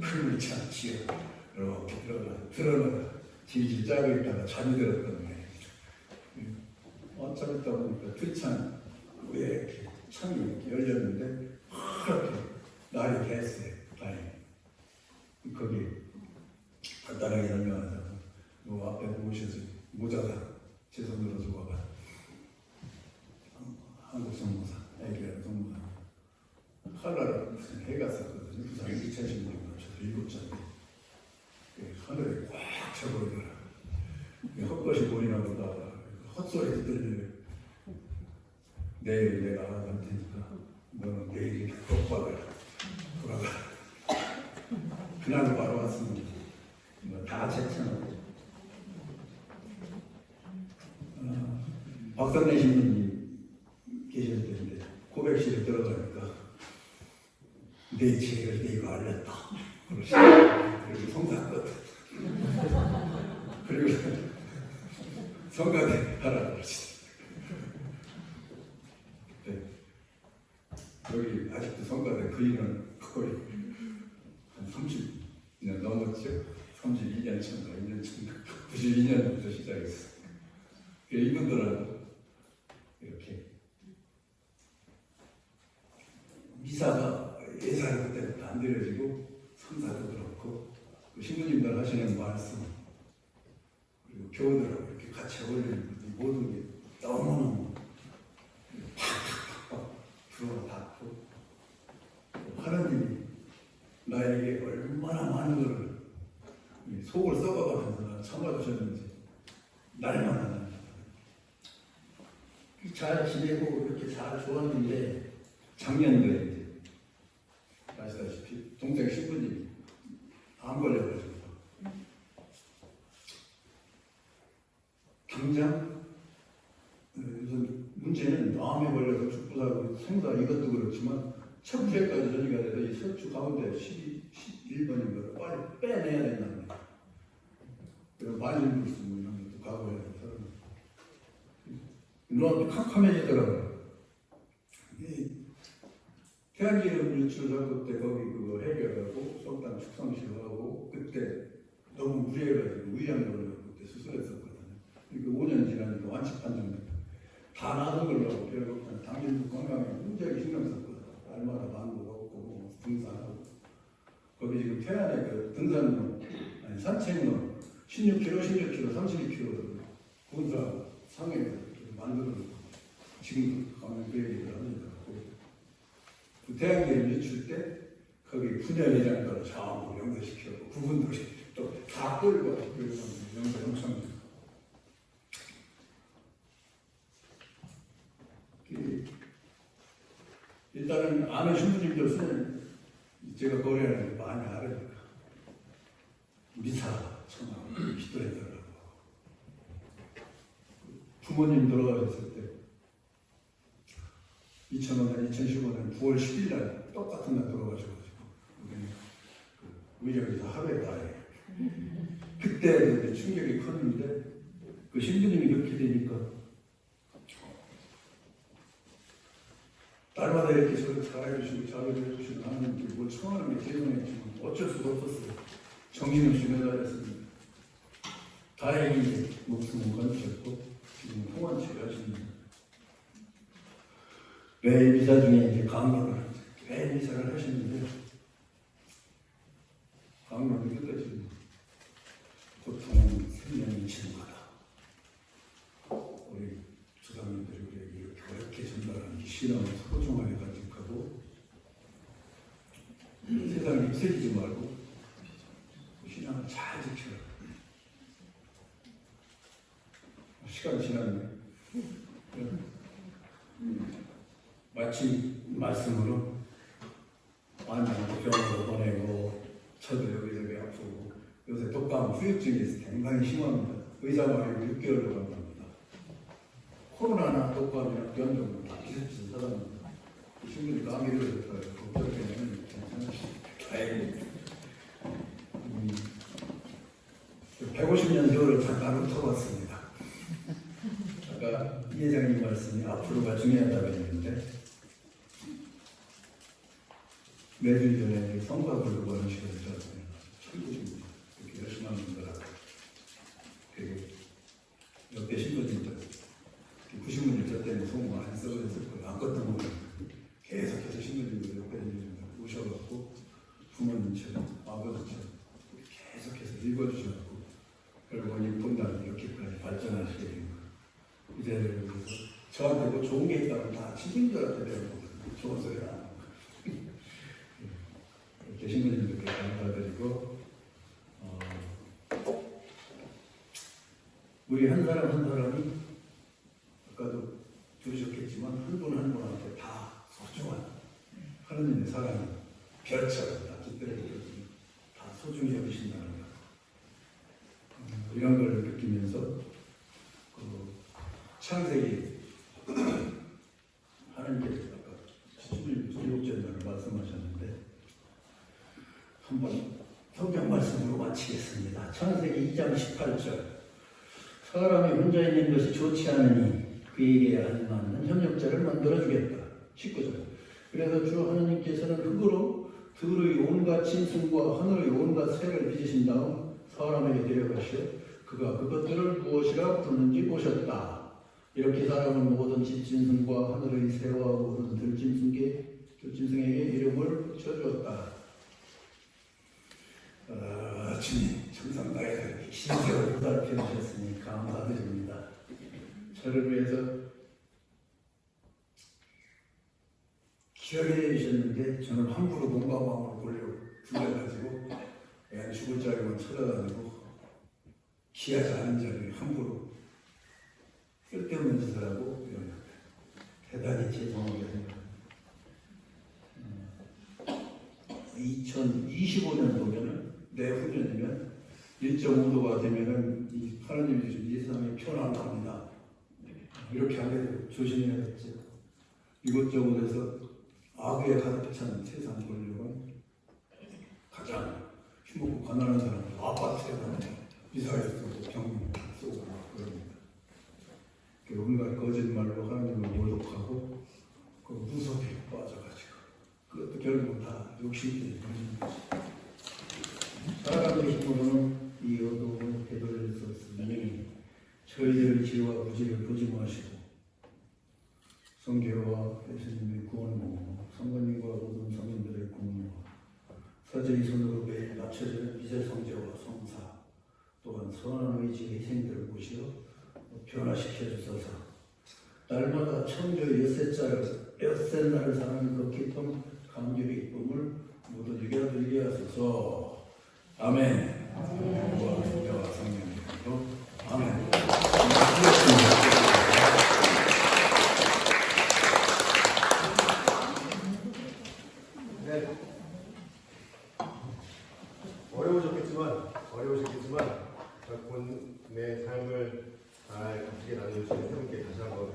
풀을 참지요. 이렇게 들어가 질질 짜고 있다가 잠이 들었던 거예요. 어쩜 있다 보니까 들창 왜 이렇게 창이 이렇게 열렸는데 그렇게 날이 됐어요. 다행히. 거기 간단하게 설명하자면 뭐 앞에 보셔서 모자다 제 손으로 주고가 한국 성모사 애기랑 성모사 하늘에 무슨 해가 썼거든요. 부산 2016년 맞춰서 7잔 하늘에 꽉 차버리더라. 헛것이 보이나 보다. 헛소리 들려요. 내일 내가 갈 테니까 너는 내일 똑바로 돌아가. 그날 바로 왔습니다. 다 제쳐놓고 박성래 신부님 계실 때인데 고백실에 들어가니까 내 죄를 내가 알렸다 그리고 성사껏 그리고 성가대 하라 그러시. 여기 아직도 성가대 그 일은 거의 한 30년 넘었죠. 32년 전가 2년 전가 92년부터 시작했어요. 이분들은 이렇게 미사가 예사를 그때부터 안 드려지고 성사도 그렇고 신부님들 하시는 말씀 그리고 교우들하고 이렇게 같이 어울리는 모든 게 너무너무 팍팍팍 들어닿고 하나님이 나에게 얼마나 많은 것을 속을 썩어가면서 참아주셨는지 날마다 잘 지내고 이렇게 잘 좋았는데 작년도에 이제 아시다시피 동생 신부님이 암 걸려가지고 당장 무슨 문제는 암에 걸려서 죽고 살고 생사 이것도 그렇지만 첫 주에까지 전이가 돼서 이 셔츠 가운데 11번인가를 빨리 빼내야 된다는 거예요. 그리고 말림불수 뭐 이런 것도 각오해야 돼서 눈앞이 캄캄해지더라고요. 태양기름 유출하고 그때 거기 그거 해결하고 성당 축성식하고 그때 너무 무리해가지고 위암 걸려서 그때 수술했었거든요. 이게 5년 지나니까 완치 판정 다 놔둔 걸로 결국 당신도 건강에 굉장히 신경 썼거든. 날마다 만보 걷고 뭐 등산하고 거기 지금 태안에 그 등산로 아니 산책로 16km, 16km, 32km 군사 상해 만들어 지금 가면 그 얘기를 합니다. 그 태양계를 늦출 때 거기 분야회장과로 전부 연결시켰고 그분들이 또 다 끌고 그래서 연결 엄청 일단은 아는 신부님들 수는 제가 거래하는 게 많이 알으니까 미사 청하고 기도해달라고 부모님 돌아가셨을 때 2005년, 2015년 9월 10일 날 똑같은 날 돌아가셔가지고 우리는 그 의정에서 하루에 다해 그때 충격이 컸는데 그 신부님이 그렇게 되니까 날마다 이렇게 저를 잘해주시고 잘해주시고 하는 뭘 청하는 게 죄송했지만 어쩔 수가 없었어요. 정신없이 매달렸습니다. 다행히 목숨은 건졌고 지금 통원치를 하십니다. 매일 미사 중에 이제 강론을 매일 미사를 하시는데 강론이 끝까지 고통은 생명이 진거다. 우리 조상님들이 우리에게 이렇게 어렵게 전달하는 신앙을 소중하게 간직하고 세상에 입새기지 말고 신앙을 잘 지켜라. 시간 지났네. 마침 말씀으로 완전히 병원으로 보내고 저도 여기저기 아프고 요새 독감 후유증이 굉장히 심합니다. 의사 말이 6개월로 간답니다. 코로나나 독감이나 변종은 다 비슷비슷하답니다. 친구들이 감이 들어졌어요. 걱정되면 괜찮으시죠. 다행입니다. 150년 세월을 잠깐 훑어봤습니다. 아까 이 회장님 말씀이 앞으로가 중요하다고 했는데 매주 전에 성과 부르고 하는 시간을 짰어요. 천국입니다. 이렇게 열심히 하는 거라고. 그리고 옆에 신부님들 90분일 저 때는 속 많이 썩어졌을 거예요. 아무것도 모르고 계속해서 신부님들 옆에 오셔갖고 부모님처럼 아버지처럼 계속해서 읽어주셔갖고 그리고 이쁜 날 이렇게까지 발전하시게 된 거예요. 이제는 그래서 저한테 뭐 좋은 게 있다면 다 친구들한테 배워보거든요. 좋은 소리 안 하고. 이렇게 신부님들께 감사드리고 우리 한 사람 한 사람이 아까도 들으셨겠지만 한 분 한 분한테 다 소중한 하느님의 사랑이 별처럼 다 깃들어있거든요. 다 소중히 여기신다는 거. 이런 걸 느끼면서 그 창세기 하나님께서 아까 7절을 말씀하셨는데 한번 성경 말씀으로 마치겠습니다. 창세기 2장 18절 사람이 혼자 있는 것이 좋지 않으니 그에게 알맞는 협력자를 만들어주겠다. 19절 그래서 주 하나님께서는 흙으로 들의 온갖 짐승과 하늘의 온갖 새를 빚으신 다음 사람에게 데려가시어 그가 그것들을 무엇이라 부르는지 보셨다. 이렇게 사람은 모든 집짐승과 하늘의 새와 모든 들짐승에게 이름을 붙여주었다. 주님 정상 나의 신세를 보살펴 주셨으니 감사드립니다. 저를 위해서 기억해 주셨는데 저는 함부로 몸과 마음을 돌려가지고 그냥 죽을 자리만 찾아다니고 기하지 않은 자리에 함부로 쓸데없는 짓을 하고 이런 대단히 죄송하게 생각합니다. 2025년도면은 내후년이면 1.5도가 되면은 이 하나님이 주신 이 세상이 편안합니다. 이렇게 하게 조심해야겠죠. 이것저것에서 악에 가득 찬 세상 권력은 가장 힘없고 가난한 사람들 아파트에 가면 이사회 쏘고 병 쏘고 그럽니다. 온갖 거짓말로 하나님을 모독하고 그 무속에 빠져가지고 그것도 결국 다 욕심이 되는 거지. 사람의 힘으로는 이 어두움을 되돌릴 수 없으니 저희들을 성교와 예수님의 구원 공로, 성도님과 모든 성인들의 공로, 서재의 손으로 매일 낮춰지는 빛의 성제와 성사, 또한 선한 의지의 희생들을 보시어 변화시켜 주소서. 날마다 청조 엿새 날을 사는 그 기쁨, 감격의 기쁨을 모두 누게 하소서. 아멘. 아멘. 성령과 성령의 이름으로 아멘. 네. 어려우셨겠지만 본인의 삶을 잘 값지게 나누신 세 분께 다시 한번